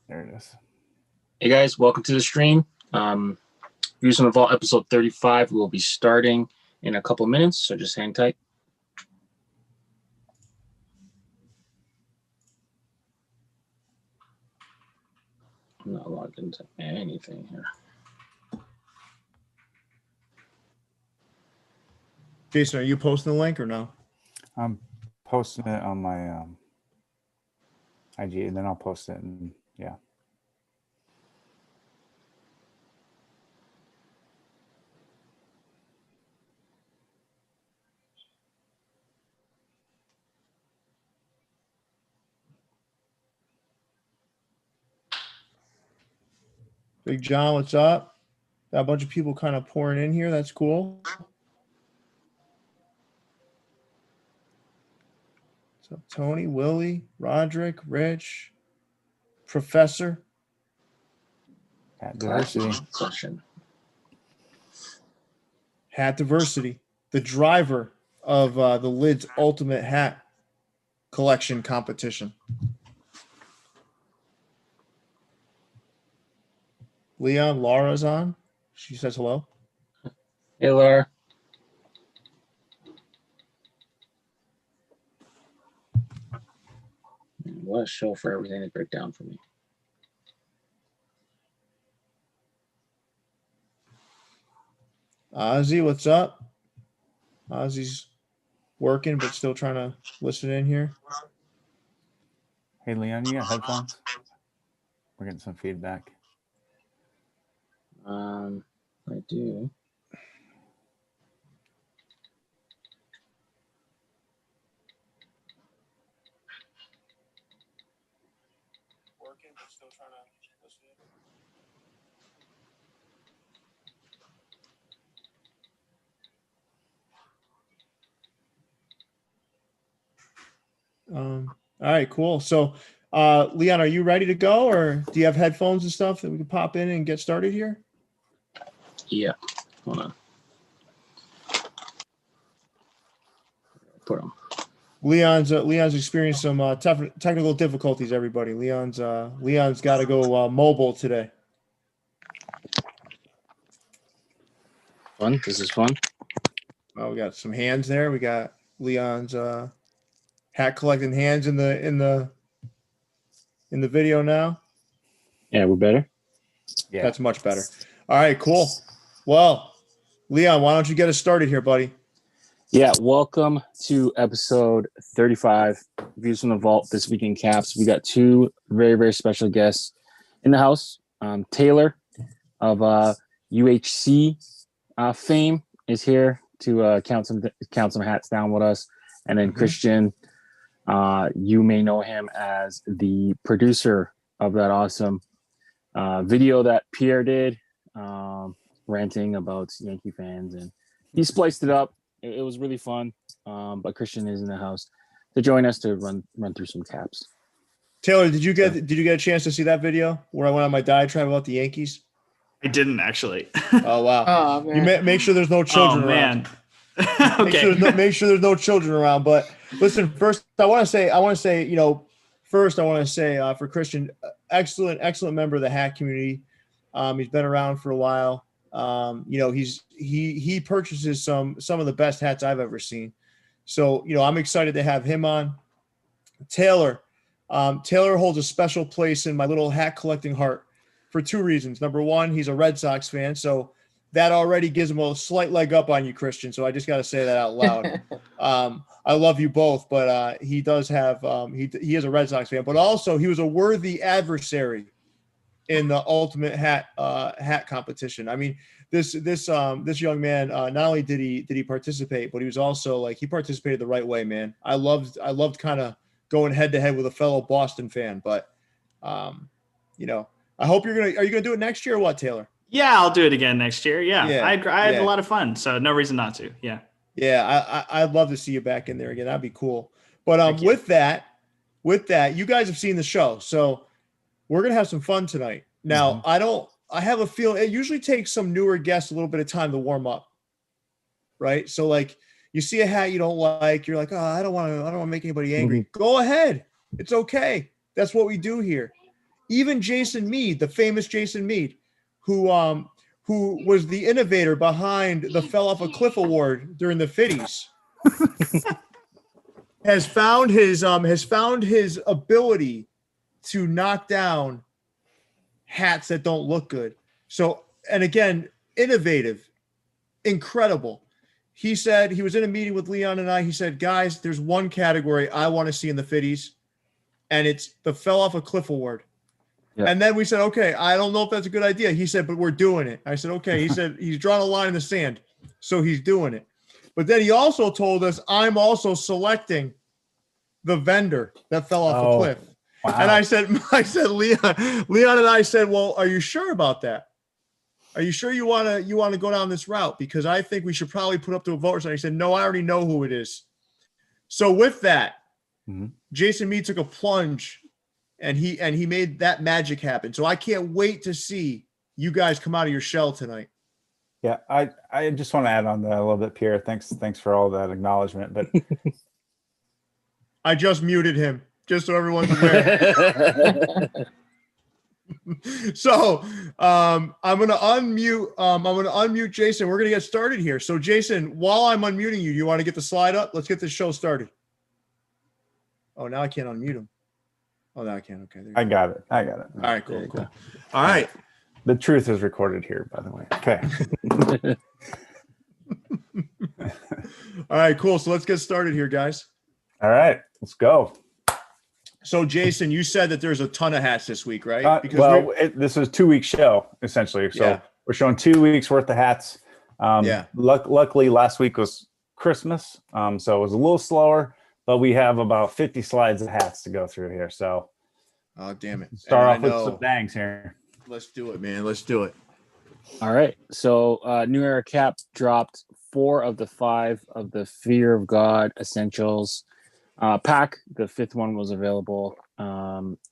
There it is. Hey guys, welcome to the stream. Views on the Vault episode 35 will be starting in a couple minutes, so just hang tight. I'm not logged into anything here. Jason, are you posting the link or no? I'm posting it on my IG, and then I'll post it. And yeah. Big John, what's up? Got a bunch of people kind of pouring in here. That's cool. What's up, Tony, Willie, Roderick, Rich, Professor? Hat diversity. Question. Hat diversity. The driver of the Lids Ultimate Hat Collection competition. Leon, Laura's on. She says hello. Hey, Laura. What a show for everything to break down for me. Ozzy, what's up? Ozzy's working, but still trying to listen in here. Hey, Leon, you got headphones? We're getting some feedback. I do. Working, but still trying to listen in. All right, cool. So, Leon, are you ready to go, or do you have headphones and stuff that we can pop in and get started here? Yeah. Hold on. Put them. Leon's experienced some technical difficulties. Everybody, Leon's got to go mobile today. Fun. This is fun. Oh, we got some hands there. We got Leon's hat collecting hands in the video now. Yeah, we're better. Yeah, That's much better. All right, cool. Well, Leon, why don't you get us started here, buddy? Yeah, welcome to episode 35, Views from the Vault, This Week in Caps. We got two very, very special guests in the house. Taylor of UHC fame is here to count some hats down with us. And then Christian, you may know him as the producer of that awesome video that Pierre did, ranting about Yankee fans, and he spliced it up. It was really fun. But Christian is in the house to join us to run through some caps. Taylor, did you get a chance to see that video where I went on my diatribe about the Yankees? I didn't actually. Oh wow! Oh, man. You make sure there's no children around. Okay. Make sure there's no children around. But listen, first I want to say, for Christian, excellent member of the hat community. He's been around for a while. He purchases some of the best hats I've ever seen. So, I'm excited to have him on. Taylor holds a special place in my little hat collecting heart for two reasons. Number one, he's a Red Sox fan, so that already gives him a slight leg up on you, Christian. So I just got to say that out loud. I love you both, but he does have he is a Red Sox fan, but also he was a worthy adversary in the Ultimate Hat competition. I mean, this young man, not only did he participate, but he was also he participated the right way, man. I loved kind of going head to head with a fellow Boston fan, but I hope are you gonna do it next year or what, Taylor? Yeah, I'll do it again next year. Yeah. I had yeah. a lot of fun, so no reason not to. Yeah. Yeah, I'd love to see you back in there again. That'd be cool. But with that, you guys have seen the show, so we're gonna have some fun tonight. Now, I have a feeling it usually takes some newer guests a little bit of time to warm up, right? So you see a hat you don't like, you're like, I don't want to make anybody angry. Go ahead, it's okay. That's what we do here. even Jason Mead, the famous Jason Mead, who was the innovator behind the Fell Off a Cliff Award during the 50s, has found his ability to knock down hats that don't look good. So, and again, innovative, incredible. He said, he was in a meeting with Leon and I. He said, guys, there's one category I want to see in the 50s, and it's the Fell Off a Cliff Award. Yep. And then we said, okay, I don't know if that's a good idea. He said, but we're doing it. I said, okay. He said, he's drawn a line in the sand, so he's doing it. But then he also told us, I'm also selecting the vendor that fell off the cliff. Wow. And I said, Leon and I said, well, are you sure about that? Are you sure you want to go down this route? Because I think we should probably put up to a vote. And he said, no, I already know who it is. So with that, Jason Mead took a plunge, and he made that magic happen. So I can't wait to see you guys come out of your shell tonight. Yeah, I just want to add on that a little bit, Pierre. Thanks for all that acknowledgement. But I just muted him, just so everyone's aware. So I'm gonna unmute Jason. We're gonna get started here. So Jason, while I'm unmuting you, you want to get the slide up? Let's get this show started. Oh, now I can't unmute him. Oh, now I can. Okay, I got it. All right, cool. All right. The truth is recorded here, by the way. Okay. All right, cool. So let's get started here, guys. All right, let's go. So, Jason, you said that there's a ton of hats this week, right? Because this is a 2-week show, essentially. So we're showing 2 weeks worth of hats. Luckily, last week was Christmas, so it was a little slower, but we have about 50 slides of hats to go through here. So, oh, damn it. Start off with some bangs here. Let's do it, man. Let's do it. All right. So, New Era Cap dropped 4 of the 5 of the Fear of God Essentials pack. The 5th one was available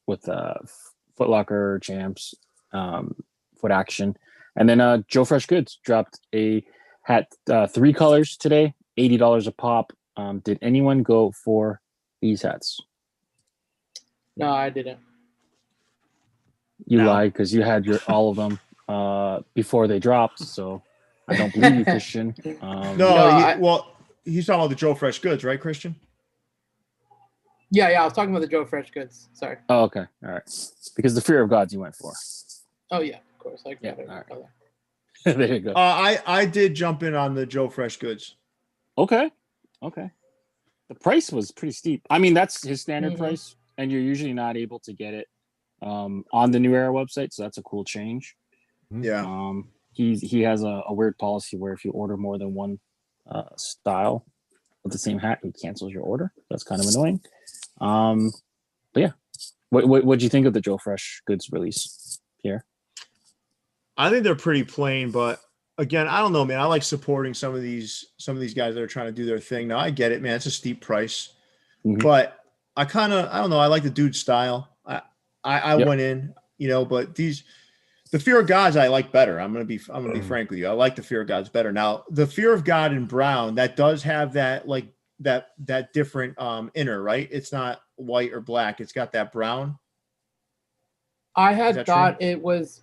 with Foot Locker Champs, Foot Action. And then Joe Fresh Goods dropped a hat, 3 colors today, $80 a pop. Did anyone go for these hats? No, I didn't. You lied because you had all of them before they dropped, so I don't believe you, Christian. He's talking about the Joe Fresh Goods, right, Christian? Yeah, I was talking about the Joe Fresh Goods. Sorry. Oh, okay. All right. Because the Fear of Gods you went for. Oh, yeah, of course. All right. There you go. I did jump in on the Joe Fresh Goods. Okay. The price was pretty steep. I mean, that's his standard price, and you're usually not able to get it on the New Era website, so that's a cool change. Yeah. He has a weird policy where if you order more than one style of the same hat, he cancels your order. That's kind of annoying. But yeah, what'd you think of the Joe Fresh Goods release, Pierre? I think they're pretty plain, but again, I don't know, man. I like supporting some of these guys that are trying to do their thing. Now I get it, man. It's a steep price, but I don't know. I like the dude's style. I went in, but the Fear of Gods I like better. I'm gonna be frank with you. I like the Fear of Gods better. Now the Fear of God in brown, that does have that like that different inner, right? It's not white or black. It's got that brown. I had thought it was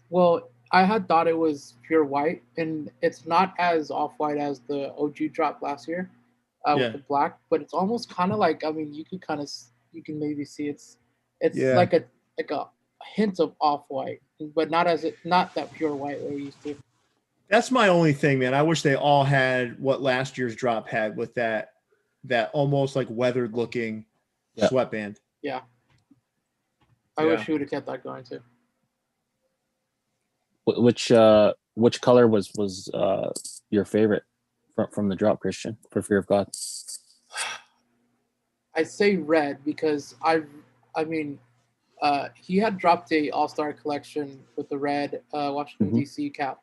pure white, and it's not as off-white as the OG drop last year with the black, but it's almost kind of like, I mean, you can maybe see it's like a hint of off-white, but not that pure white we're used to. That's my only thing, man. I wish they all had what last year's drop had with that almost like weathered looking sweatband. Yeah. I wish we would have kept that going too. Which color was your favorite from the drop, Christian, for Fear of God? I'd say red because he had dropped a all-star collection with the red Washington DC cap.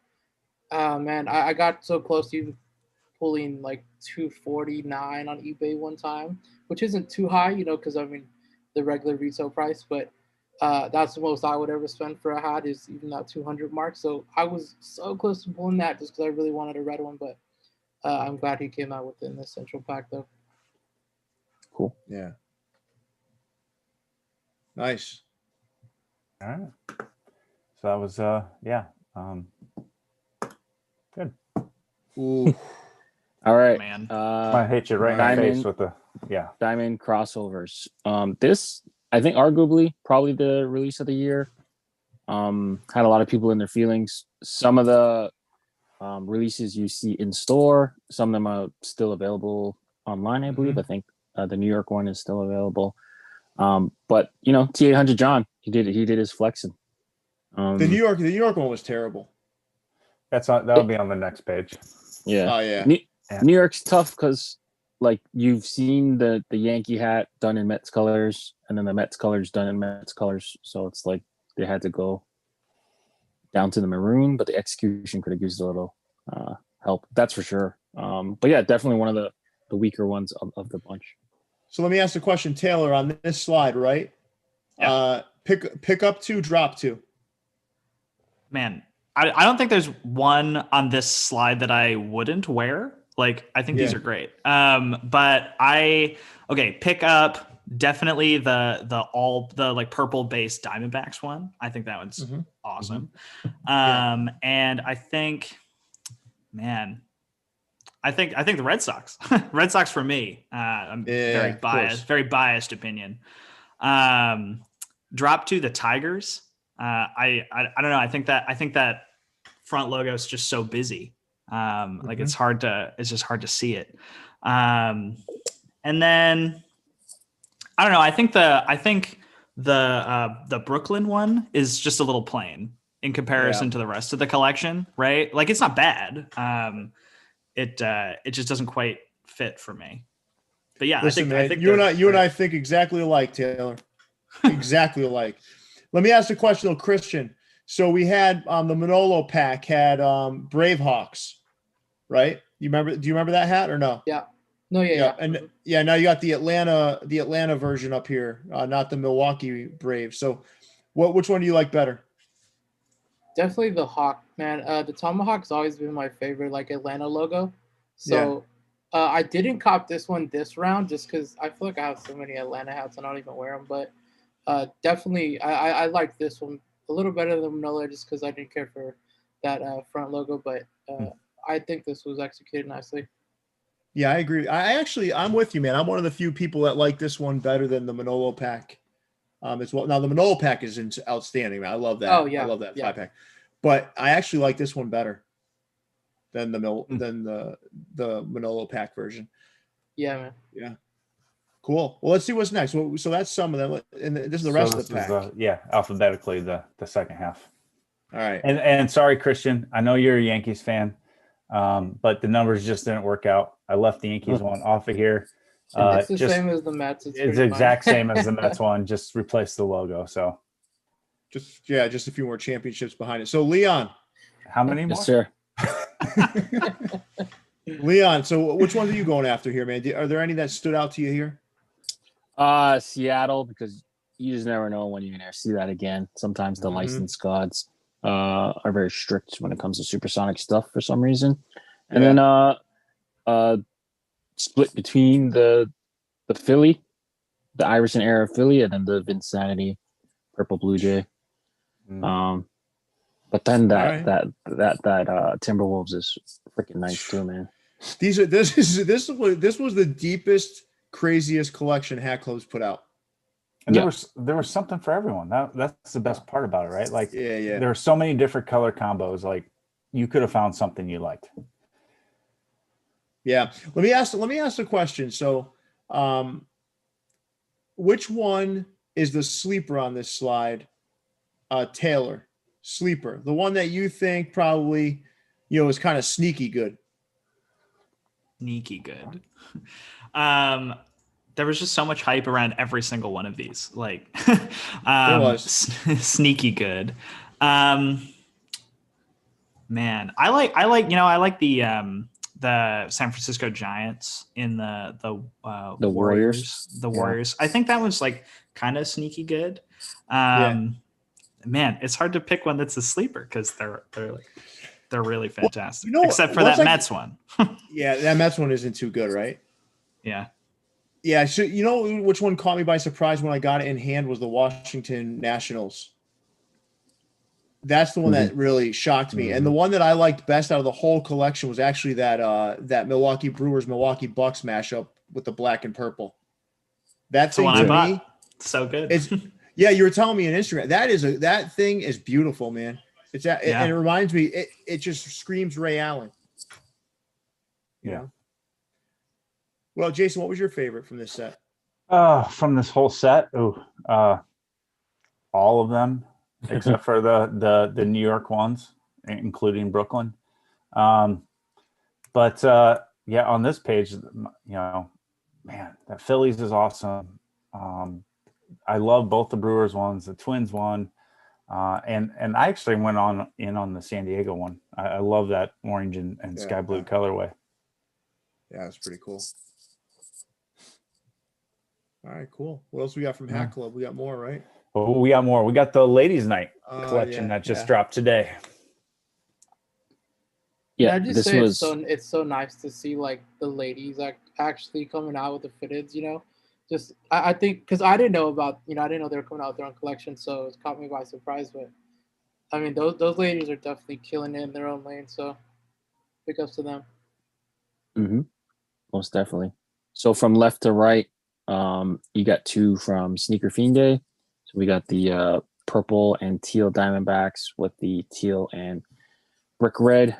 Man, I got so close to pulling like $249 on eBay one time, which isn't too high, because the regular retail price, but that's the most I would ever spend for a hat is even that 200 mark. So I was so close to pulling that just because I really wanted a red one, but I'm glad he came out with an essential pack though. Cool. Yeah. Nice. All right. So that was good. Ooh. All right, man. I hit you right in the face with the Diamond crossovers. This, I think, arguably probably the release of the year. Had a lot of people in their feelings. Some of the releases you see in store, some of them are still available online, I believe. I think the New York one is still available. But T800 John, he did his flexing. The New York one was terrible. That'll be on the next page. Yeah. Oh yeah. New York's tough because like you've seen the Yankee hat done in Mets colors, and then the Mets colors done in Mets colors. So it's like they had to go down to the maroon, but the execution could have used a little help. That's for sure. But yeah, definitely one of the weaker ones of the bunch. So let me ask the question, Taylor, on this slide, right? Yeah. Pick up 2, drop 2. Man, I don't think there's one on this slide that I wouldn't wear. Like, I think these are great. But pick up definitely the like purple based Diamondbacks one. I think that one's awesome. And I think, man, I think the Red Sox. Red Sox for me. I'm very biased opinion. Drop to the Tigers. I don't know. I think that front logo is just so busy. Like it's just hard to see it. And then I don't know. I think the Brooklyn one is just a little plain in comparison to the rest of the collection, right? Like it's not bad. It just doesn't quite fit for me. But yeah, Listen, I think you and I think exactly alike, Taylor. Exactly alike. Let me ask the question, though, Christian. So we had the Manolo pack had Bravehawks, right? Do you remember that hat or no? Yeah. No, yeah. And now you got the Atlanta version up here, not the Milwaukee Braves. So which one do you like better? Definitely the Hawk, man. The Tomahawk's always been my favorite, like Atlanta logo. So I didn't cop this one this round just because I feel like I have so many Atlanta hats and I don't even wear them. But definitely, I like this one a little better than Manolo just because I didn't care for that front logo. But I think this was executed nicely. Yeah, I agree. I'm with you, man. I'm one of the few people that like this one better than the Manolo pack. As well. Now the Manolo pack is outstanding, man. I love that. Oh yeah, I love that 5-pack. But I actually like this one better than the Manolo pack version. Yeah, man. Yeah. Cool. Well, let's see what's next. So that's some of them, and this is the rest of the pack. Alphabetically the second half. All right. And sorry, Christian, I know you're a Yankees fan, but the numbers just didn't work out. I left the Yankees one off of here. It's the same as the Mets. It's exact same as the Mets one. Just replace the logo. So just a few more championships behind it. So Leon, how many more? Yes, sir. Leon, so which ones are you going after here, man? Are there any that stood out to you here? Seattle, because you just never know when you're gonna see that again. Sometimes the licensed gods are very strict when it comes to supersonic stuff for some reason. And then split between the Philly, the Iverson era Philly, and then the Vinsanity purple Blue Jay. But then that Timberwolves is freaking nice too, man. This was the deepest, craziest collection Hat Club's put out. And there was something for everyone. That's the best part about it, right? Like there are so many different color combos. Like you could have found something you liked. Yeah. Let me ask the question. So which one is the sleeper on this slide? Taylor, sleeper. The one that you think probably, is kind of sneaky good. Sneaky good. There was just so much hype around every single one of these. Like there was sneaky good. Man, I like the San Francisco Giants in the Warriors. The Warriors. I think that was like kind of sneaky good. Man, it's hard to pick one that's a sleeper because they're really fantastic. Except for that Mets one. Yeah, that Mets one isn't too good, right? Yeah. Yeah, so which one caught me by surprise when I got it in hand was the Washington Nationals That's the one that really shocked me. And the one that I liked best out of the whole collection was actually that Milwaukee Brewers Milwaukee Bucks mashup with the black and purple. That's the one I bought. So good. It's you were telling me on Instagram. That thing is beautiful, man. And it reminds me, it just screams Ray Allen. You know? Well, Jason, what was your favorite from this set? From this whole set? All of them. Except for the New York ones, including Brooklyn. On this page, man, that Phillies is awesome. I love both the Brewers ones, the Twins one, and I actually went on the San Diego one. I love that orange and sky blue colorway. Yeah, it's pretty cool. All right, cool. What else we got from Hat Club? We got more, right? Oh, we got more. We got the Ladies Night collection that just dropped today. Yeah, it's so nice to see like the ladies actually coming out with the fitteds. Just I think because I didn't know they were coming out with their own collection, so it caught me by surprise. But I mean, those ladies are definitely killing it in their own lane. So big ups to them. Mm-hmm. Most definitely. So from left to right, you got two from Sneaker Fiend Day. So we got the purple and teal Diamondbacks with the teal and brick red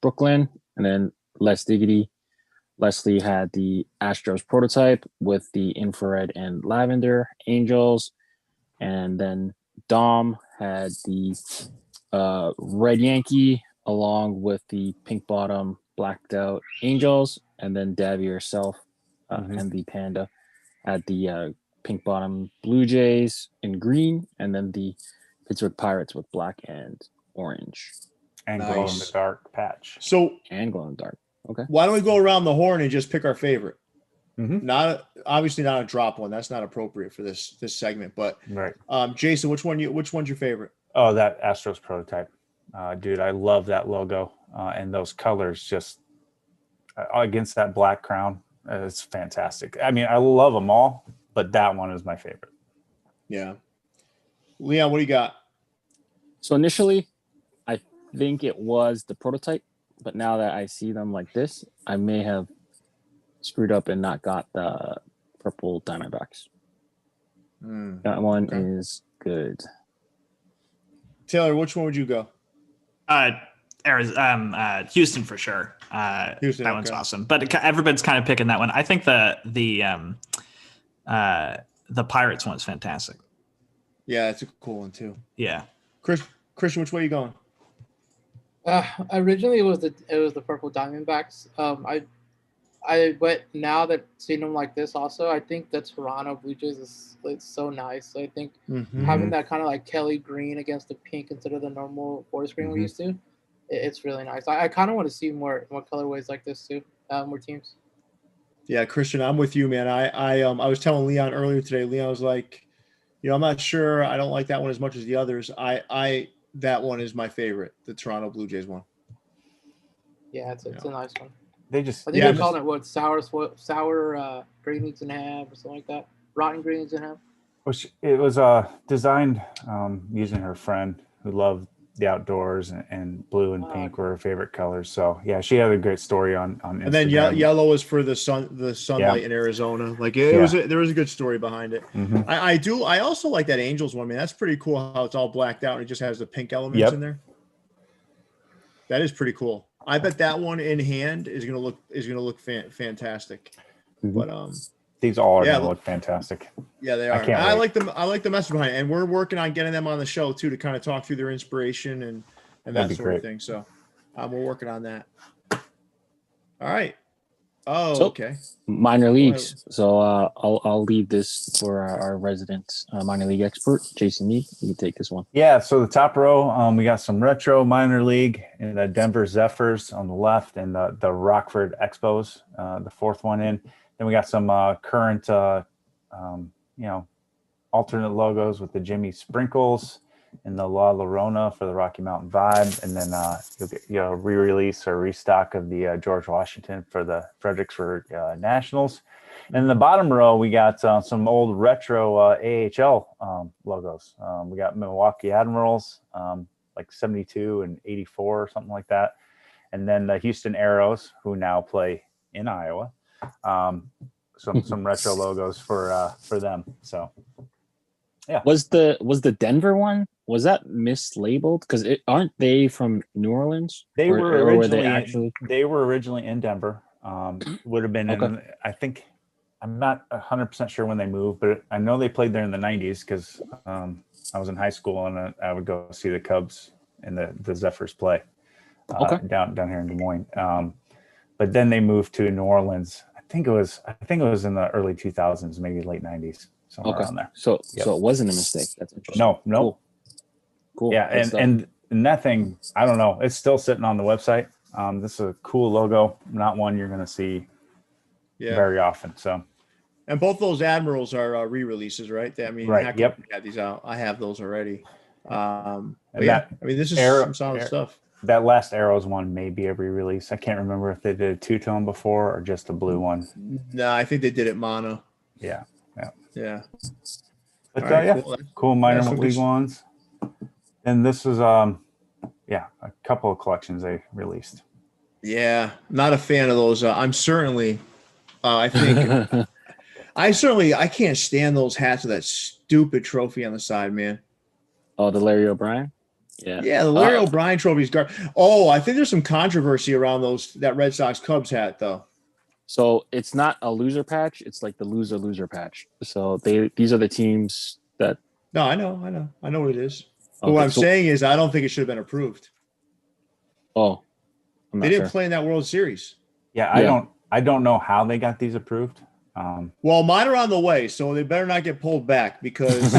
Brooklyn, and then Less Diggity. Leslie had the Astros prototype with the infrared and lavender Angels, and then Dom had the red Yankee along with the pink bottom blacked out Angels, and then Davy herself and the Panda had the pink bottom Blue Jays in green, and then the Pittsburgh Pirates with black and orange. And glow in the dark patch. And glow in the dark. Okay. Why don't we go around the horn and just pick our favorite? Obviously not a drop one. That's not appropriate for this segment. But right. Jason, which one's your favorite? Oh, that Astros prototype. Dude, I love that logo and those colors just against that black crown. It's fantastic. I mean, I love them all, but that one is my favorite. Yeah. Leon, what do you got? So initially, I think it was the prototype, but now that I see them like this, I may have screwed up and not got the purple Diamondbacks. That one is good. Taylor, which one would you go? Houston for sure. Houston, that one's awesome. But everybody's kind of picking that one. I think the Pirates one is fantastic. Yeah, it's a cool one too. Yeah. Christian, which way are you going? Originally it was the purple Diamondbacks. But now that seeing them like this, also I think the Toronto Blue Jays it's so nice. So I think having that kind of like Kelly green against the pink instead of the normal forest green we're used to, it's really nice. I kind of want to see more colorways like this too, more teams. Yeah, Christian, I'm with you, man. I was telling Leon earlier today. Leon was like, I'm not sure. I don't like that one as much as the others. That one is my favorite, the Toronto Blue Jays one. Yeah, it's a nice one. They just I think they're calling it sour greens and ham or something like that. Rotten greens and ham. It was designed using her friend who loved the outdoors, and blue and pink were her favorite colors. So yeah, she had a great story on Instagram. And then yellow was for the sunlight in Arizona. Like there was a good story behind it. I also like that Angels one, man. That's pretty cool how it's all blacked out and it just has the pink elements in there. That is pretty cool. I bet that one in hand is gonna look fantastic. But these all are gonna look fantastic. Yeah, they are. I like them. I like the message behind it, and we're working on getting them on the show too to kind of talk through their inspiration and that sort of thing. So we're working on that. All right. Oh, okay. Minor leagues. So I'll leave this for our resident minor league expert, Jason Mead. You can take this one. Yeah. So the top row, we got some retro minor league and the Denver Zephyrs on the left, and the Rockford Expos, the fourth one in. Then we got some current, alternate logos with the Jimmy Sprinkles and the La Llorona for the Rocky Mountain vibe. And then you'll get re-release or restock of the George Washington for the Fredericksburg Nationals. And in the bottom row, we got some old retro AHL logos. We got Milwaukee Admirals, like 72 and 84 or something like that. And then the Houston Aeros, who now play in Iowa. Some retro logos for them. So yeah. Was the Denver one, was that mislabeled? Because aren't they from New Orleans? They were originally in Denver. Would have been in, I think, I'm not 100% sure when they moved, but I know they played there in the 90s because I was in high school and I would go see the Cubs and the Zephyrs play down here in Des Moines. But then they moved to New Orleans. I think it was in the early 2000s, maybe late 90s, somewhere around there. So it wasn't a mistake. That's interesting. No. Cool. Yeah, and that thing, I don't know. It's still sitting on the website. This is a cool logo, not one you're going to see very often. So, and both those Admirals are re-releases, right? Had these out. I have those already. This is some solid stuff. That last Arrows one may be a re-release. I can't remember if they did a two-tone before or just a blue one. No, I think they did it mono. Yeah. But cool minor league ones. And this is a couple of collections they released. Yeah, not a fan of those. I'm certainly, I can't stand those hats with that stupid trophy on the side, man. Oh, the Larry O'Brien? Yeah, the Larry O'Brien trophy's I think there's some controversy around that Red Sox Cubs hat, though. So it's not a loser patch; it's like the loser patch. So these are the teams that. No, I know what it is. But what I'm saying is, I don't think it should have been approved. Oh, they didn't play in that World Series. Yeah, I don't know how they got these approved. Well, mine are on the way, so they better not get pulled back because.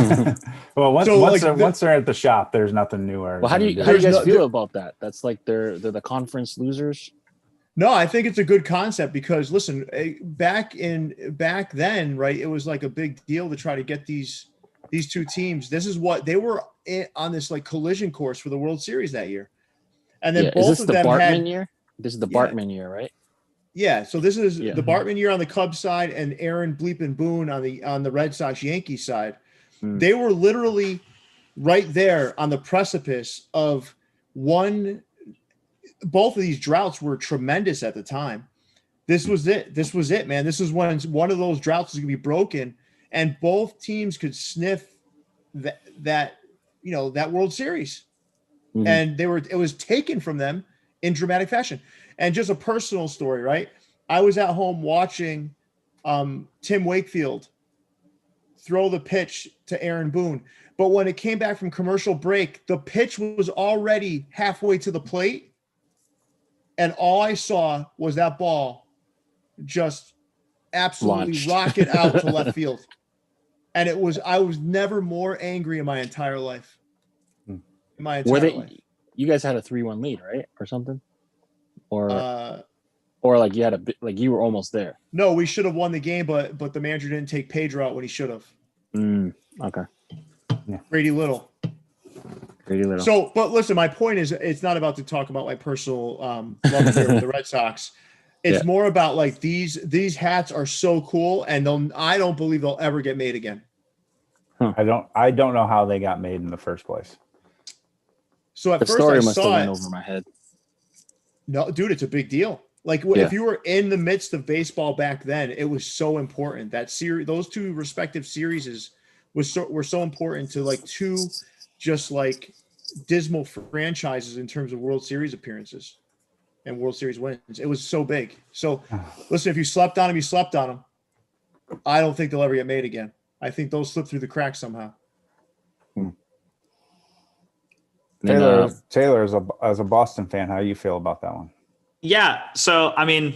Well, once they're at the shop, there's nothing new. Well, how do you guys feel about that? That's like they're the conference losers. No, I think it's a good concept because listen, back then, right? It was like a big deal to try to get these two teams. This is what they were on this like collision course for the World Series that year, and then both of them Bartman year. This is the Bartman year, right? Yeah, so this is the Bartman year on the Cubs side and Aaron Bleepin Boone on the Red Sox Yankee side. They were literally right there on the precipice of one. Both of these droughts were tremendous at the time. This was it, man. This is when one of those droughts is going to be broken, and both teams could sniff that World Series, and it was taken from them in dramatic fashion. And just a personal story, right? I was at home watching Tim Wakefield throw the pitch to Aaron Boone. But when it came back from commercial break, the pitch was already halfway to the plate. And all I saw was that ball just absolutely rocket out to left field. And I was never more angry in my entire life. You guys had a 3-1 lead, right? Or something? Or like you had you were almost there. No, we should have won the game, but the manager didn't take Pedro out when he should have. Okay. Yeah. Grady Little. So, but listen, my point is, it's not about to talk about my personal love affair with the Red Sox. It's more about like these hats are so cool, and I don't believe they'll ever get made again. I don't know how they got made in the first place. So at the first story I must saw have went over my head. No, dude, it's a big deal. Like if you were in the midst of baseball back then, it was so important. That series, those two respective series were so important to like two just like dismal franchises in terms of World Series appearances and World Series wins. It was so big. So listen, if you slept on them, you slept on them. I don't think they'll ever get made again. I think those slip through the cracks somehow. Taylor, as a Boston fan, how do you feel about that one? Yeah. So, I mean,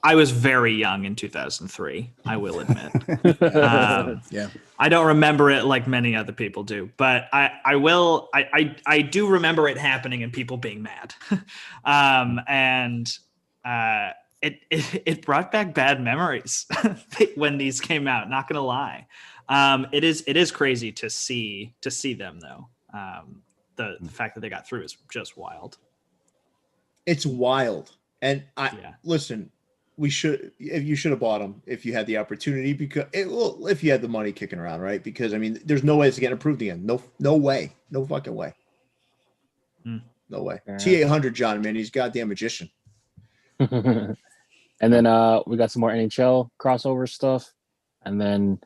I was very young in 2003, I will admit. I don't remember it like many other people do, but I do remember it happening and people being mad. It brought back bad memories when these came out, not gonna lie. It is crazy to see them though. The fact that they got through is just wild. It's wild. And listen, you should have bought them if you had the opportunity, because if you had the money kicking around, right? Because I mean, there's no way it's getting approved again. No way. No fucking way. No way. T800 John, man, he's a goddamn magician. And then we got some more NHL crossover stuff. And then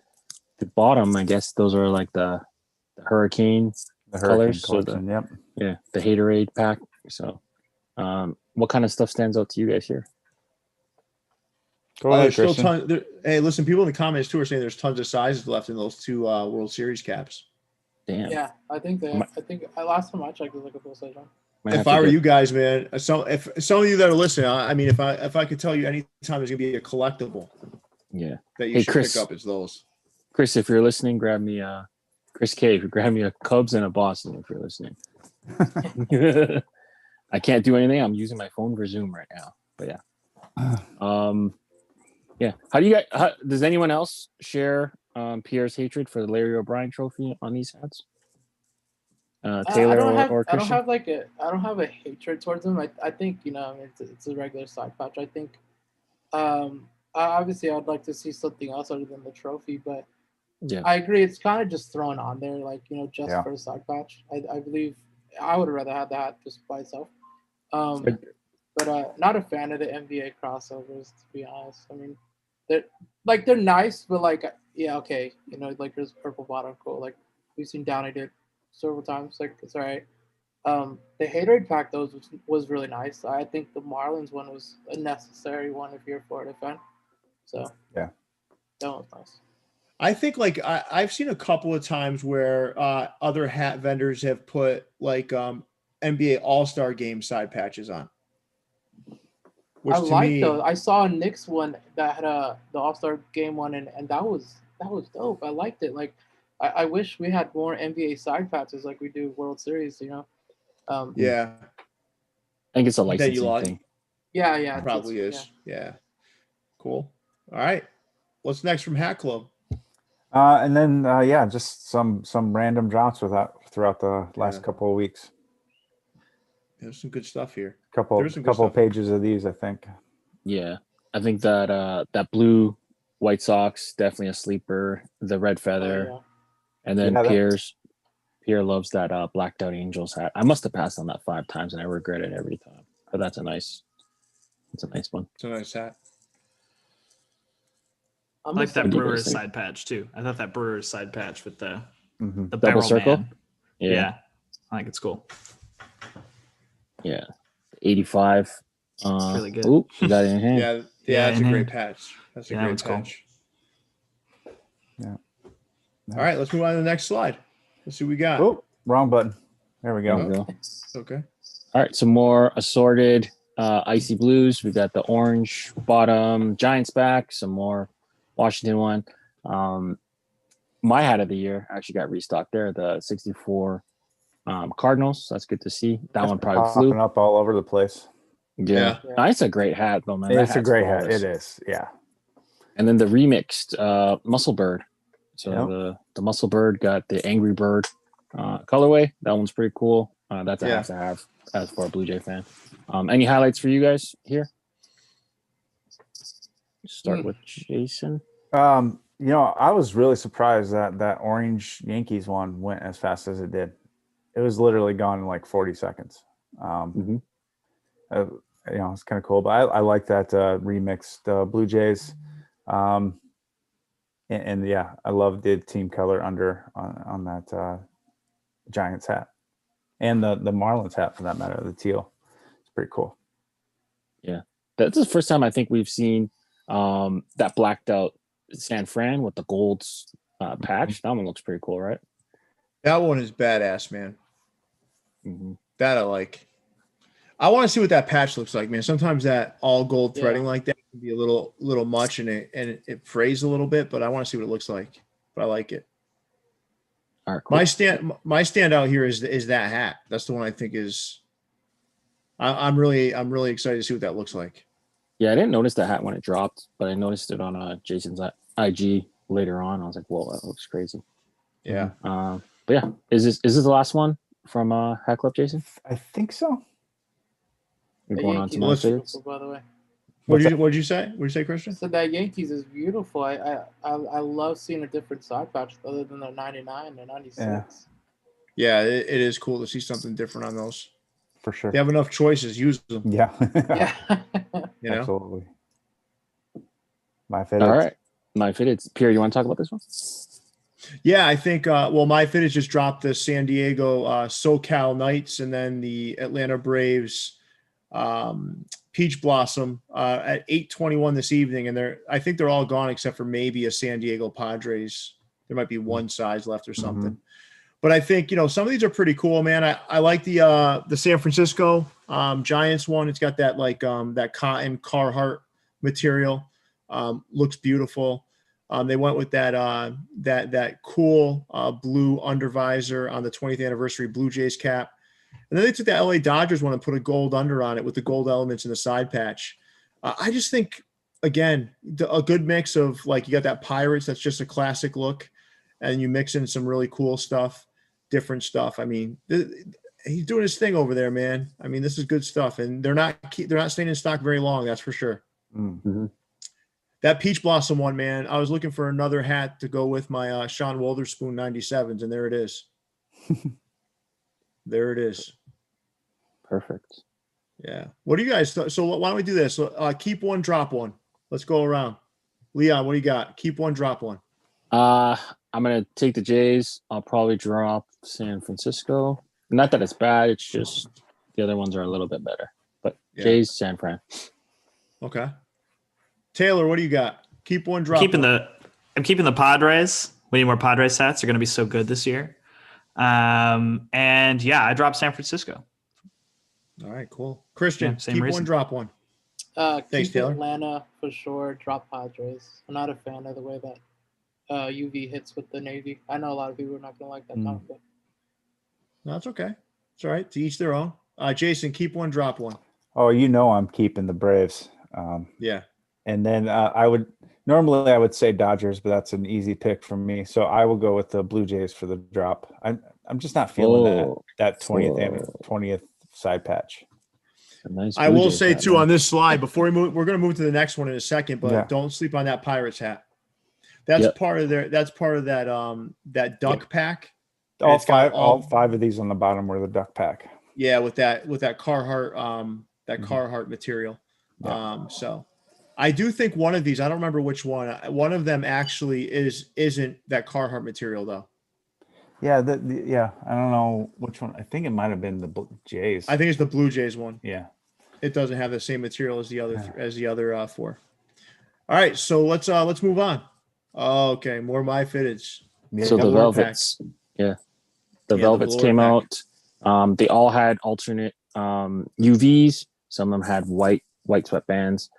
the bottom, I guess those are like the Hurricane colors. So the Haterade pack. So what kind of stuff stands out to you guys here? There's still tons. Hey, listen, people in the comments too are saying there's tons of sizes left in those two World Series caps. Damn. Yeah, I think last time I checked, it was like a full size one. If I were you guys, man, if some of you that are listening, I mean, if I could tell you anytime there's gonna be a collectible, that you should pick up, it's those. Chris, if you're listening, grab me Chris K. If you grab me a Cubs and a Boston, if you're listening. I can't do anything. I'm using my phone for Zoom right now. But yeah. How do you guys? Does anyone else share Pierre's hatred for the Larry O'Brien Trophy on these hats? Taylor or Christian? I don't have a hatred towards him. I think it's a regular side patch. I think obviously I'd like to see something else other than the trophy, but I agree it's kind of just thrown on there just for a side patch. I believe I would have rather had that just by itself. But not a fan of the NBA crossovers, to be honest. I mean, they're nice, but okay, there's purple bottom, cool. Like we've seen Downey did several times, it's all right. The Haterade pack though was really nice. I think the Marlins one was a necessary one if you're a Florida fan. So that was nice. I think I've seen a couple of times where other hat vendors have put NBA All-Star Game side patches on. I like those. I saw a Knicks one that had the All-Star Game one, and that was dope. I liked it. I wish we had more NBA side patches like we do World Series. I think it's a licensing thing. Yeah, probably is. Yeah, cool. All right, what's next from Hat Club? And then just some random drops throughout the last couple of weeks. There's some good stuff here. Couple pages of these, I think. Yeah, I think that blue White Sox definitely a sleeper. The red feather, and then Pierre loves that blacked out Angels hat. I must have passed on that 5 times, and I regret it every time. But that's a nice one. It's a nice hat. I like that Brewers side patch too. I thought that Brewers side patch with the double circle. Man. Yeah, I think it's cool. Yeah, 85. It's really good. Ooh, you got it in hand. Yeah, that's a great patch. That's a great patch. Cool. Yeah. All right, let's move on to the next slide. Let's see what we got. Oh, wrong button. There we go. Okay. All right, some more assorted Icy Blues. We got the orange bottom Giants back, some more Washington one. My hat of the year actually got restocked there, the 64 Cardinals. That's good to see. That one probably flew up all over the place. Yeah. It's a great hat though, man. It's a great hat. It is. Yeah. And then the remixed Muscle Bird. So the Muscle Bird got the Angry Bird colorway. That one's pretty cool. That's a have to have as for a Blue Jay fan. Any highlights for you guys here? Start with Jason. I was really surprised that orange Yankees one went as fast as it did. It was literally gone in like 40 seconds. It's kind of cool, but I like that remixed Blue Jays. And I love the team color under on that Giants hat, and the Marlins hat for that matter, the teal. It's pretty cool. Yeah, that's the first time I think we've seen that blacked out San Fran with the gold patch. That one looks pretty cool, right? That one is badass, man. That I like. I want to see what that patch looks like, man. Sometimes that all gold threading like that can be a little much, and it frays a little bit. But I want to see what it looks like. But I like it. All right, cool. My standout here is that hat. That's the one I think is. I'm really excited to see what that looks like. Yeah, I didn't notice the hat when it dropped, but I noticed it on Jason's IG later on. I was like, whoa, that looks crazy. Yeah. But yeah, is this the last one from Hat Club, Jason? I think so. We're going on to my favorites. By the way. What'd you say? What'd you say, Christian? So that Yankees is beautiful. I love seeing a different side patch other than the 99 and 96. Yeah, it is cool to see something different on those. For sure. They have enough choices. Use them. Yeah. Yeah. You know? Absolutely. My fitted. All right. My fitted. Pierre, you want to talk about this one? Yeah, I think, my fitted just dropped the San Diego SoCal Knights and then the Atlanta Braves Peach Blossom at 8:21 this evening. And I think they're all gone except for maybe a San Diego Padres. There might be one size left or something. But I think, some of these are pretty cool, man. I like the San Francisco Giants one. It's got that that cotton Carhartt material. Looks beautiful. They went with that cool blue undervisor on the 20th anniversary Blue Jays cap. And then they took the LA Dodgers one and put a gold under on it with the gold elements in the side patch. I just think, again, a good mix of you got that Pirates, that's just a classic look, and you mix in some really cool stuff, different stuff. I mean, he's doing his thing over there, man. I mean, this is good stuff, and they're not staying in stock very long, that's for sure. Mm-hmm. That Peach Blossom one, man, I was looking for another hat to go with my Sean Wotherspoon 97s, and there it is. There it is. Perfect. Yeah. What do you guys so why don't we do this? Keep one, drop one. Let's go around. Leon, what do you got? Keep one, drop one. I'm gonna take the Jays. I'll probably drop San Francisco. Not that it's bad, it's just the other ones are a little bit better. But yeah. Jays, San Fran. Okay. Taylor, what do you got? Keep one, drop one. I'm keeping the Padres. We need more Padres hats. They're going to be so good this year. And yeah, I dropped San Francisco. All right, cool. Christian, same keep reason. one, drop one. Thanks, Taylor. Atlanta for sure. Drop Padres. I'm not a fan of the way that UV hits with the Navy. I know a lot of people are not going to like that conflict. No, that's okay. It's all right. To each their own. Jason, keep one, drop one. Oh, I'm keeping the Braves. Yeah. And then I would say Dodgers, but that's an easy pick from me. So I will go with the Blue Jays for the drop. I'm just not feeling that 20th side patch. Nice. I will say too on this slide before we move, we're going to move to the next one in a second, but don't sleep on that Pirates hat. That's part of that duck pack. All five of these on the bottom were the duck pack. Yeah, with that Carhartt Carhartt material. Yeah. So I do think one of these, I don't remember which one. One of them actually isn't that Carhartt material though. Yeah, I don't know which one. I think it might have been the Jays. I think it's the Blue Jays one. Yeah, it doesn't have the same material as the other four. All right, so let's move on. Okay, more my fitteds. Yeah. So the Velvets, the Velvets came out. They all had alternate UVs. Some of them had white sweatbands.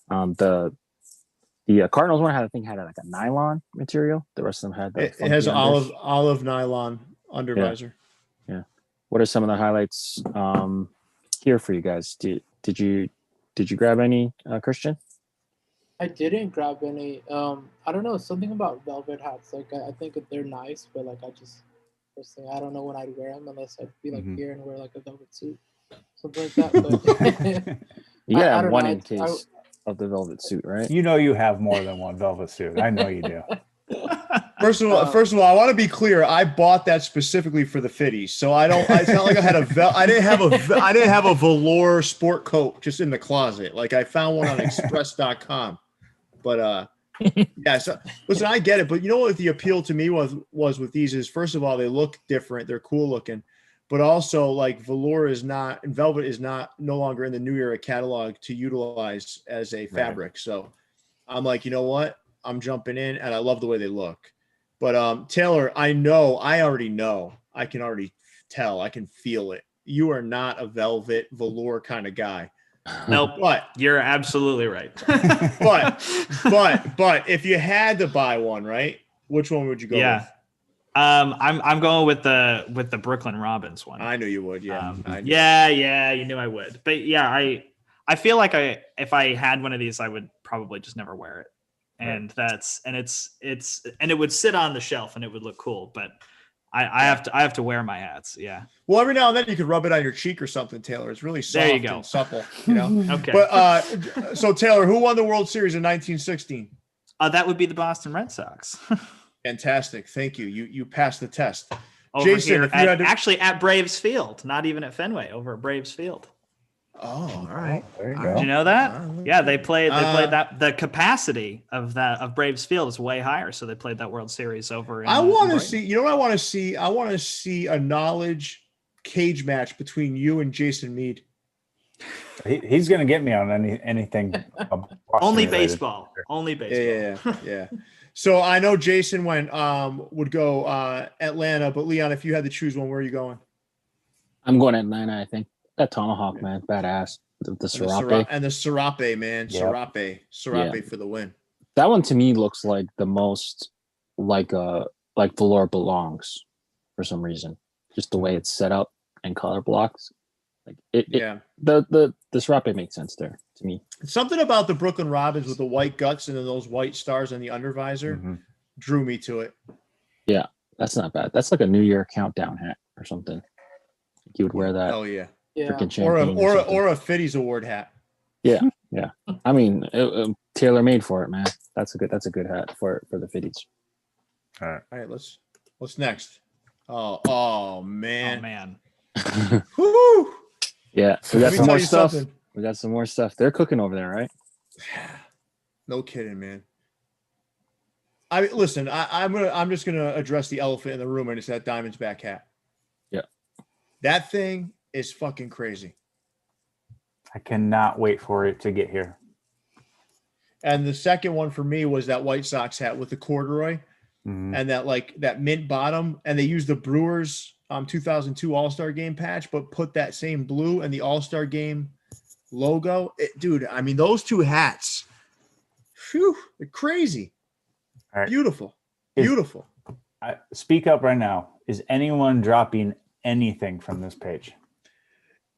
The Cardinals one had like a nylon material. The rest of them had it has olive nylon undervisor. Yeah. What are some of the highlights here for you guys? Did you grab any, Christian? I didn't grab any. I don't know, something about velvet hats. Like I think that they're nice, but like I don't know when I'd wear them unless I'd be like Pierre and wear like a velvet suit, something like that. But you gotta have one in case of the velvet suit, right? You have more than one velvet suit. I know you do. First of all, I want to be clear. I bought that specifically for the fitties, so I don't. It's not like I had I didn't have a velour sport coat just in the closet. Like I found one on Express.com, but yeah. So listen, I get it, but you know what the appeal to me was with these is first of all they look different, they're cool looking, but also like velour is not and velvet is no longer in the New Era catalog to utilize as a fabric. Right. So I'm like, you know what? I'm jumping in, and I love the way they look. But Taylor, I already know. I can already tell. I can feel it. You are not a velvet velour kind of guy. Nope. But you're absolutely right. but if you had to buy one, right? Which one would you go with? I'm going with the Brooklyn Robins one. I knew you would. Yeah. Yeah. You knew I would. But yeah, I feel like if I had one of these, I would probably just never wear it. And it would sit on the shelf and it would look cool, but I have to wear my hats. Yeah. Well, every now and then you could rub it on your cheek or something, Taylor. It's really soft and supple, Okay. But so Taylor, who won the World Series in 1916? That would be the Boston Red Sox. Fantastic. Thank you. You passed the test. Over Jason, here actually at Braves Field, not even at Fenway, over at Braves Field. Oh, all right. There you All go. Did you know that? Yeah, they played that. The capacity of Braves Field is way higher, so they played that World Series over. I want to see. You know what I want to see? I want to see a knowledge cage match between you and Jason Mead. He's going to get me on anything. Only baseball. Only baseball. Yeah. So I know Jason would go Atlanta, but Leon, if you had to choose one, where are you going? I'm going Atlanta, I think. That tomahawk, man, badass. The serape. And the serape, man. Yep. Serape for the win. That one to me looks like the most like Valor belongs for some reason. Just the way it's set up and color blocks. Like the serape makes sense there to me. Something about the Brooklyn Robins with the white guts and then those white stars on the undervisor drew me to it. Yeah, that's not bad. That's like a New Year countdown hat or something. You would wear that. Oh yeah. Or a Fitties Award hat. Yeah. I mean, tailor made for it, man. That's a good hat for the Fitties. All right. What's next? Oh man. Woo! Yeah, we got some more stuff. We got some more stuff. They're cooking over there, right? No kidding, man. I'm just gonna address the elephant in the room, and it's that Diamondback hat. Yeah, that thing is fucking crazy. I cannot wait for it to get here. And the second one for me was that White Sox hat with the corduroy and that mint bottom, and they used the Brewers 2002 All-Star Game patch, but put that same blue and the All-Star Game logo. Dude, I mean, those two hats, they're crazy. All right. Beautiful. Speak up right now. Is anyone dropping anything from this page?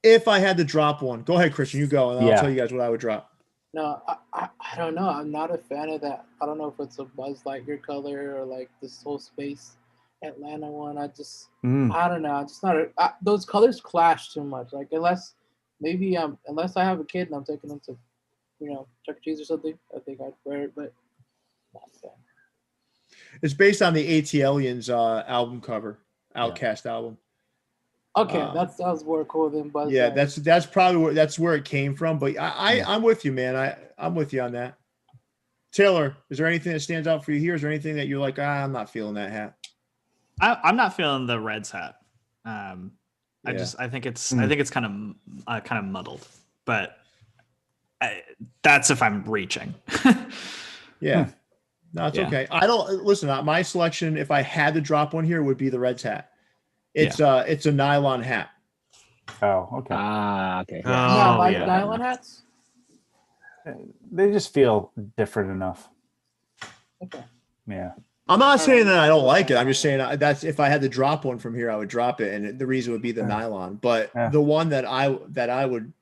If I had to drop one, go ahead, Christian. You go, and I'll tell you guys what I would drop. No, I don't know. I'm not a fan of that. I don't know if it's a Buzz Lightyear color or like this whole space Atlanta one. I don't know. I'm just not those colors clash too much. Like unless I have a kid and I'm taking him to, Chuck E. Cheese or something, I think I'd wear it, but not a fan. It's based on the Aliens album cover, Outcast album. Okay, that sounds more cool than Buzz. Yeah, that's probably where it came from. But I'm with you, man. I'm with you on that. Taylor, is there anything that stands out for you here? Is there anything that you're like, I'm not feeling that hat? I'm not feeling the Reds hat. I think it's kind of muddled, but that's if I'm reaching. Yeah, no, it's okay. I don't listen. My selection, if I had to drop one here, would be the Reds hat. It's a nylon hat. Oh, okay. Okay. Nylon hats. They just feel different enough. Okay. Yeah. I'm not saying that I don't like it. I'm just saying that's if I had to drop one from here, I would drop it, and the reason would be the nylon. But the one that I would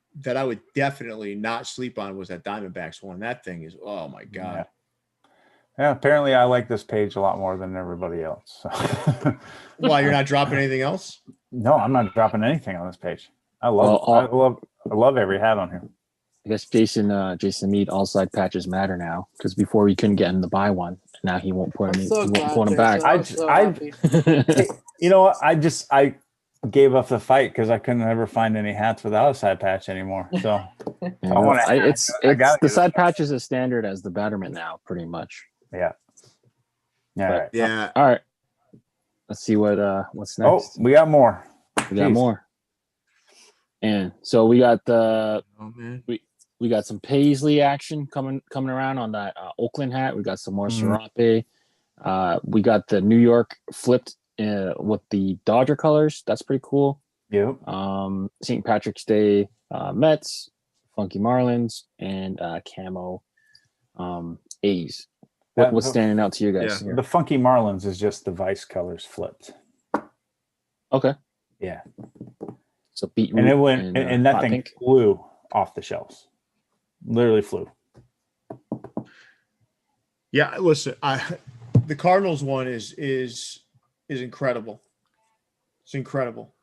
definitely not sleep on was that Diamondbacks one. That thing is, oh my god. Yeah, apparently I like this page a lot more than everybody else. So. Why, you're not dropping anything else? No, I'm not dropping anything on this page. I love every hat on here. I guess Jason Mead, all side patches matter now, because before we couldn't get him to buy one. Now he won't put him back. You know what? I gave up the fight because I couldn't ever find any hats without a side patch anymore. So the side patch is as standard as the Betterment now, pretty much. Yeah. All right. Let's see what's next. Oh, we got more. More. And so we got we got some Paisley action coming around on that Oakland hat. We got some more serape. We got the New York flipped with the Dodger colors. That's pretty cool. Yep. St. Patrick's Day Mets, Funky Marlins, and camo A's. What's standing out to you guys? Here? The Funky Marlins is just the Vice colors flipped. Okay. Yeah. So beetroot and it went and that thing flew off the shelves. Literally flew. Yeah, listen, the Cardinals one is incredible. It's incredible.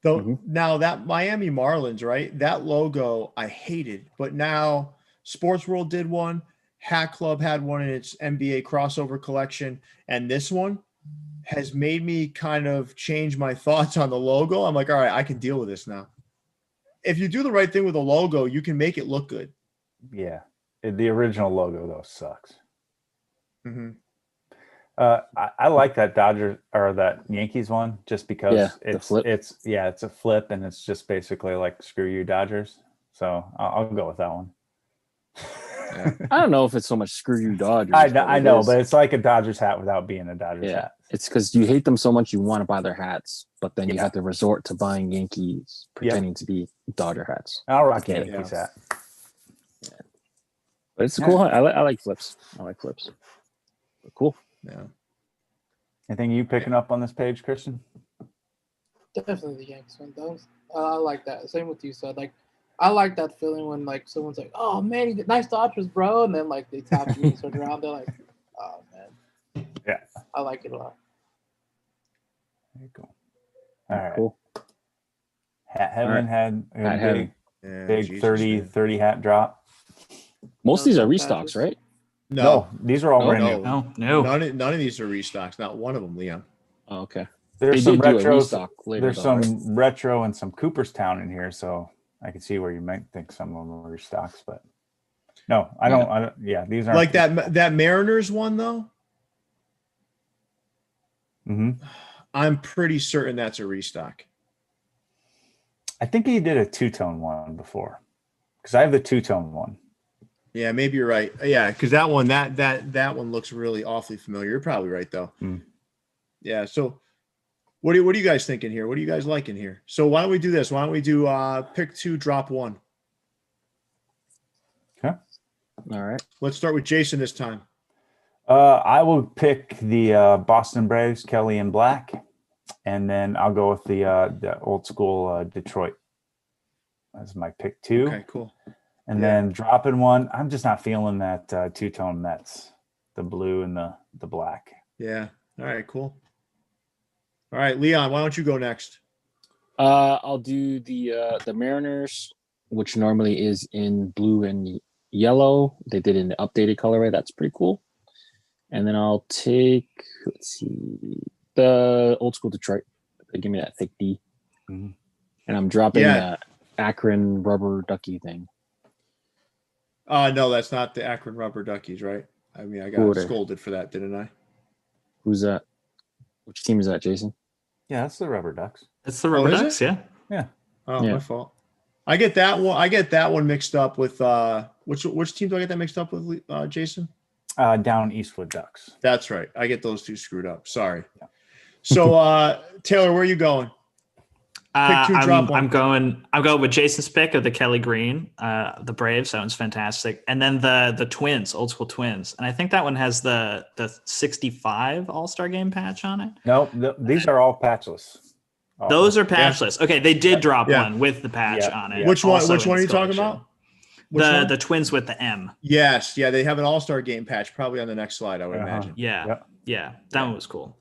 Though now that Miami Marlins, right? That logo I hated, but now Sports World did one. Hat Club had one in its NBA crossover collection, and this one has made me kind of change my thoughts on the logo. I'm like, all right, I can deal with this now. If you do the right thing with a logo, you can make it look good. Yeah. The original logo though sucks. I like that Dodgers or that Yankees one just because it's a flip and it's just basically like screw you Dodgers. So I'll go with that one. I don't know if it's so much screw you Dodgers. I know, but it's like a Dodgers hat without being a Dodgers hat. It's because you hate them so much you want to buy their hats, but then you have to resort to buying Yankees pretending to be Dodger hats. I'll rock a Yankees hat. Yeah. But it's a cool hat. I like flips. But cool. Yeah. Anything you picking up on this page, Christian? Definitely the Yankees one. I like that. Same with you said. Like, I like that feeling when like someone's like, "Oh man, you did nice Dodgers, bro," and then like they tap you and turn around. They're like, "Oh man." Yeah. I like it a lot. Very cool. All right. Cool. Hat Heaven had a big 30 hat drop. Most of these are restocks, right? No, these are all brand new. No. None of these are restocks. Not one of them, Leon. Oh, okay. There's some retros. There's some retro and some Cooperstown in here, so I can see where you might think some of them are restocks, but no, I don't. Yeah, these aren't like that Mariners one though. I'm pretty certain that's a restock. I think he did a two-tone one before, because I have the two-tone one. Yeah, maybe you're right. Yeah, because that one looks really awfully familiar. You're probably right though. Yeah. So, what are you guys thinking here? What are you guys liking here? So why don't we do this? Why don't we do pick 2, drop 1? Okay. All right. Let's start with Jason this time. I will pick the Boston Braves, Kelly in black, and then I'll go with the old school Detroit. That's my pick 2. Okay, cool. And then dropping 1, I'm just not feeling that two-tone Mets, the blue and the black. Yeah. All right, cool. All right, Leon, why don't you go next? I'll do the Mariners, which normally is in blue and yellow. They did it in the updated colorway. That's pretty cool. And then I'll take, the old school Detroit. They give me that thick D. And I'm dropping the Akron rubber ducky thing. No, that's not the Akron rubber duckies, right? I mean, I got scolded for that, didn't I? Who's that? Which team is that, Jason? Yeah, that's the Rubber Ducks. It's the Rubber Ducks, Yeah. Oh, my fault. I get that one mixed up with which team do I get that mixed up with, Jason? Down Eastwood Ducks. That's right. I get those two screwed up. Sorry. Yeah. So Taylor, where are you going? Pick 2, drop 1. I'm going with Jason's pick of the Kelly Green, the Braves. That one's fantastic. And then the Twins, old school Twins. And I think that one has the 65 All-Star Game patch on it. No, these are all patchless. Those are patchless. Okay, they did drop one with the patch on it. Which one are you talking about? The Twins with the M. Yes, yeah, they have an All-Star Game patch probably on the next slide, I would imagine. Yeah, that one was cool.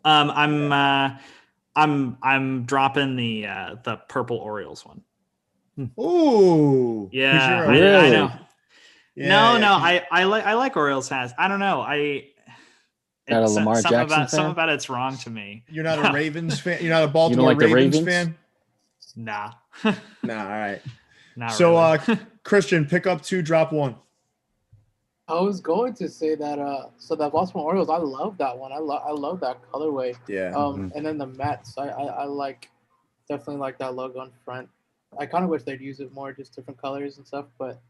I'm dropping the purple Orioles one. Ooh. Yeah, really? I know. Yeah, no, I like Orioles hats. I don't know. Not a Lamar Jackson fan? Something about it's wrong to me. You're not a Ravens fan? You're not a Baltimore Ravens fan? Nah. All right. Not so really. Christian, pick up 2, drop 1. I was going to say that so that Baltimore Orioles, I love that one. I love that colorway. Yeah. And then the Mets, I definitely like that logo on front. I kind of wish they'd use it more, just different colors and stuff. But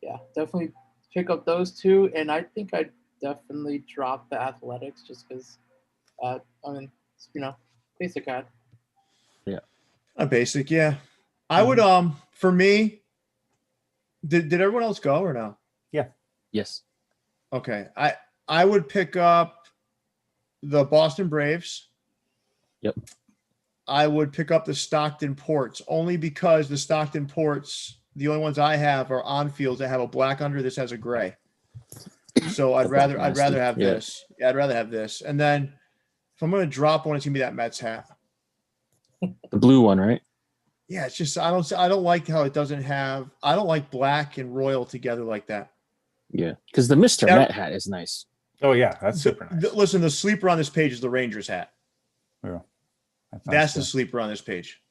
yeah, definitely pick up those 2. And I think I'd definitely drop the Athletics just because, basic hat. Yeah. A basic, yeah. I would for me. Did everyone else go or no? Yeah. Yes. Okay. I would pick up the Boston Braves. Yep. I would pick up the Stockton Ports only because the Stockton Ports, the only ones I have are on fields that have a black under. This has a gray. So I'd rather have this. Yeah, I'd rather have this. And then if I'm going to drop one, it's going to be that Mets hat. The blue one, right? Yeah, it's just I don't like how it doesn't have. I don't like black and royal together like that. Yeah, because the Mr. Met hat is nice. Oh yeah, that's super nice. Listen, the sleeper on this page is the Rangers hat. Yeah, that's the sleeper on this page.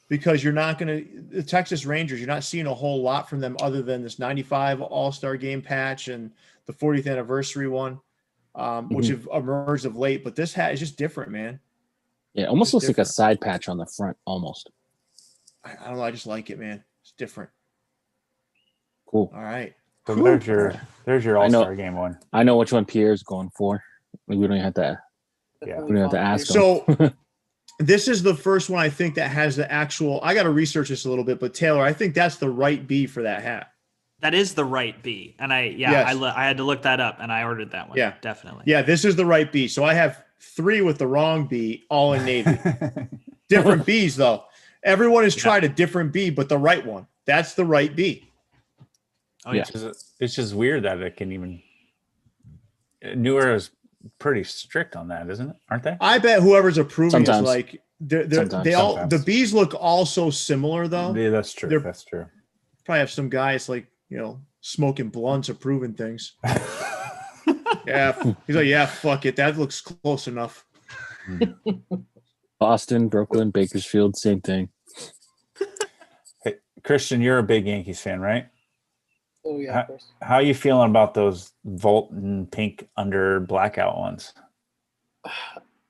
Because you're not going to the Texas Rangers, you're not seeing a whole lot from them other than this 95 All-Star game patch and the 40th anniversary one, which have emerged of late. But this hat is just different, man. Yeah, it almost looks like a side patch on the front, almost. I don't know. I just like it, man. It's different. Cool. All right. So there's your All-Star game one. I know which one Pierre's going for. We don't even have to. Yeah, we don't have to ask him. So this is the first one I think that has the actual. I got to research this a little bit, but Taylor, I think that's the right B for that hat. That is the right B, and I had to look that up, and I ordered that one. Yeah, definitely. Yeah, this is the right B. So I have 3 with the wrong B, all in navy. Different Bs though. Everyone has tried a different B, but the right one. That's the right B. Oh yeah. It's just weird that it can even. New Era is pretty strict on that, isn't it? Aren't they? I bet whoever's approving is like Sometimes. the Bs look all so similar though. Yeah, that's true. That's true. Probably have some guys like smoking blunts approving things. Yeah, he's like, yeah, fuck it, that looks close enough. Boston, Brooklyn, Bakersfield, same thing. Hey, Christian, you're a big Yankees fan, right? Oh yeah, of course. How are you feeling about those Volt and pink under blackout ones?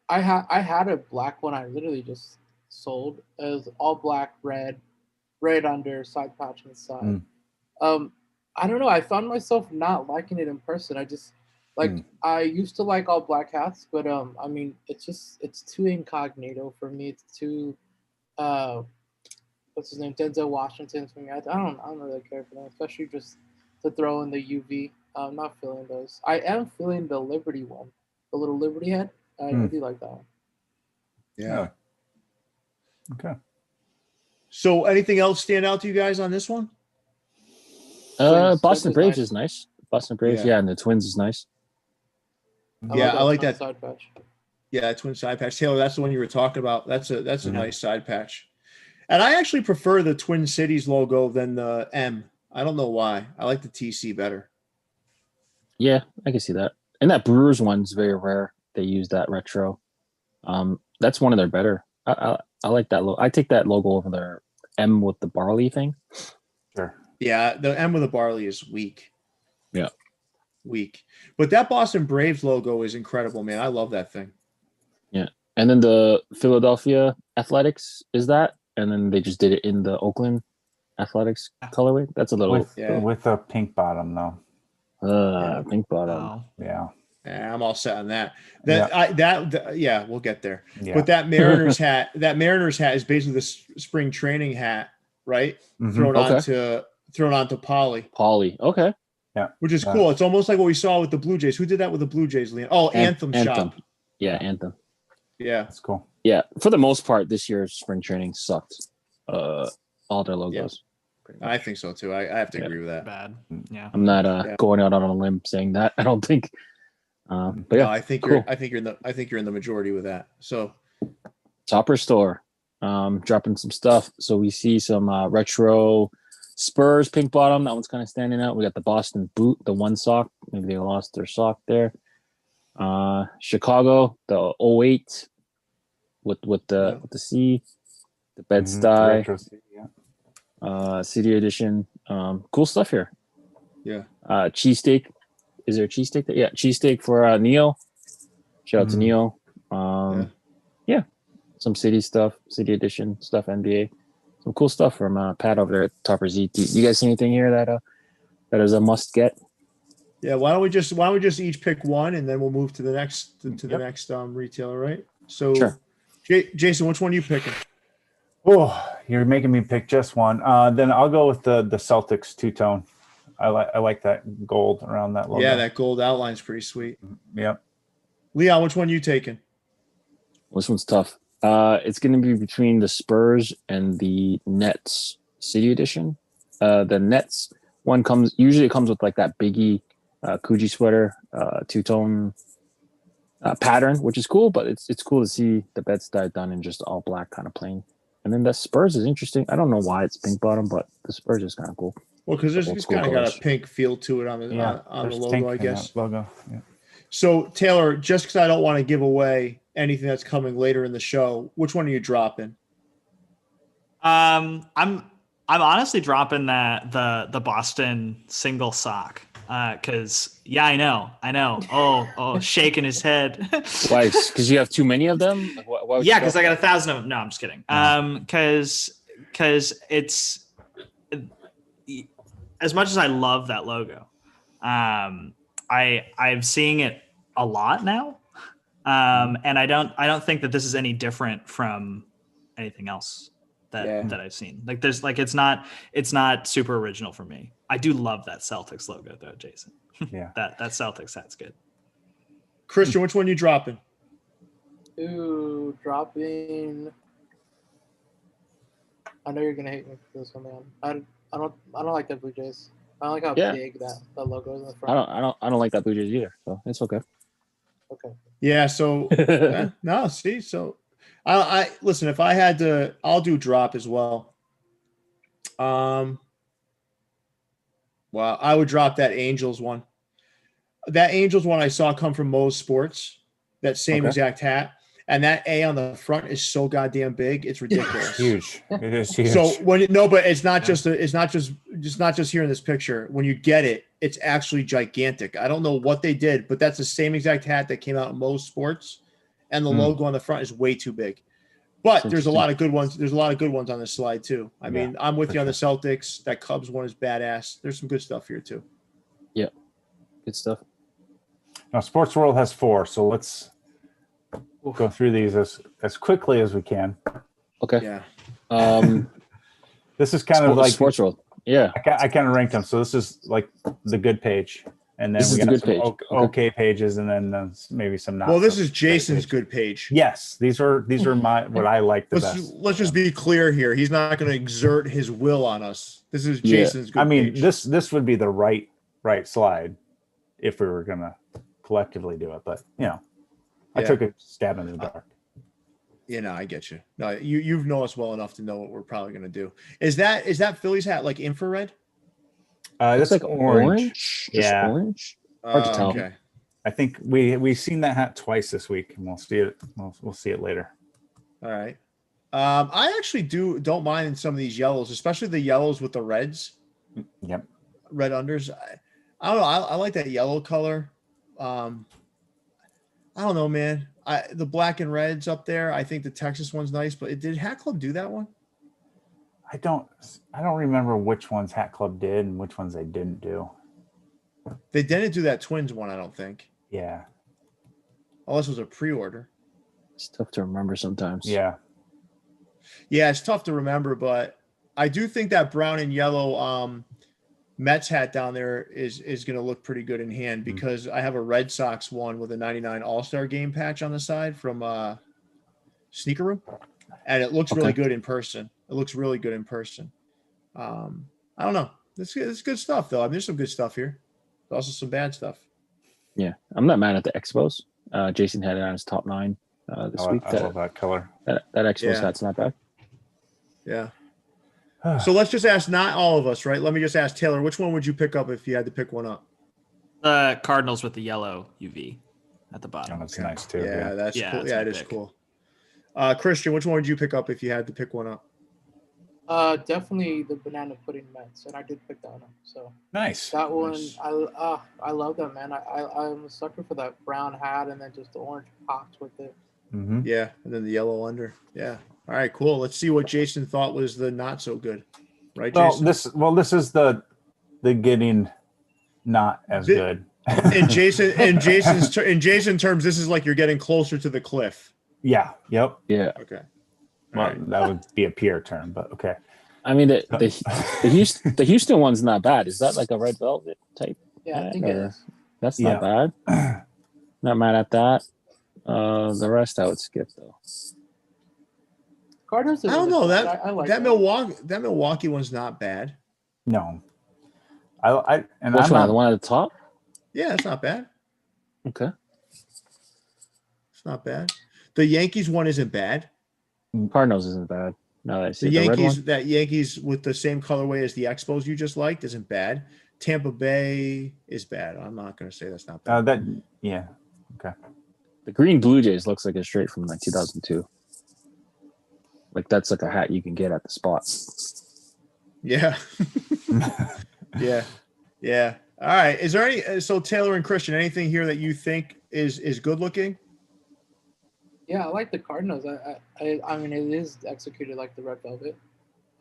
I had a black one. I literally just sold. It was all black, red under, side patch inside. I don't know. I found myself not liking it in person. I just I used to like all black hats, but I mean, it's too incognito for me. It's too what's his name, Denzel Washington for me. I don't really care for them, especially just to throw in the UV. I'm not feeling those. I am feeling the Liberty one, the little Liberty head. I do like that one. Yeah. Okay. So, anything else stand out to you guys on this one? Boston Braves is nice. Boston Braves, and the Twins is nice. I like that side patch. Yeah, twin side patch. Taylor, that's the one you were talking about. That's a nice side patch. And I actually prefer the Twin Cities logo than the M. I don't know why. I like the TC better. Yeah, I can see that. And that Brewers one's very rare. They use that retro. That's one of their better. I like that logo. I take that logo over their M with the barley thing. Sure. Yeah, the M with the barley is weak. Yeah. Weak. But that Boston Braves logo is incredible, man. I love that thing. Yeah. And then the Philadelphia Athletics is that. And then they just did it in the Oakland Athletics colorway. That's a little with a pink bottom though. Pink bottom. Oh. Yeah. Yeah, I'm all set on that. We'll get there. Yeah. But that Mariners hat, is basically the spring training hat, right? Mm-hmm. Thrown onto poly. Poly. Okay. Yeah. Which is cool. It's almost like what we saw with the Blue Jays. Who did that with the Blue Jays, Liam? Oh, Anthem shop. Yeah, Anthem. Yeah. That's cool. Yeah. For the most part, this year's spring training sucked. All their logos. Yeah. I think so too. I have to agree with that. Bad. Yeah. I'm not going out on a limb saying that. I don't think. But yeah, no, I think you're in the majority with that. So Topperz store, dropping some stuff. So we see some retro Spurs pink bottom. That one's kind of standing out. We got the Boston boot, the one sock. Maybe they lost their sock there. Chicago, the 08 with the C, the Bed-Stuy, City edition. Cool stuff here. Yeah. Cheesesteak. Is there a cheesesteak there? Yeah, cheesesteak for Neo. Shout out to Neo. Yeah. Some City stuff, City edition stuff, NBA. Some cool stuff from Pat over there at Topperz. You guys see anything here that is a must get? Yeah, why don't we just each pick one and then we'll move to the next the next retailer, right? So sure. Jason, which one are you picking? Oh, you're making me pick just one. Then I'll go with the Celtics two-tone. I like that gold around that logo. Yeah, that gold outline's pretty sweet. Yep. Leon, which one are you taking? This one's tough. It's going to be between the Spurs and the Nets City Edition. The Nets one usually comes with like that Biggie Coogee sweater, two-tone pattern, which is cool. But it's cool to see the Bed-Stuy done in just all black, kind of plain. And then the Spurs is interesting. I don't know why it's pink bottom, but the Spurs is kind of cool. Well, because it's kind of got a pink feel to it on the logo, I guess. Logo. Yeah. So Taylor, just because I don't want to give away anything that's coming later in the show, which one are you dropping? I'm honestly dropping the Boston single sock. Because I know. Oh, shaking his head. Why? Because you have too many of them? Why yeah, because I got 1,000 of them. No, I'm just kidding. Because it's as much as I love that logo, I'm seeing it a lot now, and I don't think that this is any different from anything else that I've seen. Like there's like it's not super original for me. I do love that Celtics logo though, Jason. Yeah. that Celtics hat's good. Christian, which one you dropping? Ooh, dropping. I know you're gonna hate me for this one, man. I don't like that Blue Jays. I don't like how big that logo is in the front. I don't like that Blue Jays either, so it's okay. Okay. Yeah. So no. See. So I listen. If I had to, I'll do drop as well. Well, I would drop that Angels one. That Angels one I saw come from Moe's Sports. That same exact hat. And that A on the front is so goddamn big, it's ridiculous. It's huge. It is huge. So but it's not just here in this picture. When you get it, it's actually gigantic. I don't know what they did, but that's the same exact hat that came out in Moe's Sports, and the logo on the front is way too big. But there's a lot of good ones. There's a lot of good ones on this slide too. I mean, I'm with you on the Celtics. That Cubs one is badass. There's some good stuff here too. Yeah, good stuff. Now, Sports World has 4, so let's go through these as quickly as we can. Okay. Yeah. This is kind of like Sports World. Yeah. I kind of ranked them. So this is like the good page, and then we got some okay pages, and then maybe some not. Well, this is Jason's good page. Yes, these are my what I like the best. Let's just be clear here. He's not going to exert his will on us. This is Jason's good page. This would be the right slide if we were going to collectively do it, but I took a stab in the dark. I get you. No, you know us well enough to know what we're probably going to do. Is that Phillies hat like infrared? It's like orange. Yeah, orange. Hard to tell. Okay. I think we've seen that hat twice this week, and we'll see it. We'll see it later. All right. I actually don't mind in some of these yellows, especially the yellows with the reds. Yep. Red unders. I don't know. I like that yellow color. I don't know, man. The black and reds up there. I think the Texas one's nice, but did Hat Club do that one? I don't remember which ones Hat Club did and which ones they didn't do. They didn't do that Twins one, I don't think. Yeah. Unless it was a pre-order. It's tough to remember sometimes. Yeah. Yeah, it's tough to remember, but I do think that brown and yellow Mets hat down there is going to look pretty good in hand, because I have a Red Sox one with a 99 All-Star Game patch on the side from Sneaker Room, and it looks really good in person. It looks really good in person. I don't know. It's good stuff, though. I mean, there's some good stuff here. There's also some bad stuff. Yeah, I'm not mad at the Expos. Jason had it on his top 9 this week. I love that color. That Expos hat's not bad. Yeah. So let's just ask, not all of us, right? Let me just ask Taylor, which one would you pick up if you had to pick one up? The Cardinals with the yellow UV at the bottom. Oh, that's nice too. Yeah, that's cool. Yeah, it is pick. Cool. Christian, which one would you pick up if you had to pick one up? Definitely the banana pudding Mets, and I did pick that one up. So nice. That one, I love that, man. I'm a sucker for that brown hat and then just the orange pops with it. Mm-hmm. Yeah, and then the yellow under. Yeah. All right, cool. Let's see what Jason thought was the not so good. Right, Jason? This is the getting not as good. In Jason's terms, this is like you're getting closer to the cliff. Yeah. Yep. Yeah. Okay. Well, that would be a Pierre term, but okay. I mean, the Houston one's not bad. Is that like a red velvet type? Yeah, I think it is. That's not bad. Not mad at that. The rest I would skip though. Cardinals. I don't know that. I like that Milwaukee one's not bad. No. Which one? The one at the top? Yeah, it's not bad. Okay. not bad. The Yankees one isn't bad. Cardinals isn't bad. No, I see the the red Yankees. one. That Yankees with the same colorway as the Expos you just liked isn't bad. Tampa Bay is bad. I'm not going to say that's not bad. Okay. The green Blue Jays looks like it's straight from like 2002. Like that's like a hat you can get at the spot. Yeah. Yeah. All right. Is there any? So Taylor and Christian, anything here that you think is good looking? Yeah, I like the Cardinals. I mean, it is executed like the red velvet.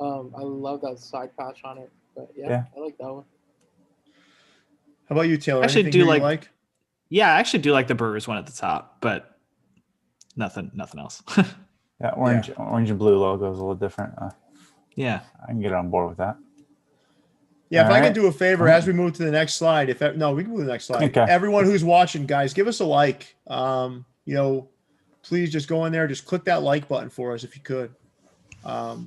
I love that side patch on it. But yeah. I like that one. How about you, Taylor? Actually, anything like? Yeah, I actually do like the Brewers one at the top, but nothing else. Yeah, orange and blue logo is a little different. Yeah, I can get on board with that. Yeah, All if I right. can do a favor as we move to the next slide. We can move to the next slide. Okay. Everyone who's watching, guys, give us a like. Please just go in there, just click that like button for us if you could. Now,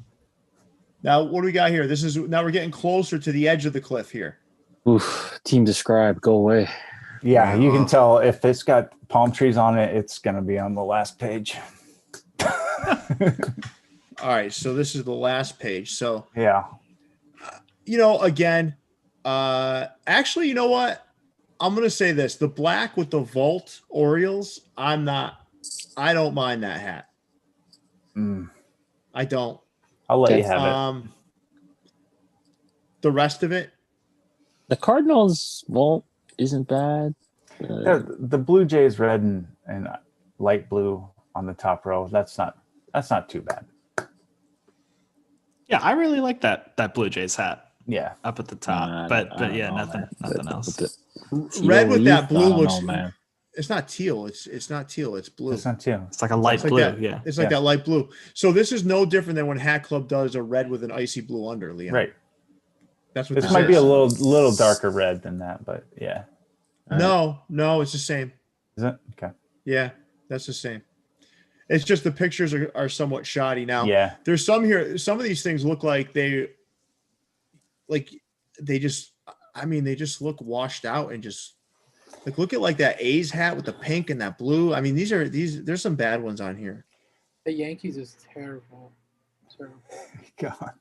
what do we got here? Now we're getting closer to the edge of the cliff here. Oof, team describe, go away. Yeah, you can tell if it's got palm trees on it, it's going to be on the last page. All right, so this is the last page. So, yeah. Again, actually, you know what? I'm going to say this. The black with the Vault Orioles, I don't mind that hat. I don't. I'll let you have it. The rest of it? The Cardinals Vault isn't bad. The Blue Jays red and light blue on the top row. That's not too bad. Yeah, I really like that Blue Jays hat. Yeah, up at the top, but yeah, nothing else. Red with that blue looks. Man. It's not teal. It's not teal. It's blue. It's not teal. It's like a light blue. Yeah, it's like that light blue. So this is no different than when Hat Club does a red with an icy blue under, Leon. Right. That's what this might be a little darker red than that, but yeah. No, it's the same. Is it? Okay. Yeah, that's the same. It's just the pictures are somewhat shoddy now. Yeah. There's some here. Some of these things look like they just look washed out and just like look at like that A's hat with the pink and that blue. I mean, there's some bad ones on here. The Yankees is terrible. God.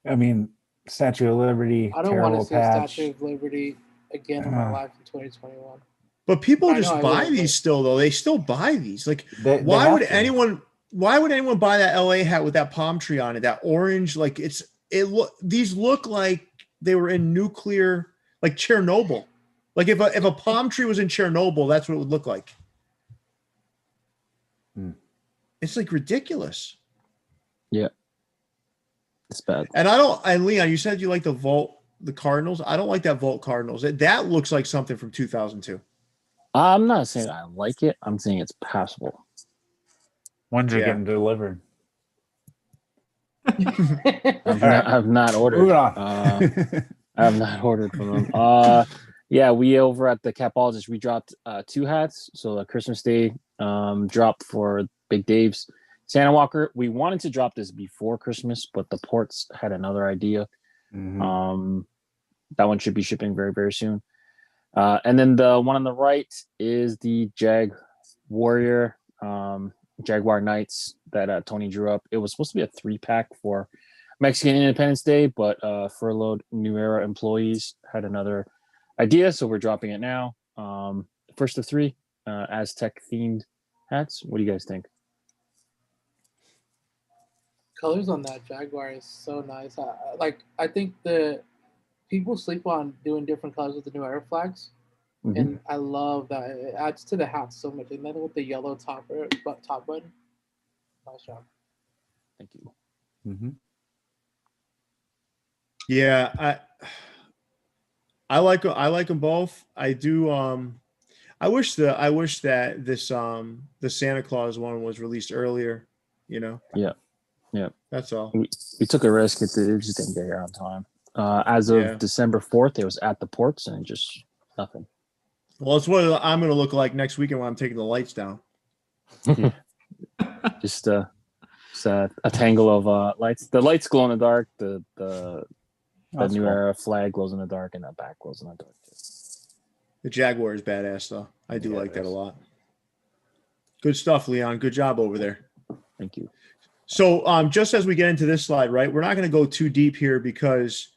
I mean, Statue of Liberty. I don't want to see Statue of Liberty again in my life in 2021. But people just buy these still, though. They still buy these. Like, why would anyone buy that LA hat with that palm tree on it? That orange, like these look like they were in nuclear, like Chernobyl. Like if a palm tree was in Chernobyl, that's what it would look like. It's like ridiculous. Yeah. It's bad. And Leon, you said you like the Cardinals. I don't like that Vault Cardinals. That looks like something from 2002. I'm not saying I like it. I'm saying it's passable. When's it getting delivered? I've not ordered. Moving on. I have not ordered from them. Yeah, we over at the Capologist, we dropped 2 hats. So the Christmas Day drop for Big Dave's Santa Walker. We wanted to drop this before Christmas, but the ports had another idea. Mm-hmm. That one should be shipping very, very soon. And then the one on the right is the Jag Warrior Jaguar Knights that Tony drew up. It was supposed to be a 3-pack for Mexican Independence Day, but furloughed New Era employees had another idea, so we're dropping it now. First of 3 Aztec themed hats. What do you guys think? Colors on that Jaguar is so nice. I think the people sleep on doing different colors with the New Era flags, and I love that. It adds to the hat so much. And then with the yellow top button, nice job. Thank you. Mm-hmm. Yeah, I like them both. I do. I wish that this the Santa Claus one was released earlier. Yeah. That's all. We took a risk. It just didn't get here on time. As of December 4th, it was at the ports and just nothing. Well, it's what I'm going to look like next weekend when I'm taking the lights down. Just a tangle of lights. The lights glow in the dark. The New Era flag glows in the dark, and that back glows in the dark. The Jaguar is badass, though. I do like that a lot. Good stuff, Leon. Good job over there. Thank you. So just as we get into this slide, right, we're not going to go too deep here because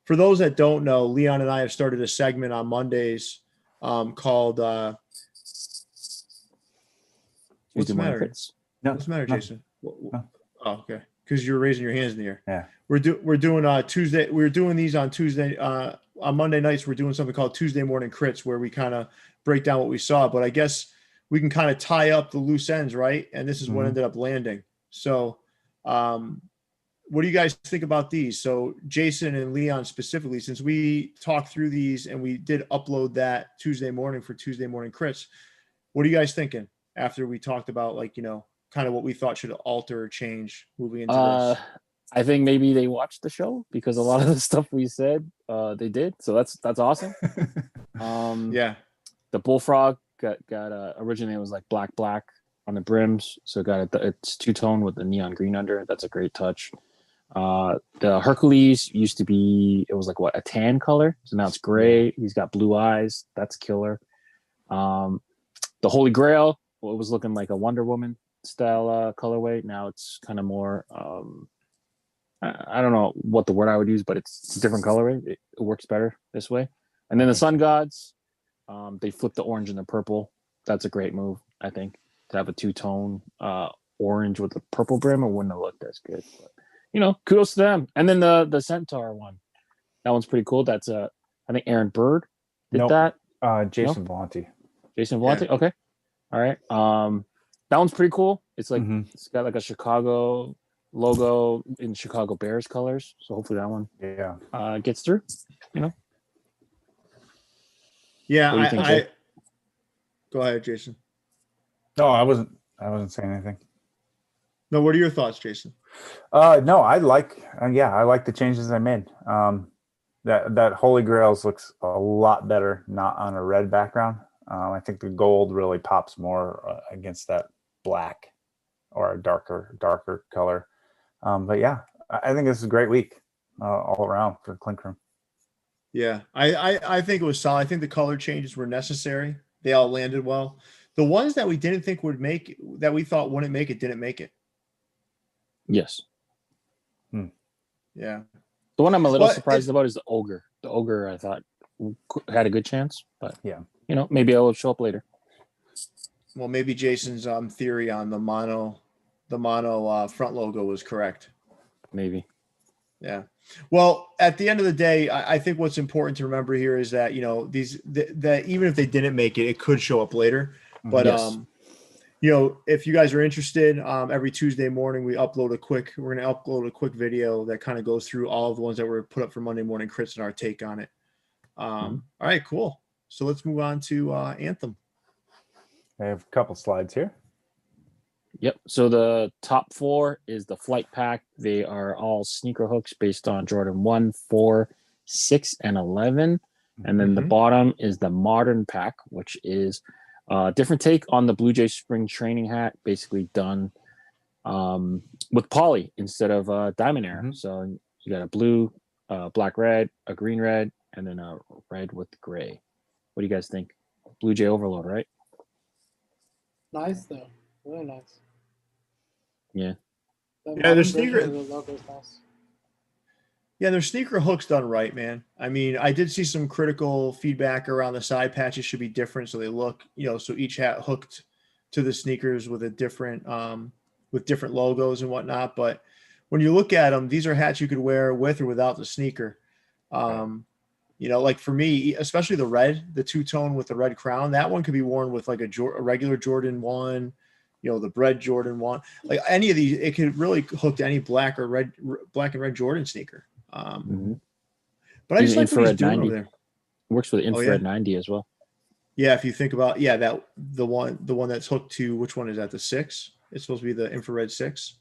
for those that don't know, Leon and I have started a segment on Mondays called what's the matter? No, what's the matter, Jason? No. Oh, okay. Because you're raising your hands in the air. Yeah. We're doing Tuesday. We're doing these on Tuesday. On Monday nights, we're doing something called Tuesday Morning Crits, where we kind of break down what we saw. But I guess we can kind of tie up the loose ends, right? And this is what ended up landing. So, what do you guys think about these? So, Jason and Leon specifically, since we talked through these and we did upload that Tuesday morning for Tuesday Morning Crits, what are you guys thinking after we talked about, like, you know, kind of what we thought should alter or change moving into this? I think maybe they watched the show because a lot of the stuff we said, they did. So that's awesome. Yeah. The bullfrog got originally it was like black on the brims, so it's two-tone with the neon green under. That's a great touch. The Hercules used to be, it was like what, a tan color, so now it's gray. He's got blue eyes. That's killer. The Holy Grail, well, it was looking like a Wonder Woman style colorway. Now it's kind of more I don't know what the word I would use, but it's a different colorway. It works better this way. And then the Sun Gods, they flipped the orange and the purple. That's a great move, I think, to have a two-tone orange with a purple brim. It wouldn't have looked as good, but you know, kudos to them. And then the Centaur one, that one's pretty cool. That's I think Aaron Bird did that. Jason Valenti. Jason Valenti. Yeah. Okay, all right. That one's pretty cool. It's like it's got like a Chicago logo in Chicago Bears colors. So hopefully that one gets through. You know. Yeah, I go ahead, Jason. No, I wasn't saying anything. No, what are your thoughts, Jason? No, I like the changes I made. That Holy Grails looks a lot better not on a red background. I think the gold really pops more against that black or a darker color. But yeah, I think this is a great week all around for Clink Room. Yeah, I think it was solid. I think the color changes were necessary. They all landed well. The ones that we didn't think would make, that we thought wouldn't make it, didn't make it. Yes. Yeah. The one I'm a little surprised about is the Ogre. The Ogre, I thought, had a good chance, but yeah, you know, maybe it'll show up later. Well, maybe Jason's theory on the mono front logo was correct. Maybe. Yeah. Well, at the end of the day, I think what's important to remember here is that, you know, that even if they didn't make it, it could show up later. But you know, if you guys are interested, every Tuesday morning we're going to upload a quick video that kind of goes through all of the ones that were put up for Monday Morning Crits and our take on it. All right, cool. So let's move on to Anthem. I have a couple slides here. Yep. So the top 4 is the Flight Pack. They are all sneaker hooks based on Jordan 1, 4, 6, and 11. And then the bottom is the Modern Pack, which is a different take on the Blue Jay Spring Training hat, basically done with poly instead of diamond era. So you got a blue, black red, a green red, and then a red with gray. What do you guys think? Blue Jay Overload, right? Nice though. Really nice. Yeah. Their sneaker. Yeah, their sneaker hooks done right, man. I mean, I did see some critical feedback around the side patches should be different, so they look, you know, so each hat hooked to the sneakers with a different, with different logos and whatnot. But when you look at them, these are hats you could wear with or without the sneaker. You know, like for me, especially the red, the two-tone with the red crown, that one could be worn with like a regular Jordan 1. You know, the bread Jordan 1, like any of these, it could really hook to any black and red Jordan sneaker. But I just like what he's doing over there. Works with infrared 90 as well. Yeah, if you think about that the one that's hooked to, which one is that? The 6? It's supposed to be the infrared 6.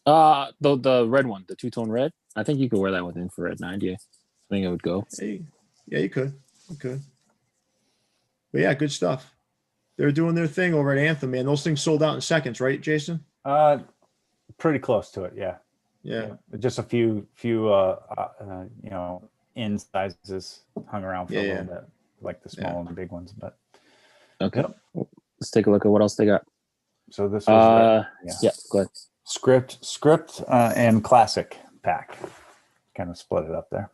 The red one, the two-tone red. I think you could wear that with infrared 90. I think it would go. Yeah, you could. But yeah, good stuff. They're doing their thing over at Anthem, man. Those things sold out in seconds, right, Jason? Pretty close to it, yeah. Yeah. Just a few you know, in sizes hung around for a little bit, like the small and the big ones. But okay, let's take a look at what else they got. So this was yeah, go ahead. Script and classic pack. Kind of split it up there.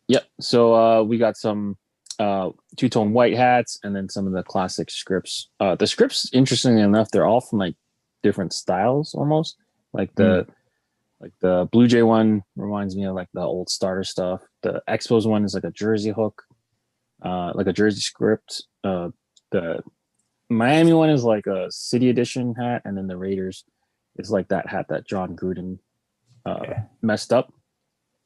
Yep. So we got some two-tone white hats and then some of the classic scripts. The scripts, interestingly enough, they're all from like different styles almost. Like the Blue Jay one reminds me of like the old starter stuff. The Expos one is like a jersey hook, like a jersey script. The Miami one is like a City Edition hat, and then the Raiders is like that hat that John Gruden messed up.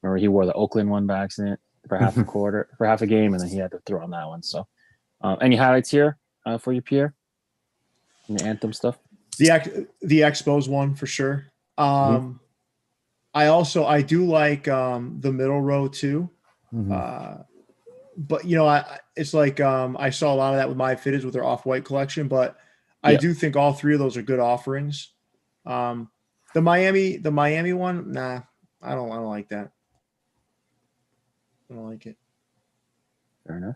Remember, he wore the Oakland one by accident for half a game, and then he had to throw on that one. So, any highlights here for you, Pierre? And the Anthem stuff. The Expos one for sure. I do like the middle row too. But it's like I saw a lot of that with my fitteds with their off-white collection, but I do think all three of those are good offerings. The Miami one, nah, I don't like that. I don't like it. Fair enough.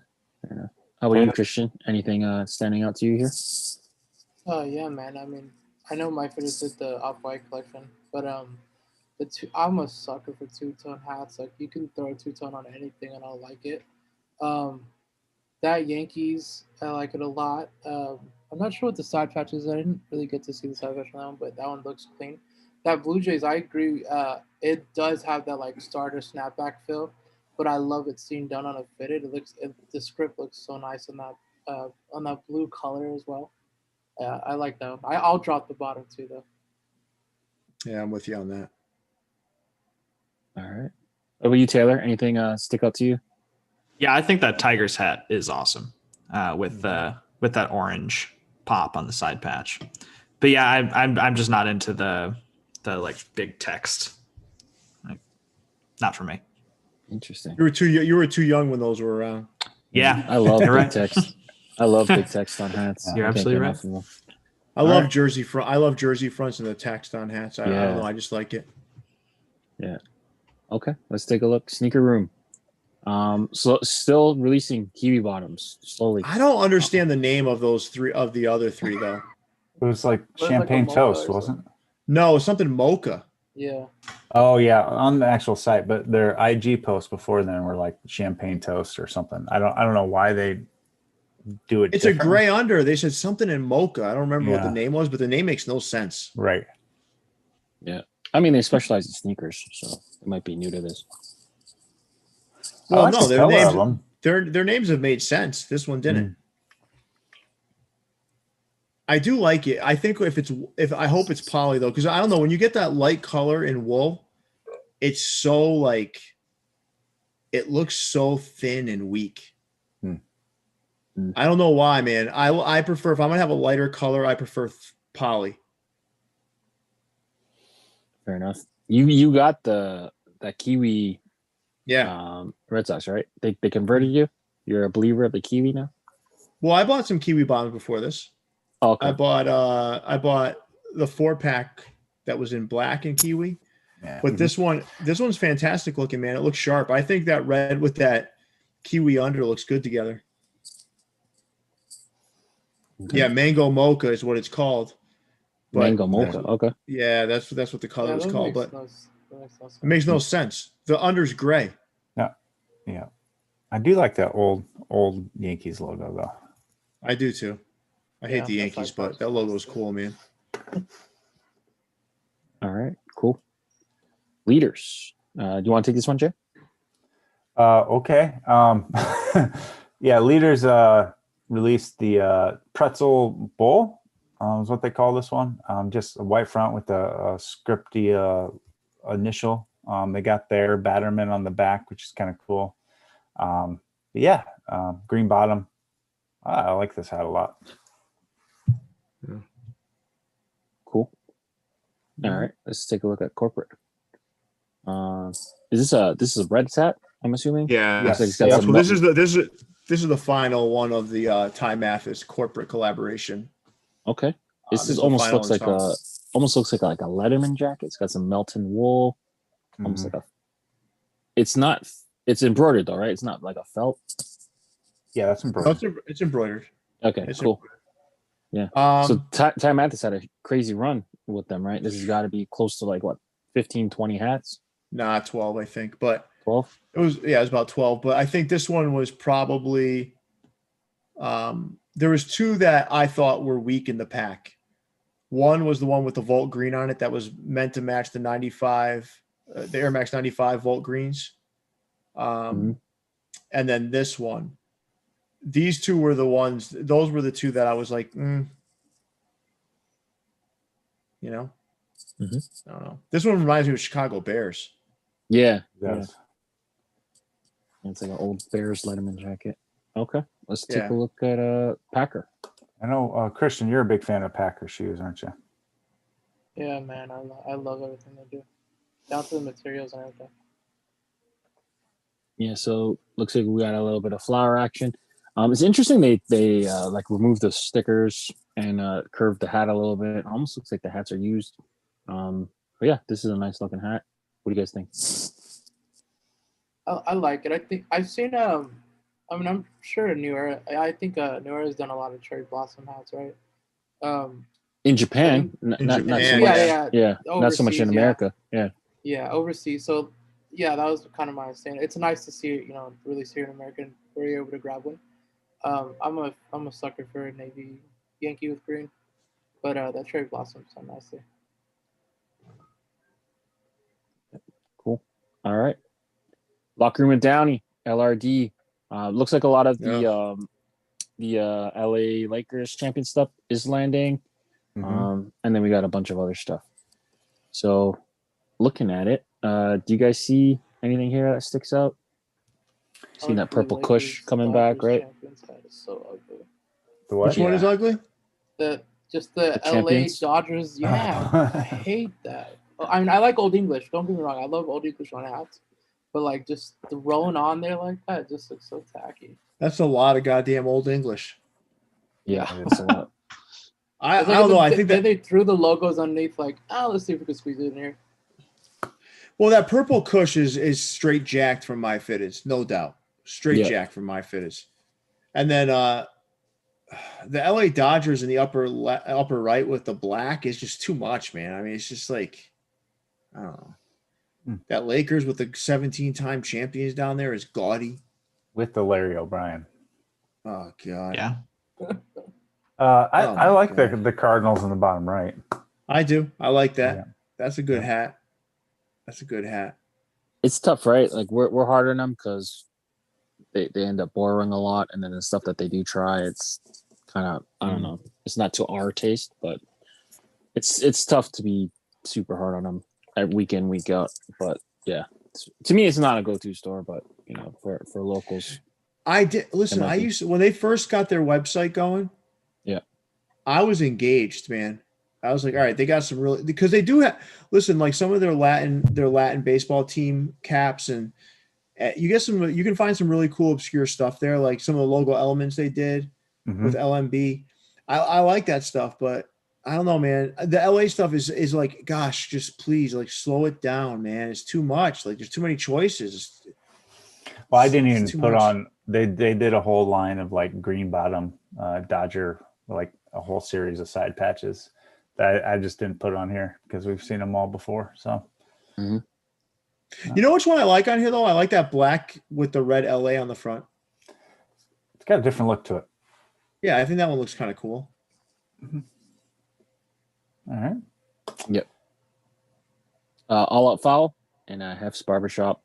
How about you, Christian? Anything standing out to you here? Yeah, man. I mean, I know my fitteds did the off-white collection, but I'm a sucker for two-tone hats. Like, you can throw a two-tone on anything and I'll like it. That Yankees, I like it a lot. I'm not sure what the side patch is. I didn't really get to see the side patch on that one, but that one looks clean. That Blue Jays, I agree. It does have that like starter snapback feel, but I love it seen done on a fitted. The script looks so nice on that blue color as well. I like that one. I'll drop the bottom too, though. Yeah, I'm with you on that. All right. What about you, Taylor? Anything stick out to you? Yeah, I think that Tigers hat is awesome with that orange pop on the side patch. But yeah, I'm just not into the like big text. Like, not for me. Interesting. You were too young when those were around. Yeah, I love big text. I love big text on hats. You're absolutely right. I love jersey fronts and the text on hats. I don't know. I just like it. Yeah. Okay, let's take a look. Sneaker room. So still releasing Kiwi bottoms slowly. I don't understand the name of the other three though. It was like champagne toast, wasn't it? No, it's something mocha. Yeah. Oh yeah, on the actual site, but their IG posts before then were like champagne toast or something. I don't know why they do it. It's a gray under. They said something in mocha. I don't remember what the name was, but the name makes no sense. Right. Yeah. I mean, they specialize in sneakers, so it might be new to this. Well, no, their names have made sense. This one didn't. I do like it. I think I hope it's poly though, because I don't know, when you get that light color in wool, it's so like it looks so thin and weak. I don't know why, man. I prefer, if I'm gonna have a lighter color, I prefer poly. Fair enough. You got that Kiwi. Yeah. Red Sox, right? They converted you. You're a believer of the Kiwi now. Well, I bought some Kiwi bottoms before this. Oh, okay. I bought the 4-pack that was in black and Kiwi. Yeah. But this one's fantastic looking, man. It looks sharp. I think that red with that Kiwi under looks good together. Okay. Yeah, mango mocha is what it's called. But mango mocha. Okay. Yeah, that's what the color is called. But it makes no sense. The under's gray. Yeah. I do like that old Yankees logo though. I do too. I hate the Yankees, but that logo is cool, man. All right, cool. Leaders. Do you want to take this one, Jay? Okay. Yeah, Leaders released the Pretzel Bowl. Is what they call this one. Just a white front with a scripty initial. They got their Batterman on the back, which is kind of cool. Green bottom. I like this hat a lot. Yeah. Cool. All right, let's take a look at corporate. Is this a red hat? I'm assuming. Yeah. Yes. This is the final one of the Ty Mathis corporate collaboration. Okay. This almost looks like a Letterman jacket. It's got some Melton wool. Almost like it's embroidered though, right? It's not like a felt. Yeah, that's embroidered. It's embroidered. Okay, cool. Yeah. So Ty Mathis had a crazy run with them, right? This has got to be close to like what, 15, 20 hats? Nah, 12, I think. But 12? It was about 12. But I think this one was probably there was two that I thought were weak in the pack. One was the one with the Volt green on it that was meant to match the 95, the Air Max 95 Volt greens. And then this one. These two were the ones, those were the two that I was like, you know, I don't know. This one reminds me of Chicago Bears. Yeah. Yes. Yeah. It's like an old Bears Letterman jacket. Okay. Let's take a look at Packer. I know, Christian, you're a big fan of Packer shoes, aren't you? Yeah, man. I love everything they do. Down to the materials and everything. Yeah, so looks like we got a little bit of flower action. It's interesting they like removed the stickers and curved the hat a little bit. It almost looks like the hats are used. But yeah, this is a nice looking hat. What do you guys think? I like it. I think I've seen I mean, I'm sure New Era. I think New Era has done a lot of cherry blossom hats, right? In Japan, not so much. Yeah, not so much in America. Yeah, overseas. So yeah, that was kind of my understanding. It's nice to see it, released here in America where you're able to grab one. I'm a sucker for a navy Yankee with green, but that cherry blossom so nicely. Cool. All right. Locker room with Downey, LRD. Looks like a lot of the LA Lakers champion stuff is landing. And then we got a bunch of other stuff. So looking at it, do you guys see anything here that sticks out? Seeing that purple Kush coming back, right? That is so ugly. The what? Which one is ugly? The LA champions? Dodgers. Yeah, I hate that. I mean, I like Old English. Don't get me wrong. I love Old English on hats. But like just throwing on there like that just looks so tacky. That's a lot of goddamn Old English. Yeah, it's a lot. I don't know. I think that they threw the logos underneath. Like, let's see if we can squeeze it in here. Well, that purple Kush is straight jacked from my fitteds, no doubt. Straight jacked from my fitteds. And then the LA Dodgers in the upper right with the black is just too much, man. I mean, it's just like, I don't know. That Lakers with the 17-time champions down there is gaudy. With the Larry O'Brien. Oh, God. Yeah. I like the Cardinals in the bottom right. I do. I like that. Yeah. That's a good hat. That's a good hat. It's tough, right? Like we're hard on them because they end up borrowing a lot, and then the stuff that they do try, it's kind of, I don't know. It's not to our taste, but it's tough to be super hard on them week in, week out. But yeah, to me, it's not a go-to store, but for locals. I did listen. I used to, when they first got their website going. Yeah, I was engaged, man. I was like, all right, they got some really, because they do have. Listen, like some of their Latin baseball team caps, and you get some. You can find some really cool obscure stuff there, like some of the logo elements they did with LMB. I like that stuff, but I don't know, man. The LA stuff is like, gosh, just please, like, slow it down, man. It's too much. Like, there's too many choices. Well, I didn't even put on. They did a whole line of like green bottom Dodger, like a whole series of side patches that I just didn't put on here because we've seen them all before. So, you know which one I like on here though? I like that black with the red LA on the front. It's got a different look to it. Yeah, I think that one looks kind of cool. All right. Yep. All Out Foul and Hef's Barbershop.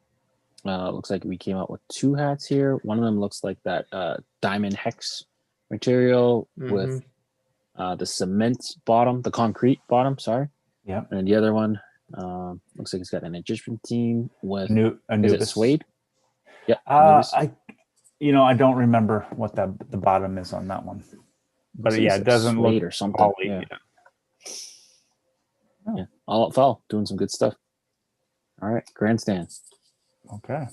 Looks like we came out with two hats here. One of them looks like that diamond hex material with the cement bottom, the concrete bottom, sorry. Yeah. And the other one looks like it's got an Egyptian theme with Anubis. Is it suede? Yeah. I don't remember what the bottom is on that one. But so yeah, it doesn't look or something. Yeah. All Out Foul, doing some good stuff. All right, Grandstand. Okay.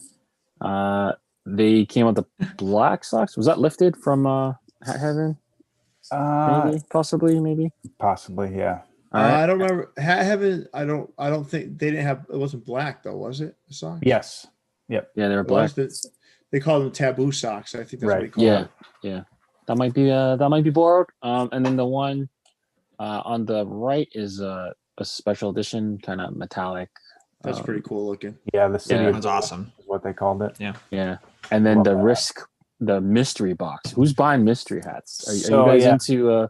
They came out the black socks. Was that lifted from Hat Heaven? Maybe, possibly, yeah. I don't remember Hat Heaven. I don't think they didn't have. It wasn't black though, was it? The socks? Yes. Yep. Yeah, they were black. They called them taboo socks. I think that's what they call them. Yeah. That might be borrowed. And then the one on the right is a special edition, kind of metallic. That's pretty cool looking. Yeah, the city. That's awesome. Is what they called it. Yeah. And then the mystery box. Who's buying mystery hats? Are you guys into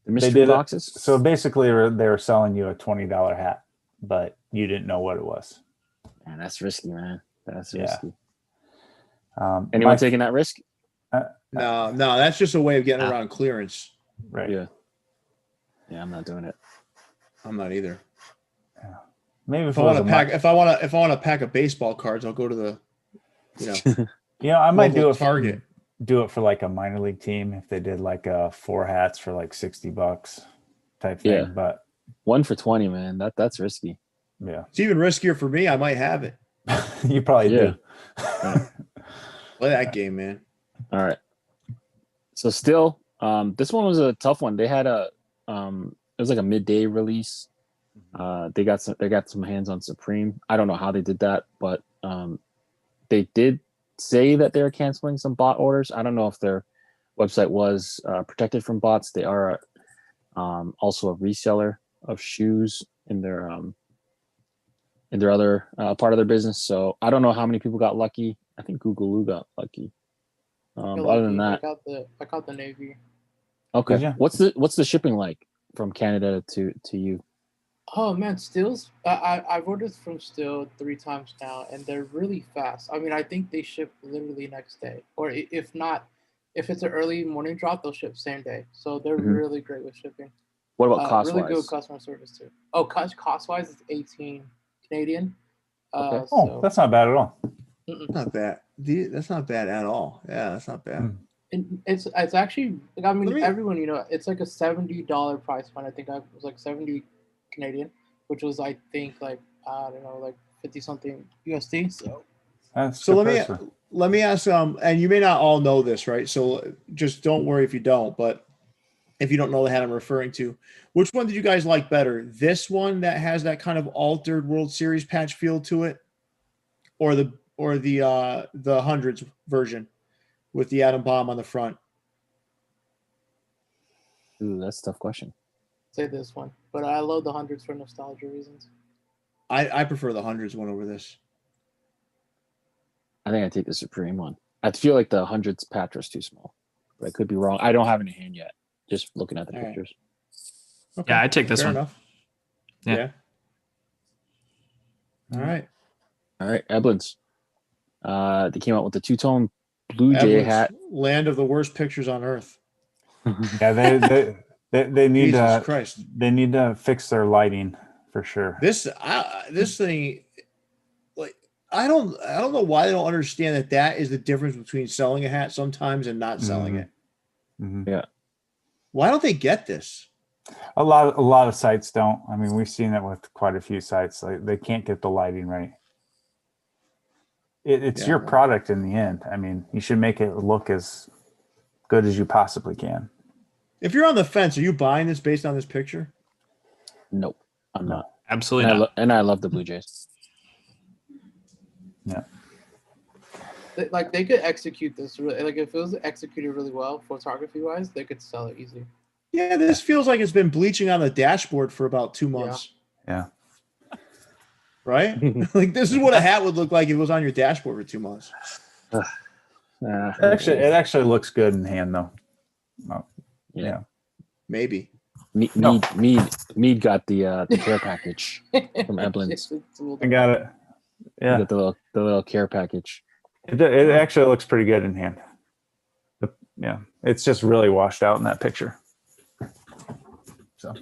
the mystery boxes? So basically, they were selling you a $20 hat, but you didn't know what it was. Man, that's risky, man. That's risky. Anyone taking that risk? No, that's just a way of getting around clearance. Right. Yeah, I'm not doing it. I'm not either. Yeah. Maybe if I want to pack a baseball cards, I'll go to the, I might do it Target. Do it for like a minor league team if they did like 4 hats for like $60 type thing. Yeah. But 1 for 20, man. That's risky. Yeah. It's even riskier for me. I might have it. You probably do. Play that game, man. All right. So still, this one was a tough one. They had it was like a midday release. They got some hands on Supreme. I don't know how they did that, but they did say that they're canceling some bot orders. I don't know if their website was protected from bots. They are also a reseller of shoes in their other part of their business. So I don't know how many people got lucky. I think Googaloo got lucky. Other than that, I got the Navy. Okay. Yeah. What's the shipping like from Canada to you? Oh man, Stills. I've ordered from Still 3 times now, and they're really fast. I mean, I think they ship literally next day, or if not, if it's an early morning drop, they'll ship same day. So they're really great with shipping. What about cost wise? Really good customer service too. Oh, cost wise, it's 18 Canadian. Okay. That's not bad at all. Not bad. That's not bad at all. Yeah, that's not bad. And it's actually like, I mean, everyone, it's like a $70 price point. I think I was like 70 Canadian, which was I think like I don't know, like 50 something USD. So let me ask and you may not all know this, right? So just don't worry if you don't, but if you don't know the hat I'm referring to, which one did you guys like better? This one that has that kind of altered World Series patch feel to it, or the hundreds version with the atom bomb on the front? Ooh, that's a tough question. Say this one, but I love the hundreds for nostalgia reasons. I prefer the hundreds one over this. I think I take the Supreme one. I feel like the hundreds patch was too small, but I could be wrong. I don't have it in hand yet. Just looking at the pictures. Okay. Yeah, I take this one. Enough. Yeah. All right, Elins. They came out with the 2-tone Blue Jay hat. Land of the worst pictures on earth. Yeah, they need Jesus Christ. They need to fix their lighting for sure. This thing, like, I don't know why they don't understand that is the difference between selling a hat sometimes and not selling it. Mm-hmm. Yeah. Why don't they get this? A lot of sites don't. I mean, we've seen that with quite a few sites. Like, they can't get the lighting right. It's your product in the end. I mean, you should make it look as good as you possibly can. If you're on the fence, are you buying this based on this picture? Nope, I'm not. Absolutely not. And I love the Blue Jays. Yeah. Like, they could execute this really, like, if it was executed really well, photography wise, they could sell it easy. Yeah, this feels like it's been bleaching on the dashboard for about 2 months. Yeah. Right? Like, this is what a hat would look like if it was on your dashboard for 2 months. It actually looks good in hand, though. Oh, yeah. Maybe. Mead got the care package from Elins. I got it. Yeah. Got the little care package. It actually looks pretty good in hand. Yeah. It's just really washed out in that picture. So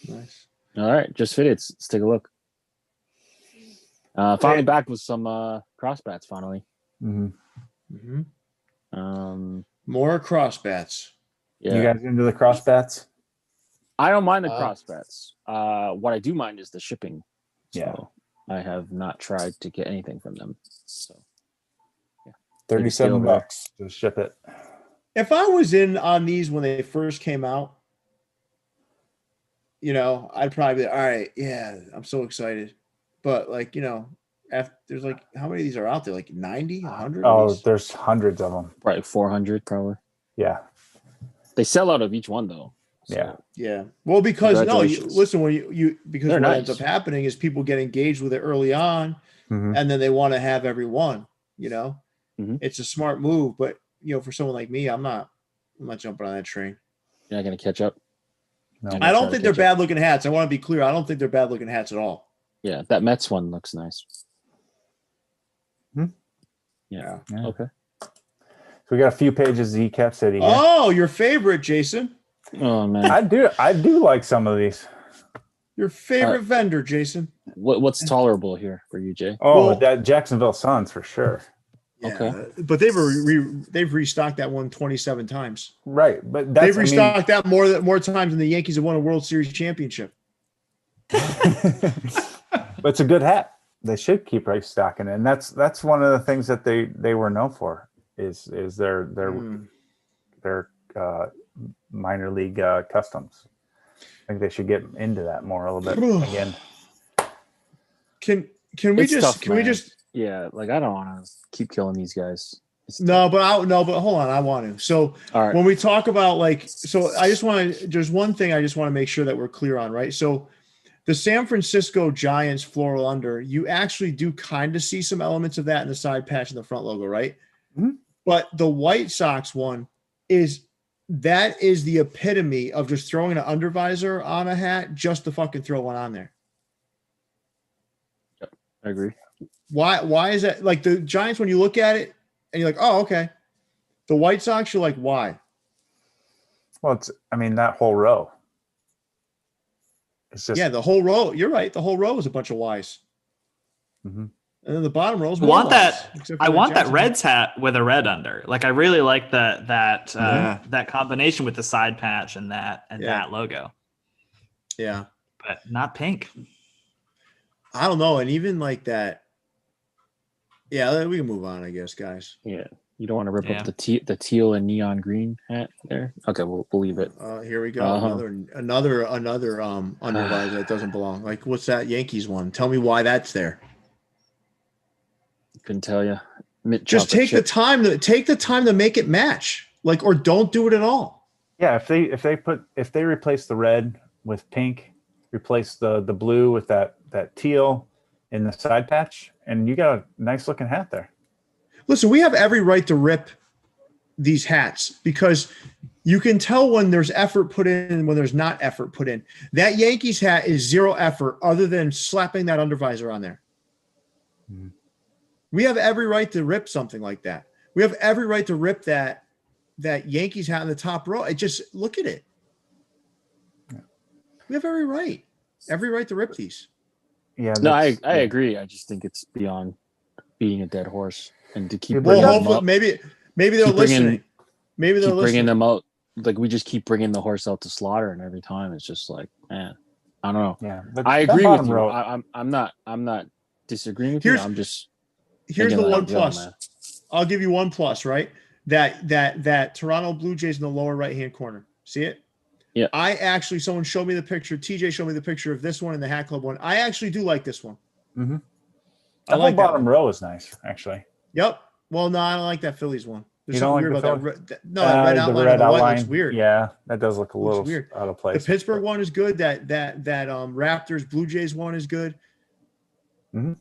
nice. All right, just fitted. Let's take a look. Finally back with some crossbats. Finally. Mm-hmm. Mm-hmm. More crossbats. Yeah. You guys into the crossbats? I don't mind the crossbats. What I do mind is the shipping. Yeah. So I have not tried to get anything from them. So yeah. $37 to ship it. If I was in on these when they first came out, I'd probably be all right. Yeah, I'm so excited. But there's like, how many of these are out there? Like 90, 100? Oh, there's hundreds of them. Right, 400 probably. Yeah. They sell out of each one though. So. Yeah. Well, because listen, when you because They're what nice. ends up happening is people get engaged with it early on, and then they want to have every one. It's a smart move, but for someone like me, I'm not jumping on that train. You're not gonna catch up. No. I don't think they're bad looking hats. I want to be clear. I don't think they're bad looking hats at all. Yeah, that Mets one looks nice. Yeah. Okay. So we got a few pages of ecapcity here. Oh, your favorite, Jason. Oh man. I do like some of these. Your favorite vendor, Jason. What's tolerable here for you, Jay? Oh, that Jacksonville Suns for sure. Yeah, okay. But they've restocked that one 27 times. Right, but they've restocked that more times than the Yankees have won a World Series championship. But it's a good hat. They should keep restocking it, and that's one of the things that they were known for is their minor league customs. I think they should get into that more a little bit again. Can we just yeah, like I don't want to keep killing these guys. But hold on, I want to. So when we talk about there's one thing I just want to make sure that we're clear on, right? So the San Francisco Giants floral under, you actually do kind of see some elements of that in the side patch and the front logo, right? Mm-hmm. But the White Sox one is the epitome of just throwing an undervisor on a hat just to fucking throw one on there. Yep, I agree. Why is that? Like the Giants, when you look at it and you're like, oh, okay. The White Sox, you're like, why? Well, that whole row. It's just the whole row. You're right. The whole row is a bunch of Ys. Mm-hmm. And then the bottom row is I want that Reds hat with a red under. Like I really like that combination with the side patch and that logo. Yeah. But not pink. I don't know. And even like that. Yeah, we can move on, I guess, guys. Yeah. You don't want to rip up the teal and neon green hat there. Okay, we'll leave it. Here we go. Another undervisor that doesn't belong. Like, what's that Yankees one? Tell me why that's there. Couldn't tell you. Just take the time to make it match. Like, or don't do it at all. Yeah, if they replace the red with pink, replace the blue with that teal in the side patch, and you got a nice looking hat there. Listen, we have every right to rip these hats because you can tell when there's effort put in and when there's not effort put in. That Yankees hat is zero effort other than slapping that undervisor on there. Mm-hmm. We have every right to rip something like that. We have every right to rip that Yankees hat in the top row. Look at it. Yeah. We have every right to rip these. Yeah. No, I agree. I just think it's beyond beating a dead horse. And to keep maybe they're listening. Maybe they're bringing them out. Like we just keep bringing the horse out to slaughter, and every time it's just like, man, I don't know. Yeah, I agree with you. I'm not disagreeing with you. I'm just here's the one plus. I'll give you one plus. Right, that Toronto Blue Jays in the lower right hand corner. See it? Yeah. Someone showed me the picture. TJ showed me the picture of this one and the Hat Club one. I actually do like this one. Mm-hmm. The whole bottom row is nice, actually. Yep. Well, no, I don't like that Phillies one. There's something weird about that. That red outline of the white looks weird. Yeah, that does look a little weird. Out of place. The Pittsburgh one is good. That Raptors Blue Jays one is good. Mm-hmm.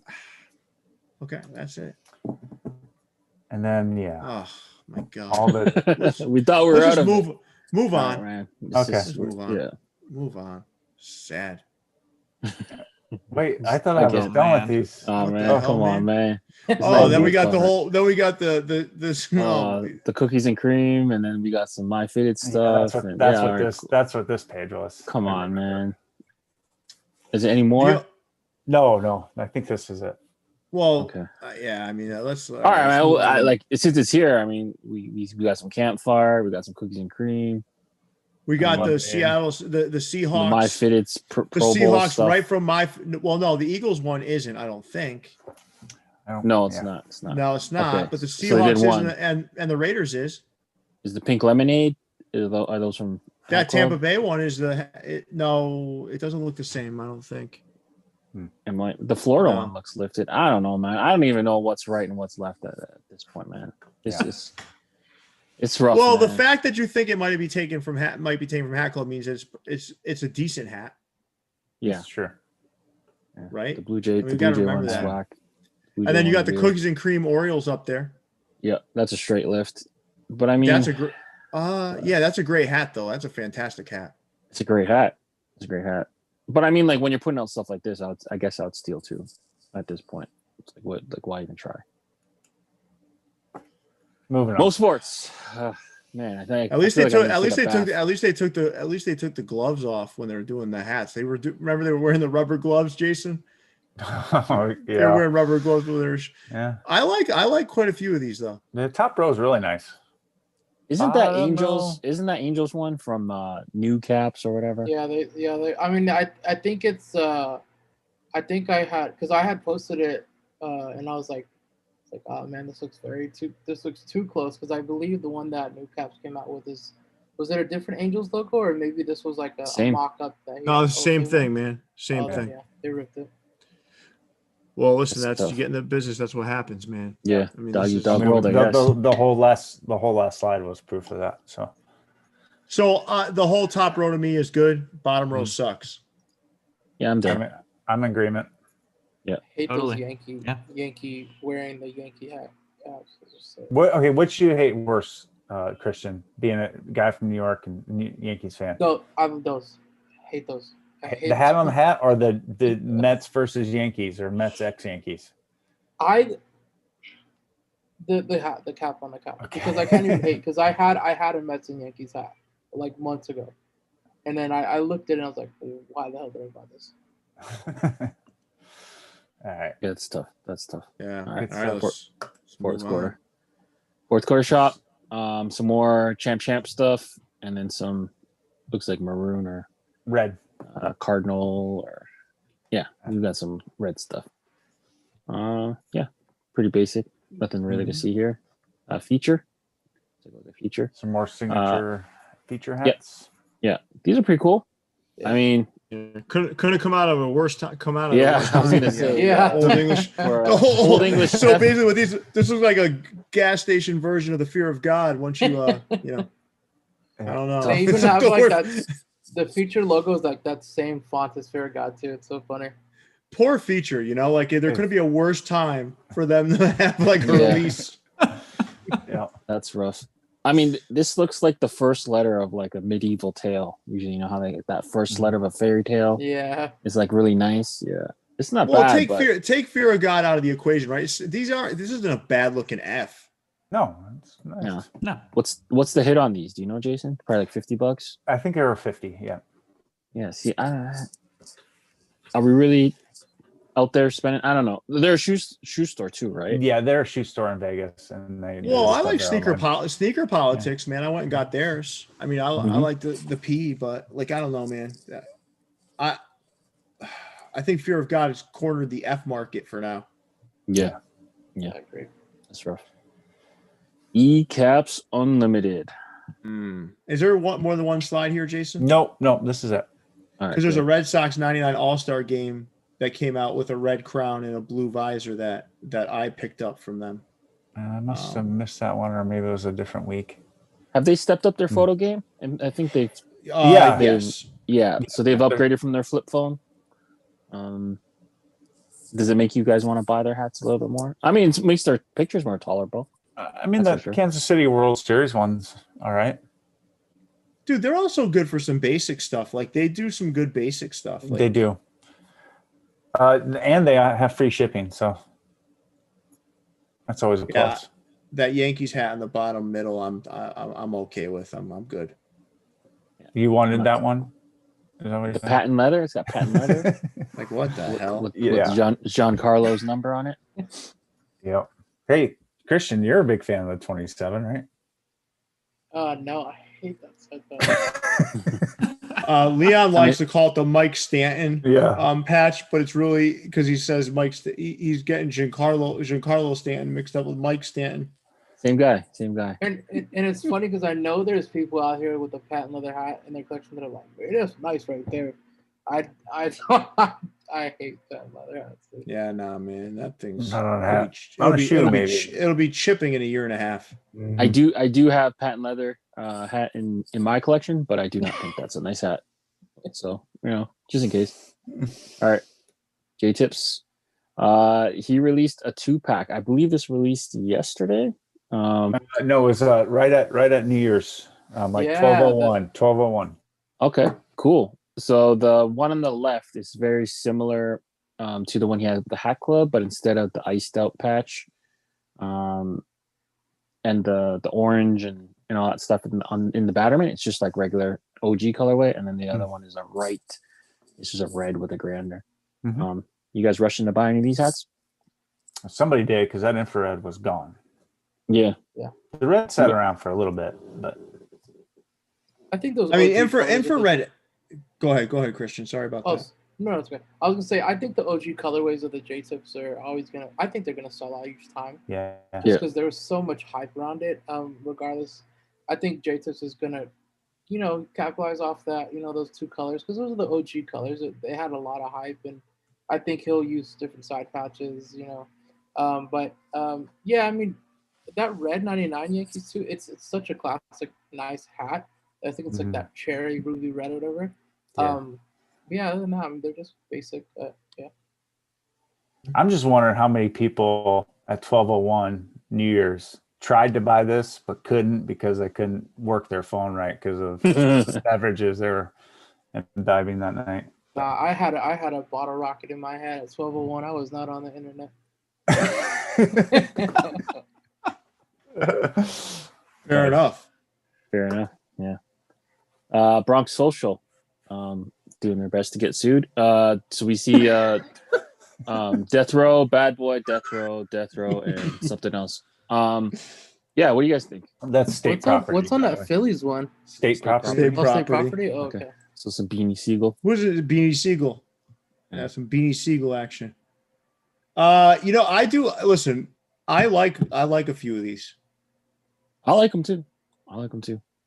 Okay, that's it. And then oh my god, all the we thought we were out of move on. Man. Okay, move on. Yeah, move on. Sad. Wait, I thought I was done with these. Oh man, come on, man. Oh, then we got the cookies and cream, and then we got some my fitted stuff. That's what this page was. Come on, man. Is it any more? No. I think this is it. Well, okay. Let's. All right, man. Since it's here, I mean, we got some campfire, we got some cookies and cream. We got the Seattle, the Seahawks. My fitted the Seahawks stuff. Right from my. Well, no, the Eagles one isn't. I don't think. No, it's not. It's not. No, it's not. Okay. But the Seahawks is, and the Raiders is. Is the pink lemonade? Are those from that Tampa Bay one? Is no? It doesn't look the same. I don't think. And the Florida one looks lifted. I don't know, man. I don't even know what's right and what's left at this point, man. This is. It's rough. Well, man. the fact that you think it might be taken from Hat Club means it's a decent hat. Yeah, sure. Yeah. Right? The Blue Jay, And the Blue Jay one is that. whack. And then you got the cookies and cream Orioles up there. Yeah, that's a straight lift. But I mean, that's a great hat though. That's a fantastic hat. It's a great hat. It's a great hat. But I mean, like when you're putting out stuff like this, I guess I would steal too. At this point, it's like what? Like why even try? Moving on. Most sports, man. I think at least they took the gloves off when they were doing the hats. Remember they were wearing the rubber gloves, Jason. Oh, yeah. They're wearing rubber gloves with their. Yeah. I like quite a few of these though. The top row is really nice. Isn't that Angels? Isn't that Angels one from New Caps or whatever? Yeah, I mean, I think it's. I think I had posted it, and I was like, oh man, this looks too close, because I believe the one that New Caps came out with was it a different Angels logo, or maybe this was like a mock-up thing? No, it's the same thing, man. Same thing. Yeah, they ripped it. Well, listen, that's you get in the business. That's what happens, man. Yeah, I mean, the whole last slide was proof of that. So the whole top row to me is good. Bottom row sucks. Yeah, I'm done. I'm in agreement. Yeah, hate totally. those Yankee wearing the Yankee hat. Which do you hate worse, Christian? Being a guy from New York and Yankees fan. No, those. Hate those. The hat on the hat, or the Mets versus Yankees, or Mets ex Yankees? The hat, the cap on the cap, because I can't even hate, because I had a Mets and Yankees hat like months ago, and then I looked at it and I was like, why the hell did I buy this? All right, yeah, that's tough. Yeah. All right. Fourth quarter. Fourth quarter shop. Some more champ stuff, and then some looks like maroon or red. Cardinal, or we've got some red stuff. Pretty basic, nothing really to see here. Feature, take a look at feature. Some more signature feature hats. Yeah, these are pretty cool. Yeah. I mean, couldn't come out of a worse time. I was gonna say Old English. Old English. So basically, with these, this looks like a gas station version of the Fear of God. Once you, I don't know. They even have like that. The feature logo is like that same font as Fear of God too. It's so funny. Poor feature, like there couldn't be a worse time for them to have like a release. Yeah, that's rough. I mean, this looks like the first letter of like a medieval tale. Usually, you know how they get that first letter of a fairy tale. Yeah, it's like really nice. Yeah, it's not bad. Take Fear of God out of the equation, right? This isn't a bad looking F. No, it's nice. No. What's the hit on these? Do you know, Jason? Probably like $50. I think they were 50. Yeah. Yeah. See, are we really out there spending? I don't know. They're a shoe store too, right? Yeah, they're a shoe store in Vegas, and they. Well, I like sneaker politics, man. I went and got theirs. I mean, I like the P, but like I don't know, man. I think Fear of God has cornered the F market for now. Yeah. I agree. That's rough. Caps Unlimited. Is there more than one slide here, Jason? No, this is it. Because there's a Red Sox 99 All-Star game that came out with a red crown and a blue visor that I picked up from them. I must have missed that one, or maybe it was a different week. Have they stepped up their photo game? And I think they've. Yes. Yeah. So they've upgraded from their flip phone. Does it make you guys want to buy their hats a little bit more? I mean, it makes their pictures more tolerable. I mean, the Kansas City World Series one's all right. Dude, they're also good for some basic stuff. Like they do some good basic stuff. They do. And they have free shipping, so that's always a plus. That Yankees hat in the bottom middle, I'm okay with. I'm good. You wanted that one? Is that what the patent leather? It's got patent leather. Like what the hell? With Giancarlo's number on it. Yep. Hey, Christian, you're a big fan of the 27, right? No, I hate that set. Leon likes to call it the Mike Stanton patch, but it's really because he says he's getting Giancarlo Stanton mixed up with Mike Stanton. Same guy. And it's funny because I know there's people out here with a patent leather hat in their collection that are like, it is nice right there. I I hate patent leather hats. Dude. Yeah, nah, man, that thing's. Not on a hat. On a shoe, maybe. It'll be chipping in a year and a half. Mm-hmm. I do have patent leather hat in my collection, but I do not think that's a nice hat. So just in case. All right, J Tips. He released a 2-pack. I believe this released yesterday. No, it was right at New Year's, like 12:01. Okay, cool. So the one on the left is very similar to the one he had at the Hat Club, but instead of the iced out patch, and the orange and all that stuff in the Batterman, it's just like regular OG colorway, and then the other one is it's just a red with a gray under. Mm-hmm. You guys rushing to buy any of these hats? Somebody did, because that infrared was gone. Yeah. The red sat around for a little bit, but I think those. Infrared. Go ahead, Christian. Sorry about that. No, it's good. I was gonna say I think the OG colorways of the J Tips are always gonna. I think they're gonna sell out each time. Yeah. Just because there was so much hype around it. Regardless, I think J Tips is gonna, capitalize off that. Those 2 colors, because those are the OG colors. They had a lot of hype, and I think he'll use different side patches. Yeah, I mean, that red 99 Yankees too. It's such a classic, nice hat. I think it's like that cherry ruby red or whatever. Yeah. Other than that, I mean, they're just basic. Yeah. I'm just wondering how many people at 12:01 New Year's tried to buy this but couldn't because they couldn't work their phone right because of beverages they were diving that night. I had a bottle rocket in my head at 12:01. I was not on the internet. Fair enough. Yeah. Bron Social, doing their best to get sued. So we see Death Row, Bad Boy, Death Row, and something else. Yeah, what do you guys think? That's state property. What's on that Phillies one? State property. State property? Oh, okay. So some Beanie Siegel. What is it? Beanie Siegel. Yeah, some Beanie Siegel action. I do listen. I like a few of these. I like them too.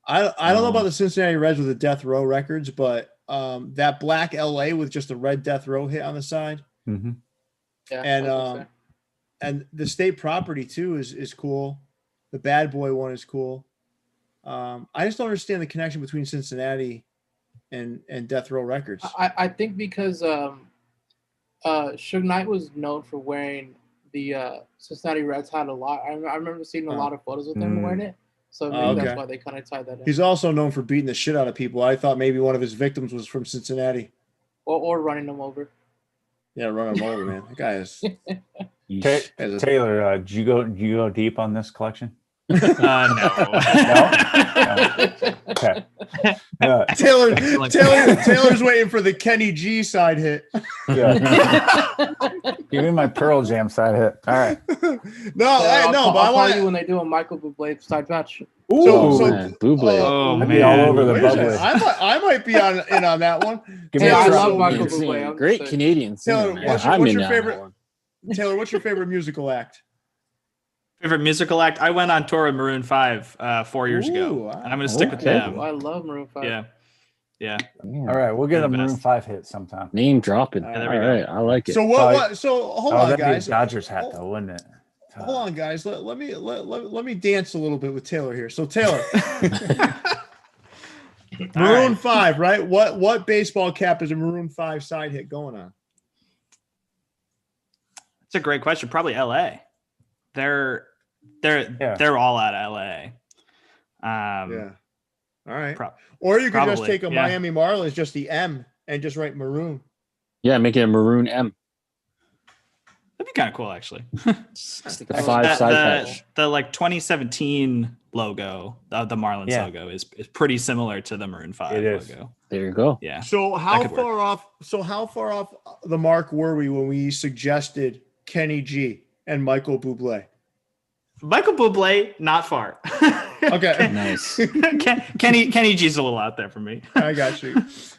I don't know about the Cincinnati Reds with the Death Row records, but that black LA with just a red Death Row hit on the side. Mm-hmm. Yeah, and the state property too is cool. The Bad Boy one is cool. I just don't understand the connection between Cincinnati and Death Row records. I think because Suge Knight was known for wearing the Cincinnati Reds hat a lot. I remember seeing a lot of photos with him wearing it. So maybe that's why they kind of tied that in. He's also known for beating the shit out of people. I thought maybe one of his victims was from Cincinnati. Or running them over. Yeah, running them over, man. That guy is. Taylor, did you go deep on this collection? No. Okay. Taylor's waiting for the Kenny G side hit. Yeah. Give me my Pearl Jam side hit. All right. I'll call you when they do a Michael Bublé side patch. Bublé. I'd be all over the bubbly. I might be in on that one. I love Michael Bublé. Great Canadian singer. Taylor, what's your favorite? Taylor, what's your favorite musical act? Favorite musical act? I went on tour with Maroon 5 4 years ago, and I'm going to stick with them. I love Maroon 5. Yeah. All right, we'll get a Maroon 5 hit sometime. Name dropping. All right, I like it. So what? So hold on, that'd guys. be a Dodgers hat, though, wouldn't it? Hold on, guys. Let me dance a little bit with Taylor here. So Taylor, Maroon 5, right? What baseball cap is a Maroon 5 side hit going on? It's a great question. Probably LA. They're all at LA. Yeah. All right. Or you could just take a Miami Marlins, just the M, and just write maroon. Yeah, make it a maroon M. That'd be kind of cool, actually. It's like a 5 side patch. The 2017 logo, the Marlins logo, is pretty similar to the Maroon 5 logo. There you go. Yeah. So how far off the mark were we when we suggested Kenny G and Michael Bublé? Michael Bublé, not far. Okay. Nice. Kenny G's a little out there for me. I got you.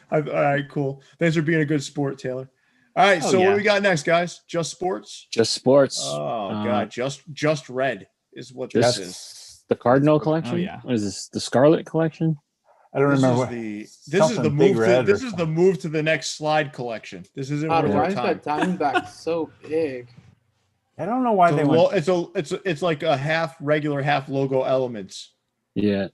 All right, cool. Thanks for being a good sport, Taylor. All right, what do we got next, guys? Just sports? Just sports. Oh, God. Just red is what this is. The Cardinal collection? Oh, yeah. What is this? The Scarlet collection? I don't remember. This is the move. This is the move to the next slide collection. This isn't worth our time. Why is that Diamondback so big? I don't know why they went. It's like a half regular, half logo elements. Yeah,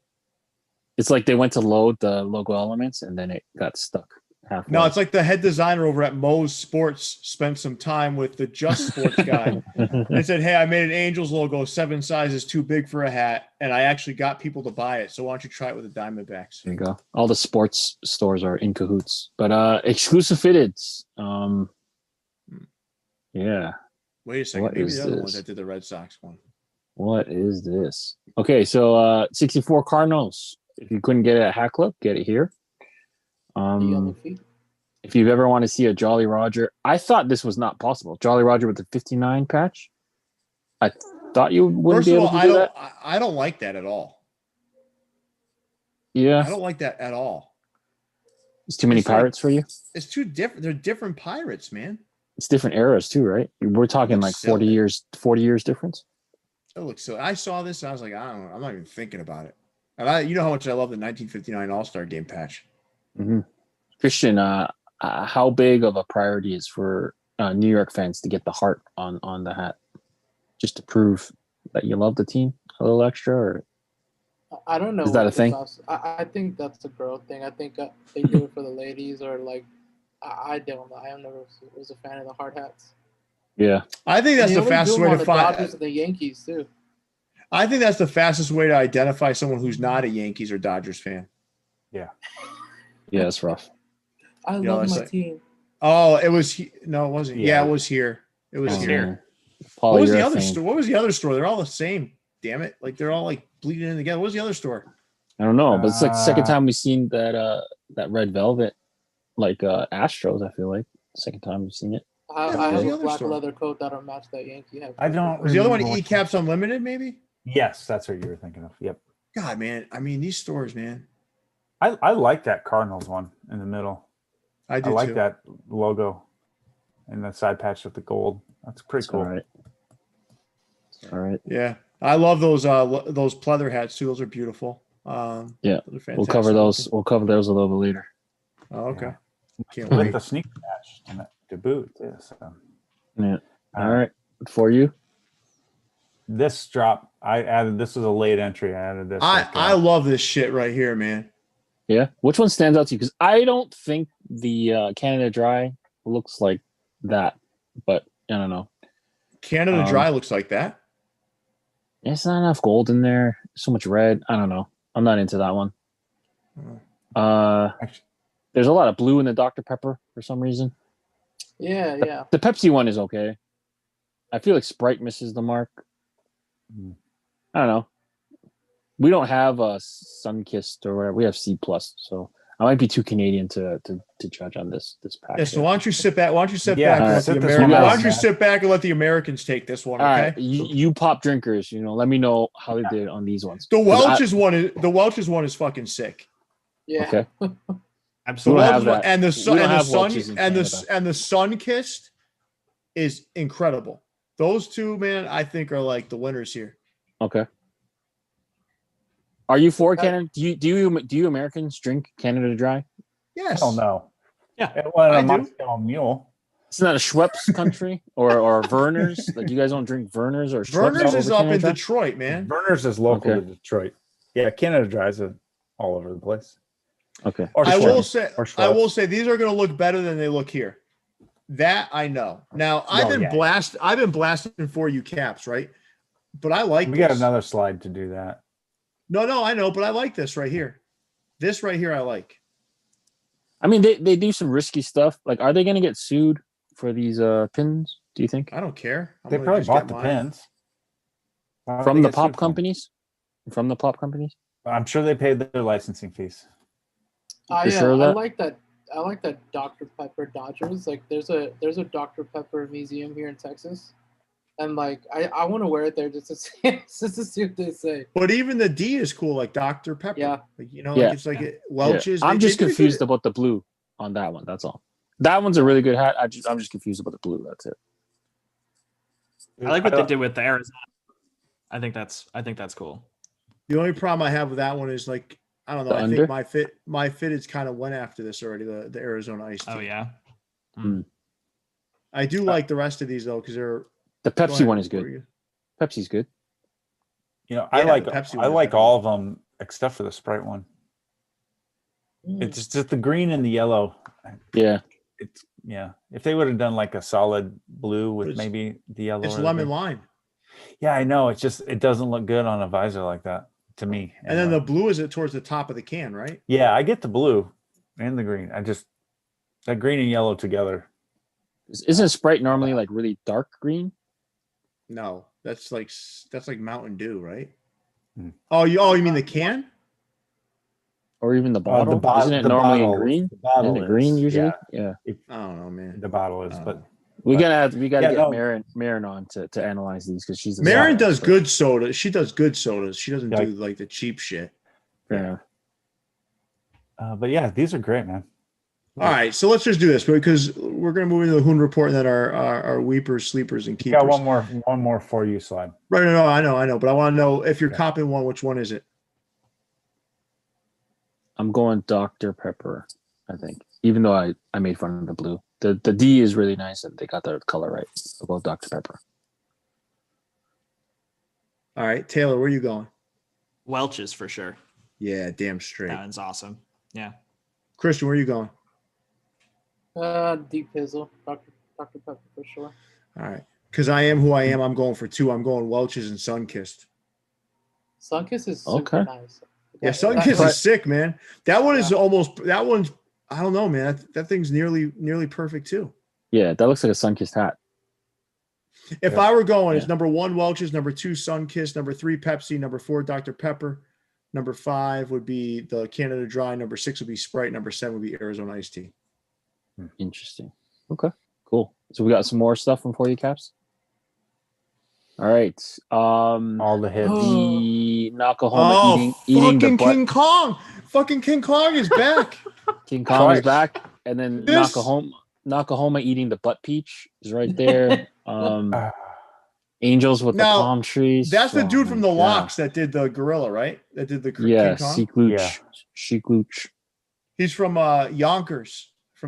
it's like they went to load the logo elements and then it got stuck halfway. No, it's like the head designer over at Moe's Sports spent some time with the Just Sports guy. They said, "Hey, I made an Angels logo 7 sizes too big for a hat, and I actually got people to buy it. So why don't you try it with the Diamondbacks?" There you go. All the sports stores are in cahoots, but exclusive fitteds. Yeah. Wait a second. What Maybe is the other this? ones that did the Red Sox one. What is this? Okay, so 64 Cardinals. If you couldn't get it at Hat Club, get it here. If you ever want to see a Jolly Roger, I thought this was not possible. Jolly Roger with the 59 patch. I thought you wouldn't be able to do that. I don't like that at all. Yeah. I don't like that at all. It's too many pirates for you? It's too different. They're different pirates, man. It's different eras too, right? We're talking like 40 years difference. It looks silly. I saw this and I was like, I don't know. I'm not even thinking about it. And you know how much I love the 1959 All-Star Game patch. Mm-hmm. Christian, how big of a priority is for New York fans to get the heart on the hat, just to prove that you love the team a little extra? Or I don't know. Is that a thing? I think that's a girl thing. I think they do it for the ladies, or like I don't know. I never was a fan of the hard hats. Yeah, I think that's the fastest way to find Dodgers and the Yankees too. I think that's the fastest way to identify someone who's not a Yankees or Dodgers fan. Yeah. Yeah, it's rough. I love my team. Oh, it was no, it wasn't. Yeah, it was here. It was here. What was the other store? What was the other store? They're all the same. Damn it! Like they're all like bleeding in together. What was the other store? I don't know, but it's like the second time we've seen that red velvet, like Astros. I feel like second time we've seen it. I have a black leather coat that'll match that Yankee hat. I don't. Was the other one Ecaps Unlimited? Maybe. Yes, that's what you were thinking of. Yep. God, man. I mean, these stores, man. I like that Cardinals one in the middle. I do like too. that logo and the side patch with the gold. That's pretty cool. All right. Yeah, I love those pleather hats too. Those are beautiful. Yeah, we'll cover those. We'll cover those a little bit later. Oh, okay. Yeah. Can't wait. wait. The sneaker patch to boot. Yeah. So. Yeah. All right. For you. This drop, I added. This was a late entry. I added this. I love this shit right here, man. Yeah. Which one stands out to you? Because I don't think the Canada Dry looks like that, but I don't know. Canada Dry looks like that. It's not enough gold in there. So much red. I don't know. I'm not into that one. There's a lot of blue in the Dr. Pepper for some reason. Yeah. The Pepsi one is okay. I feel like Sprite misses the mark. I don't know. We don't have a Sunkissed or whatever. We have C+, so I might be too Canadian to judge on this pack. Yeah, so why don't you sit back? Why don't you sit back and let the Americans take this one? Okay. All right, you pop drinkers, let me know how they did on these ones. The Welch's one is fucking sick. Yeah. Okay. Absolutely. And the Sunkissed is incredible. Those two, man, I think are like the winners here. Okay. Are you for Canada? Do you Americans drink Canada Dry? Yes. Oh no. Yeah. Well, a Moscow Mule. It's not a Schweppes country or Verner's. Like you guys don't drink Verner's or Schweppes. Verner's is up in Detroit, man. Verner's is local to Detroit. Yeah, Canada Dry is all over the place. Okay. I will say these are going to look better than they look here. That I know. Now I've been blasting for you caps, right? But I like. We got another slide to do that. No, I know, but I like this right here. This right here, I like. I mean, they do some risky stuff. Like, are they going to get sued for these pins? Do you think? I don't care. They probably bought the pins from the pop companies. From the pop companies. I'm sure they paid their licensing fees. I like that. I like that Dr. Pepper Dodgers. Like, there's a Dr. Pepper museum here in Texas. And like I want to wear it there just to see what they say. But even the D is cool, like Dr. Pepper. Yeah. Like, it's like Welch's. Yeah. I'm just confused about the blue on that one. That's all. That one's a really good hat. I'm just confused about the blue. That's it. I like what they did with the Arizona. I think that's cool. The only problem I have with that one is like I don't know. I think my fitteds kind of went after this already. The Arizona Ice Tea. Oh yeah. I do like the rest of these though because they're the Pepsi one is good. Pepsi's good. You know, I like all of them except for the Sprite one. It's just the green and the yellow. Yeah. If they would have done like a solid blue with maybe the yellow. It's lemon lime. Yeah, I know. It's just it doesn't look good on a visor like that to me. And then the blue is towards the top of the can, right? Yeah, I get the blue and the green. That green and yellow together. Isn't Sprite normally like really dark green? No, that's like Mountain Dew, right? Oh, you mean the can? Or even the bottle? Isn't it normally in green? The bottle Isn't it green usually? Yeah. I don't know, man. The bottle is, but we gotta get Marin on to analyze these because she's Marin does good soda. She does good sodas. She doesn't do like the cheap shit. Yeah. But yeah, these are great, man. All right, so let's just do this because we're going to move into the Hoon report and then our weepers, sleepers, and keepers. Got one more for you slide. Right, no, I know, but I want to know if you're copping one, which one is it? I'm going Dr. Pepper, I think. Even though I made fun of the blue. The D is really nice and they got the color right. I'll go Dr. Pepper. All right, Taylor, where are you going? Welch's for sure. Yeah, damn straight. That one's awesome. Yeah. Christian, where are you going? Deep Hazel, Dr. Pepper for sure. All right, because I am who I am. I'm going for two. I'm going Welch's and Sunkissed. Sunkissed is super nice. Yeah, Sunkissed is sick, man. That one is almost. That one's. I don't know, man. That thing's nearly perfect too. Yeah, that looks like a Sunkissed hat. If I were going, it's number 1 Welch's, number 2 Sunkissed, number 3 Pepsi, number 4 Dr. Pepper, number 5 would be the Canada Dry, number 6 would be Sprite, number 7 would be Arizona Iced Tea. Interesting. Okay, cool. So we got some more stuff for you, Caps. All right. All the hits. The Nakahoma eating the butt. King Kong. Fucking King Kong is back. King Kong is back, and then Nakahoma eating the butt peach is right there. Angels with the palm trees. That's the dude from the Locks that did the gorilla, right? That did the King Kong. Sheeklooch. He's from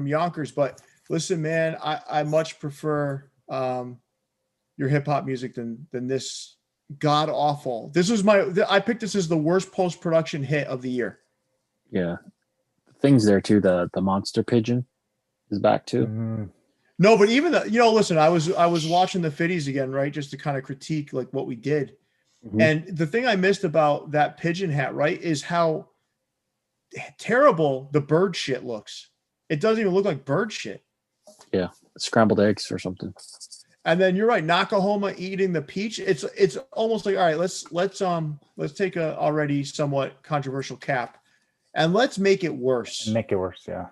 Yonkers. But listen, man, I much prefer your hip hop music than this god awful. This was I picked this as the worst post production hit of the year. Yeah, things there too. The monster pigeon is back too. Mm-hmm. No, but even listen, I was watching the Fitties again, right, just to kind of critique like what we did, and the thing I missed about that pigeon hat, right, is how terrible the bird shit looks. It doesn't even look like bird shit. Yeah, scrambled eggs or something. And then you're right, Nakahoma eating the peach. It's almost like, all right, let's take a already somewhat controversial cap, and let's make it worse. Yeah.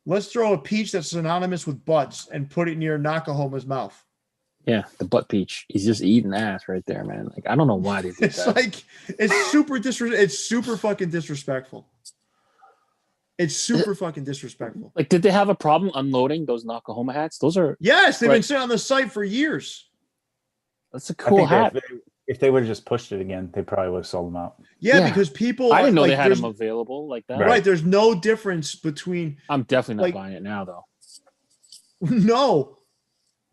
Let's throw a peach that's synonymous with butts and put it near Nakahoma's mouth. Yeah, the butt peach. He's just eating ass right there, man. Like I don't know why they did that. It's super fucking disrespectful. It's super fucking disrespectful. Like, did they have a problem unloading those Nakahoma hats? Those are they've been sitting on the site for years. That's a cool hat. If they would have just pushed it again, they probably would have sold them out. Yeah, because people. I didn't know they had them available like that. Right. There's no difference between. I'm definitely not buying it now, though.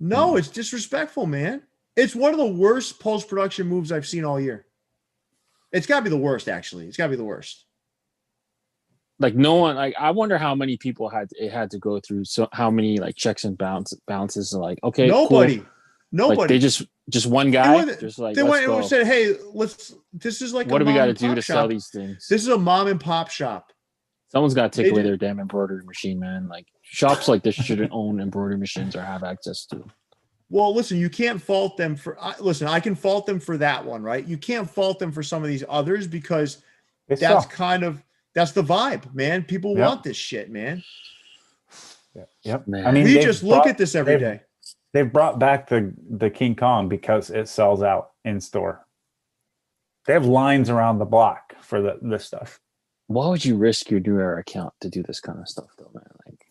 No, it's disrespectful, man. It's one of the worst post-production moves I've seen all year. It's got to be the worst, actually. It's got to be the worst. Like no one, like I wonder how many people had to go through. So how many like checks and balances? Like okay, nobody. Like they just one guy. They went and said, "Hey, this is like what do we got to do to sell these things? This is a mom and pop shop. Someone's got to take away their damn embroidery machine, man. Like shops like this shouldn't own embroidery machines or have access to. Well, listen, you can't fault them for. Listen, I can fault them for that one, right? You can't fault them for some of these others because that's the vibe, man. People want this shit, man. Yep. Man. I mean, we just look at this every day. They've brought back the King Kong because it sells out in store. They have lines around the block for this stuff. Why would you risk your New Era account to do this kind of stuff, though, man? Like,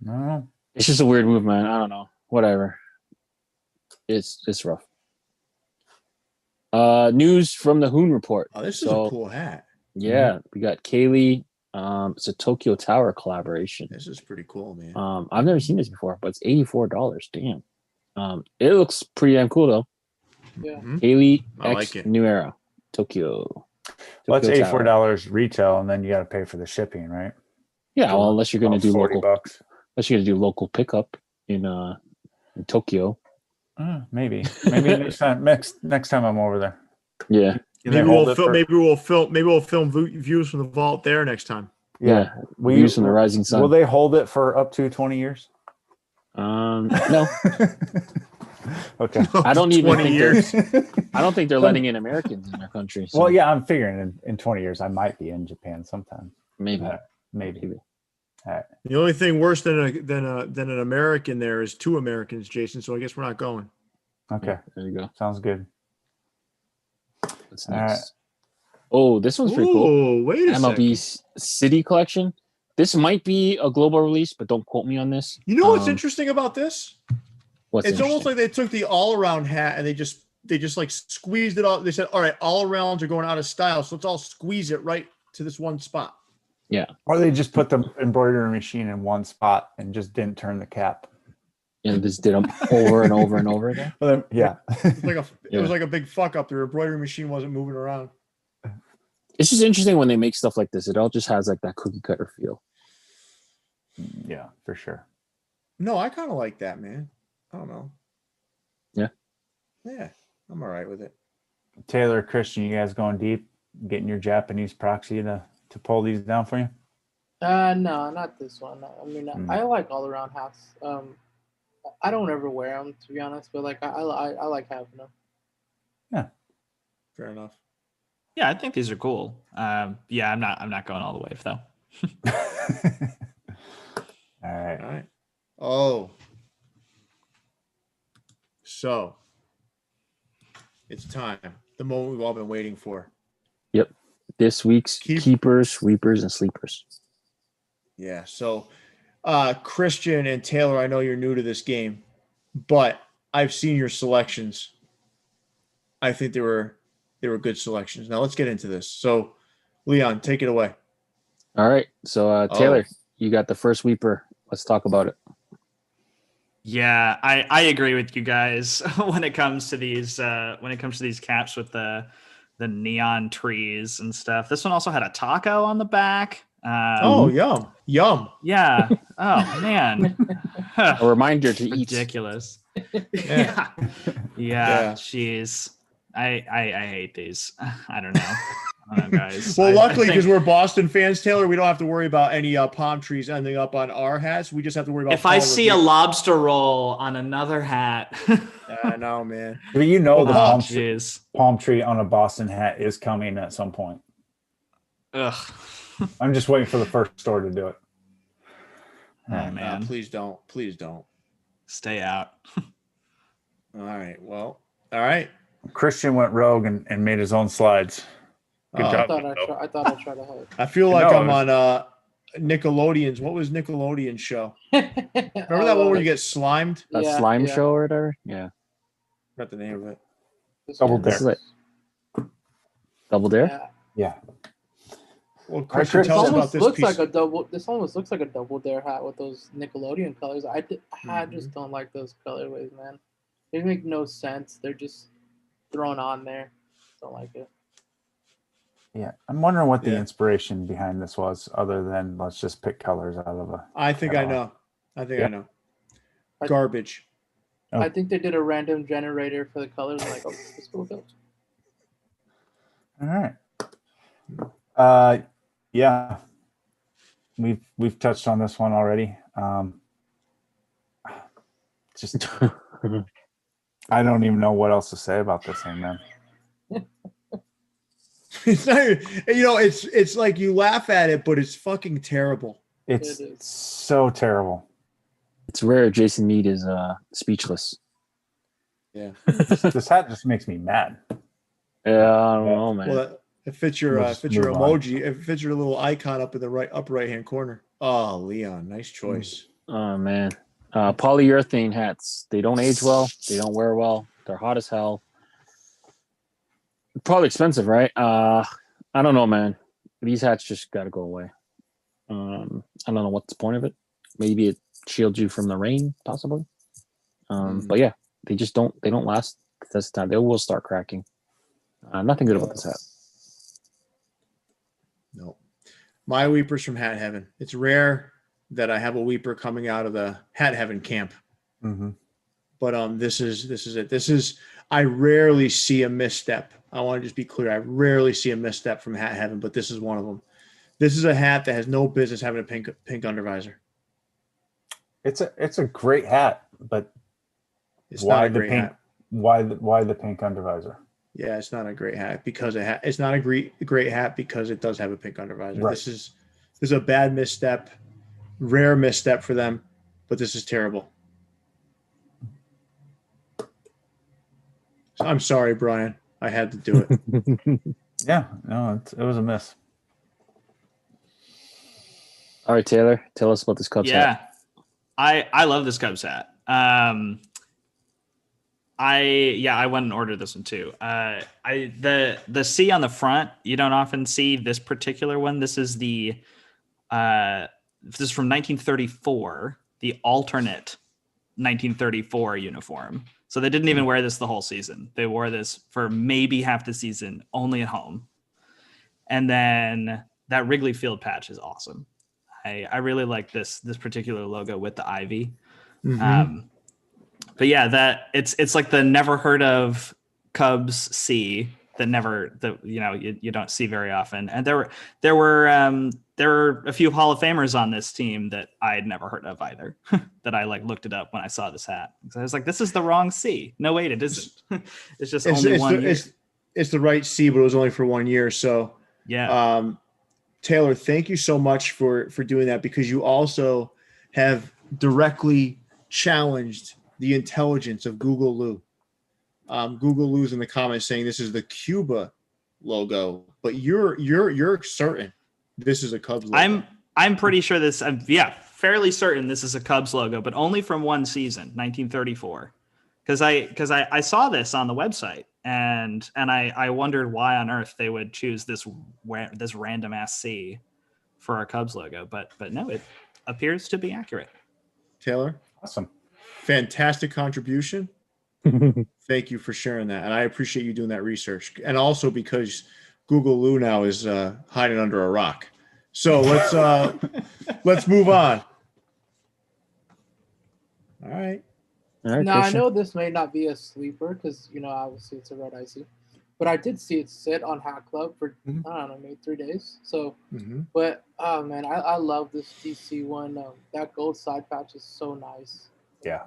no, it's just a weird move, man. I don't know. Whatever. It's rough. News from the Hoon Report. Oh, this is a cool hat. Yeah, we got Kaylee. It's a Tokyo Tower collaboration. This is pretty cool, man. I've never seen this before, but it's $84. Damn. It looks pretty damn cool though. Yeah. Kaylee I X like it. New Era Tokyo. Well, it's Tokyo Tower. $84 retail, and then you got to pay for the shipping, right? Yeah, well, unless you're going to do $40. unless you're going to do local pickup in Tokyo. Maybe next time I'm over there. Yeah. Maybe we'll film views from the vault there next time. Yeah. Views from the rising sun. Will they hold it for up to 20 years? No. Okay. I don't even 20 think years. I don't think they're letting in Americans in their country. So Well, yeah, I'm figuring in 20 years I might be in Japan sometime. maybe. Maybe. All right. The only thing worse than an American there is 2 Americans, Jason. So I guess we're not going. Okay. There you go. Sounds good. What's next? Oh, this one's pretty cool. Oh, wait a MLB second. City Collection. This might be a global release, but don't quote me on this. You know what's interesting about this? It's Almost like they took the all-around hat and they just like squeezed it all. They said, all right, all-arounds are going out of style, so let's all squeeze it right to this one spot. Yeah. Or they just put the embroidery machine in one spot and just didn't turn the cap. And just did them over and over and over again. Well, then, yeah. It was like a big fuck up. Their embroidery machine wasn't moving around. It's just interesting when they make stuff like this. It all just has like that cookie cutter feel. Yeah, for sure. No, I kind of like that, man. I don't know. Yeah. Yeah, I'm all right with it. Taylor, Christian, you guys going deep, getting your Japanese proxy to pull these down for you? No, not this one. I mean, I like all around hats. I don't ever wear them, to be honest, but like I like having them. Yeah, fair enough. Yeah, I think these are cool. Yeah, I'm not going all the way though. All right. Oh, so it's time. The moment we've all been waiting for. Yep. This week's keepers, sweepers, and sleepers. Yeah. So, Christian and Taylor, I know you're new to this game, but I've seen your selections. I think they were good selections. Now let's get into this. So, Leon, take it away. All right. So, Taylor, you got the first sweeper. Let's talk about it. Yeah, I agree with you guys when it comes to these caps with the neon trees and stuff. This one also had a taco on the back. Yum. Yeah. Oh man. A reminder to eat. Ridiculous. Yeah. Jeez. I hate these. I don't know. Guys. Well, luckily, because we're Boston fans, Taylor, we don't have to worry about any palm trees ending up on our hats. We just have to worry about. If I see a lobster roll on another hat. I know, man. But you know the palm tree on a Boston hat is coming at some point. Ugh. I'm just waiting for the first store to do it. Oh, man. Please don't. Please don't. Stay out. All right. Well, all right. Christian went rogue and made his own slides. Good job. I thought I tried to help. I feel like I'm on Nickelodeon's. What was Nickelodeon's show? Remember that one where you get slimed? That slime show or whatever? Yeah. Forgot the name of it. Double Dare. Double Dare? Yeah. Well, Christian, tell us about this piece. This almost looks like a Double Dare hat with those Nickelodeon colors. I just don't like those colorways, man. They make no sense. They're just thrown on there. Don't like it. Yeah, I'm wondering what the inspiration behind this was, other than let's just pick colors out of a. I think I know. I know. Garbage. I think they did a random generator for the colors. I'm like, this cool films. All right. Yeah, we've touched on this one already. Just I don't even know what else to say about this thing, man. It's not, it's like you laugh at it, but it's fucking terrible. It's so terrible. It's rare Jason Mead is speechless. Yeah. This hat just makes me mad. Yeah, I don't know, man. Well, it fits your emoji. It fits your little icon up in the upper right hand corner. Oh, Leon, nice choice. Oh man. Polyurethane hats. They don't age well. They don't wear well. They're hot as hell. Probably expensive, right? I don't know, man. These hats just got to go away. I don't know what's the point of it. Maybe it shields you from the rain, possibly. But yeah, they don't last this time. They will start cracking. Nothing good about this hat. No. My weeper's from Hat Heaven. It's rare that I have a weeper coming out of the Hat Heaven camp. Mm-hmm. But this is it. I rarely see a misstep. I want to just be clear. I rarely see a misstep from Hat Heaven, but this is one of them. This is a hat that has no business having a pink undervisor. It's a great hat, but it's not a great hat. Why the pink undervisor? Yeah, it's not a great hat because it's not a great hat because it does have a pink undervisor. Right. This is a bad misstep, rare misstep for them, but this is terrible. So I'm sorry, Brian. I had to do it. Yeah, no, it was a miss. All right, Taylor, tell us about this Cubs hat. I love this Cubs hat. I went and ordered this one too. The C on the front, you don't often see this particular one. This is this is from 1934, the alternate 1934 uniform. So they didn't even wear this the whole season. They wore this for maybe half the season, only at home. And then that Wrigley Field patch is awesome. I really like this particular logo with the ivy. Mm-hmm. But yeah, it's like the never heard of Cubs C that you don't see very often. And there were a few Hall of Famers on this team that I had never heard of either. That I looked it up when I saw this hat. So I was like, this is the wrong C. No, wait, it isn't. It's only 1 year. It's the right C, but it was only for 1 year. So yeah. Taylor, thank you so much for doing that, because you also have directly challenged the intelligence of Google Lou. Google Lou's in the comments saying this is the Cuba logo, but you're certain this is a Cubs logo. I'm pretty sure this. Fairly certain this is a Cubs logo, but only from one season, 1934. Because I saw this on the website and I wondered why on earth they would choose this random ass C for our Cubs logo, but no, it appears to be accurate. Taylor, awesome, fantastic contribution. Thank you for sharing that, and I appreciate you doing that research, and also because Google Lou now is hiding under a rock. So let's move on. All right. Now, I know this may not be a sleeper because, obviously it's a red icy. But I did see it sit on Hat Club for, I don't know, maybe 3 days. So, but, oh, man, I love this DC one. That gold side patch is so nice. Yeah.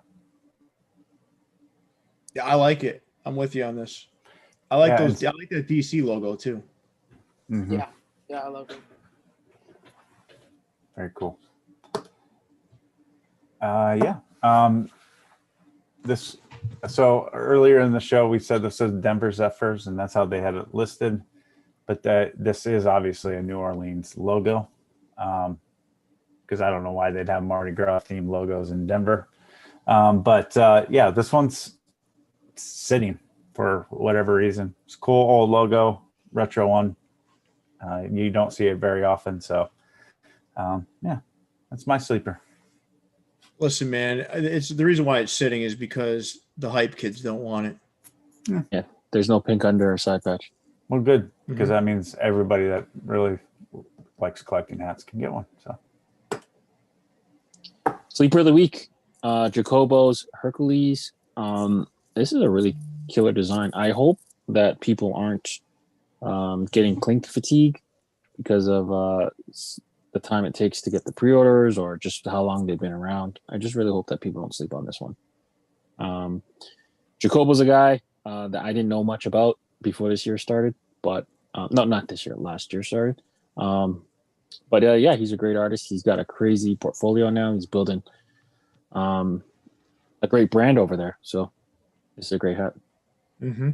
Yeah, I like it. I'm with you on this. I like those. I like the DC logo, too. Mm-hmm. Yeah, I love it. Very cool. So earlier in the show we said this is Denver Zephyrs, and that's how they had it listed, but this is obviously a New Orleans logo, because I don't know why they'd have Mardi Gras themed logos in Denver, but this one's sitting for whatever reason. It's a cool old logo, retro one. You don't see it very often, so that's my sleeper. Listen, man, it's the reason why it's sitting is because the hype kids don't want it. Yeah, there's no pink under or side patch. Well, good, because that means everybody that really likes collecting hats can get one. So, sleeper of the week, Jacobo's Hercules. This is a really killer design. I hope that people aren't getting clink fatigue because of the time it takes to get the pre-orders or just how long they've been around. I just really hope that people don't sleep on this one. Jacobo's a guy that I didn't know much about before this year started, but not this year, last year started. But he's a great artist. He's got a crazy portfolio now. He's building a great brand over there. So this is a great hat. Mm-hmm.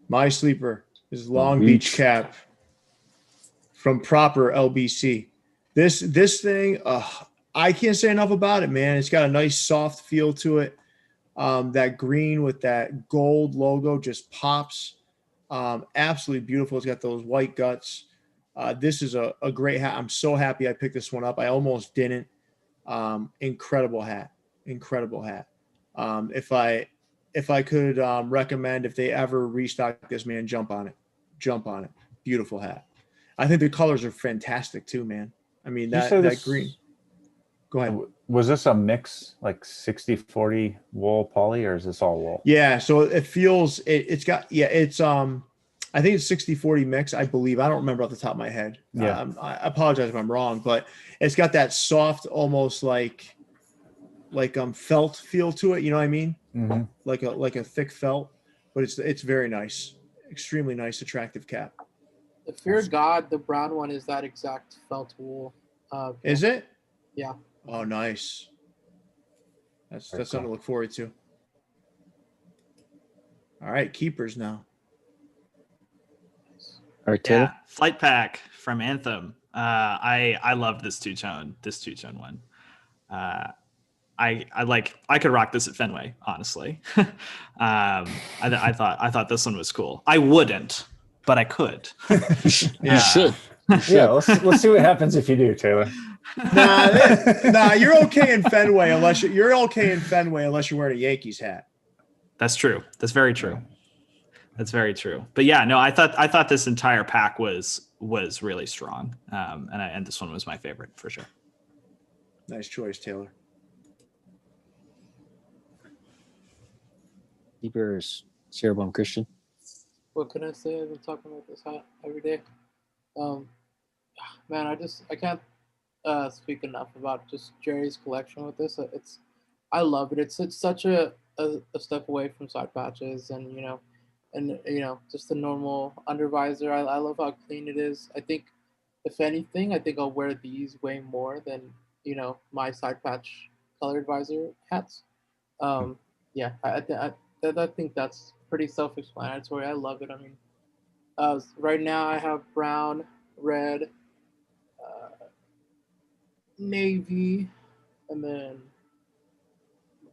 My sleeper is Long Beach Cap from proper LBC. This thing, I can't say enough about it, man. It's got a nice soft feel to it. That green with that gold logo just pops. Absolutely beautiful. It's got those white guts. This is a great hat. I'm so happy I picked this one up. I almost didn't. Incredible hat. If I could recommend, if they ever restock this, man, jump on it. Beautiful hat. I think the colors are fantastic too, man. I mean, that green. Go ahead. Was this a mix, like 60-40 wool poly, or is this all wool? Yeah, so it feels it's got I think it's 60-40 mix, I believe. I don't remember off the top of my head. Yeah. I apologize if I'm wrong, but it's got that soft, almost like felt feel to it. You know what I mean? Mm-hmm. Like a thick felt, but it's very nice, extremely nice, attractive cap. The Fear of God, the brown one, is that exact felt wool. Is it? Yeah. Oh, nice. That's something to look forward to. All right, keepers now. All right, Taylor. Yeah, Flight Pack from Anthem. I love this two-tone one. I could rock this at Fenway, honestly. I thought this one was cool. I wouldn't, but I could. You should. Yeah, let's see what happens if you do, Taylor. Nah, you're okay in Fenway unless you're wearing a Yankees hat. That's true. That's very true. But yeah, no, I thought this entire pack was really strong. And this one was my favorite for sure. Nice choice, Taylor. Keepers, Cerebrum Christian. What can I say? I've been talking about this hat every day. Man, I can't speak enough about just Jerry's collection with this. I love it. It's such a step away from side patches and just the normal undervisor. I love how clean it is. I think if anything, I'll wear these way more than my side patch colored visor hats. Yeah, I think that's pretty self-explanatory. I love it. I mean, right now I have brown, red, navy, and then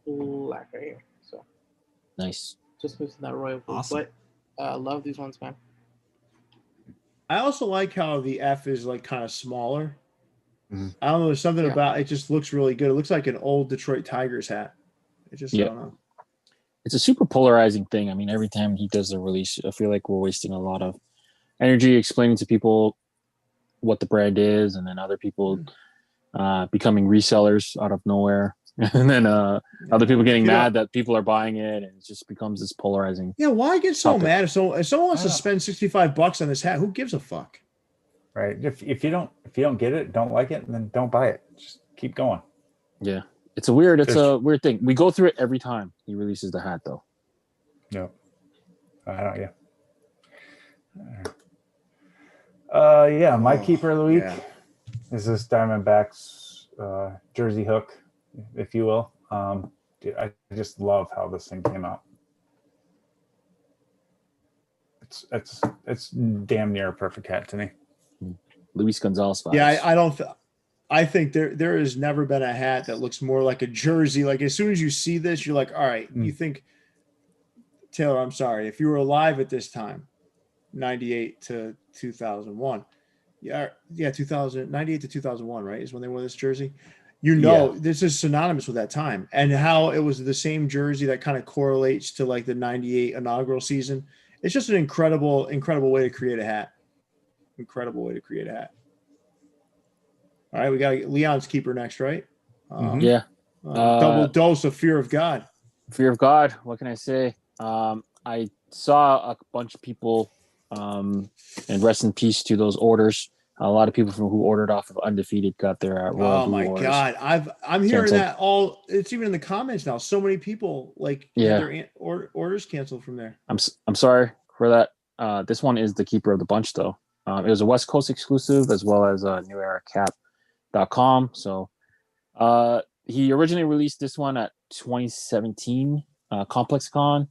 black right here. So nice. Just missing that royal blue. Awesome. But I love these ones, man. I also like how the F is like kind of smaller. Mm-hmm. I don't know. There's something about it. Just looks really good. It looks like an old Detroit Tigers hat. I don't know. It's a super polarizing thing. I mean, every time he does a release, I feel like we're wasting a lot of energy explaining to people what the brand is, and then other people becoming resellers out of nowhere, and then other people getting mad that people are buying it, and it just becomes this polarizing. Yeah, why get so mad if someone wants to spend $65 on this hat? Who gives a fuck? Right. If you don't get it, don't like it, then don't buy it. Just keep going. Yeah. It's a weird thing. We go through it every time he releases the hat, though. No. Yeah. Yeah, my keeper of the week is this Diamondbacks jersey hook, if you will. Dude, I just love how this thing came out. It's damn near a perfect hat to me. Luis Gonzalez vibes. Yeah, I think there has never been a hat that looks more like a jersey. Like as soon as you see this, you're like, all right, you think, Taylor, I'm sorry. If you were alive at this time, 98 to 2001. Yeah, 98 to 2001, right? Is when they wore this jersey. This is synonymous with that time. And how it was the same jersey that kind of correlates to like the 98 inaugural season. It's just an incredible, incredible way to create a hat. Incredible way to create a hat. All right, we got Leon's keeper next, right? Double dose of Fear of God. Fear of God. What can I say? I saw a bunch of people, and rest in peace to those orders. A lot of people who ordered off of Undefeated got their Royal Blue orders. God, I'm hearing that all. It's even in the comments now. So many people had their orders canceled from there. I'm sorry for that. This one is the keeper of the bunch, though. It was a West Coast exclusive as well as a neweracap.com. So he originally released this one at 2017 Complex Con.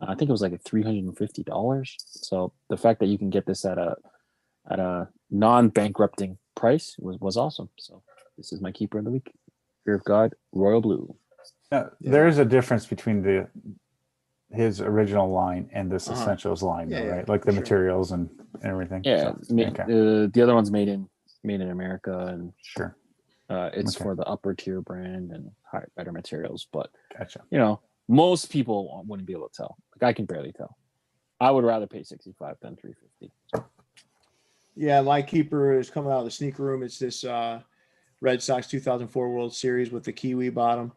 I think it was like $350. So the fact that you can get this at a non-bankrupting price was awesome. So this is my keeper of the week. Fear of God, Royal Blue. There is a difference between his original line and this essentials line, though, right? Like the materials and everything. Yeah, so, the other one's made in America, and sure, it's for the upper tier brand and better materials. But gotcha. Most people wouldn't be able to tell. Like I can barely tell. I would rather pay $65 than $350. Yeah, my keeper is coming out of the sneaker room. It's this Red Sox 2004 World Series with the Kiwi bottom.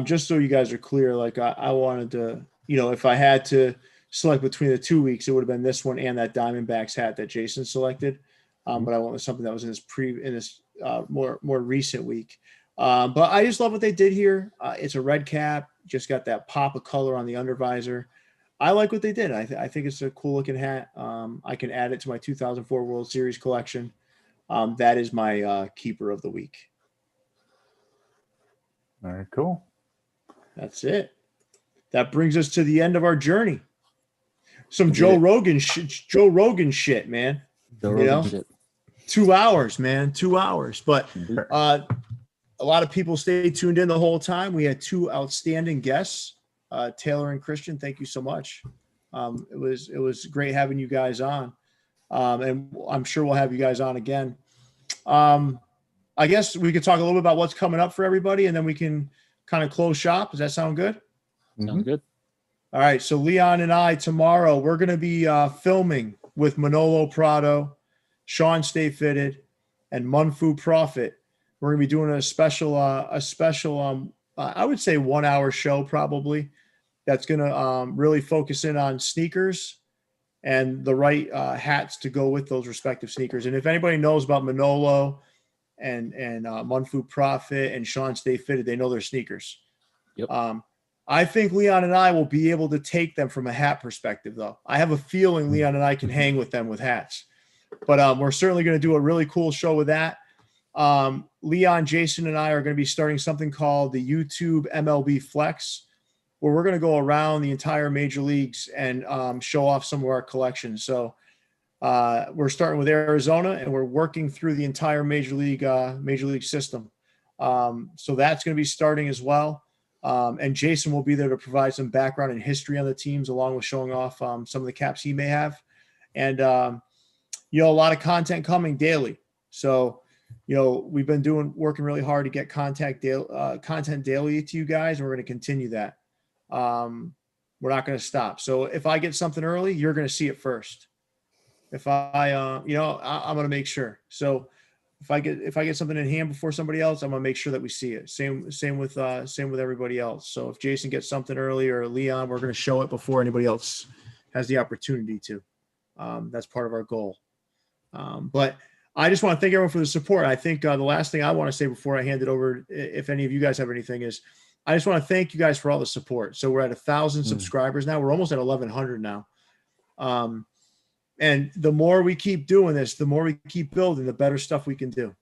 Just so you guys are clear, like I wanted to, if I had to select between the 2 weeks, it would have been this one and that Diamondbacks hat that Jason selected. But I went with something that was in this more recent week. But I just love what they did here. It's a red cap, just got that pop of color on the undervisor. I like what they did. I think it's a cool looking hat. I can add it to my 2004 World Series collection. That is my keeper of the week. Very cool. That's it. That brings us to the end of our journey. Some Joe Rogan shit, man. Shit. 2 hours, man. 2 hours. But a lot of people stayed tuned in the whole time. We had two outstanding guests, Taylor and Christian. Thank you so much. It was great having you guys on. And I'm sure we'll have you guys on again. I guess we could talk a little bit about what's coming up for everybody, and then we can kind of close shop. Does that sound good? Sounds good. All right. So Leon and I tomorrow, we're going to be filming with Manolo Prado, Sean Stay Fitted, and Munfu Profit. We're going to be doing a special, I would say 1 hour show probably. That's going to really focus in on sneakers and the right hats to go with those respective sneakers. And if anybody knows about Manolo and Munfu Profit and Sean Stay Fitted, they know their sneakers. Yep. I think Leon and I will be able to take them from a hat perspective, though. I have a feeling Leon and I can hang with them with hats. But we're certainly going to do a really cool show with that. Leon, Jason, and I are going to be starting something called the YouTube MLB Flex, where we're going to go around the entire major leagues and show off some of our collections. So we're starting with Arizona, and we're working through the entire major league system. So that's going to be starting as well. And Jason will be there to provide some background and history on the teams, along with showing off some of the caps he may have. And, a lot of content coming daily. So, we've been working really hard to get content daily to you guys, and we're going to continue that. We're not going to stop. So if I get something early, you're going to see it first. If I'm going to make sure. So if I get something in hand before somebody else, I'm going to make sure that we see it. Same with everybody else. So if Jason gets something early, or Leon, we're going to show it before anybody else has the opportunity to. That's part of our goal. But I just want to thank everyone for the support. I think the last thing I want to say before I hand it over, if any of you guys have anything, is I just want to thank you guys for all the support. So we're at 1,000 subscribers now. We're almost at 1,100 now. And the more we keep doing this, the more we keep building, the better stuff we can do.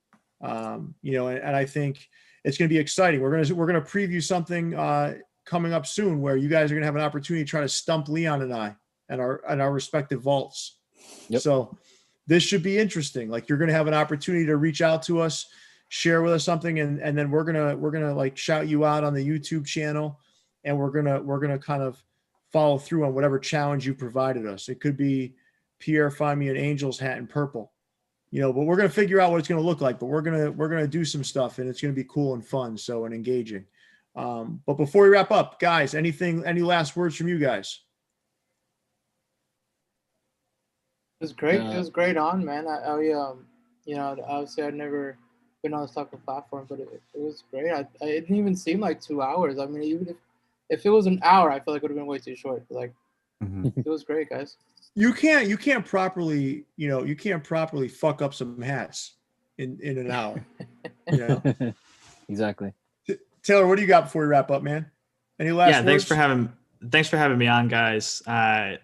And I think it's going to be exciting. We're going to preview something coming up soon where you guys are going to have an opportunity to try to stump Leon and I and our respective vaults. Yep. So this should be interesting. Like, you're going to have an opportunity to reach out to us, share with us something, and then we're gonna like shout you out on the YouTube channel, and we're gonna kind of follow through on whatever challenge you provided us. It could be Pierre, find me an Angels hat in purple, but we're gonna figure out what it's gonna look like. But we're gonna do some stuff, and it's gonna be cool and fun, and engaging. But before we wrap up, guys, any last words from you guys? It was great. It was great on, man. Obviously I'd never been on this type of platform, but it was great. It didn't even seem like 2 hours. I mean, even if it was an hour, I feel like it would have been way too short. Like, It was great, guys. You can't properly fuck up some hats in an hour. Exactly. Taylor, what do you got before we wrap up, man? Any last words? Thanks for having me on, guys. I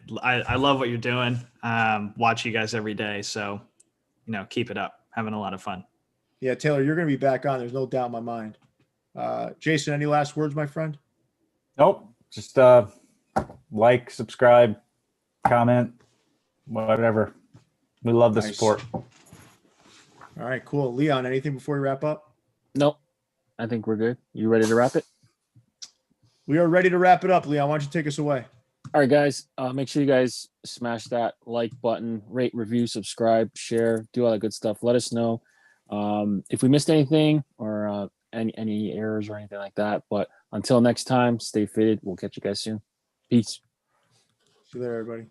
love what you're doing. Watch you guys every day. So, keep it up. Having a lot of fun. Yeah, Taylor, you're going to be back on. There's no doubt in my mind. Jason, any last words, my friend? Nope. Just like, subscribe, comment, whatever. We love the support. All right, cool. Leon, anything before we wrap up? Nope. I think we're good. You ready to wrap it? We are ready to wrap it up. Leon, why don't you take us away? All right, guys. Make sure you guys smash that like button, rate, review, subscribe, share, do all that good stuff. Let us know if we missed anything or any errors or anything like that. But until next time, stay fitted. We'll catch you guys soon. Peace. See you there, everybody.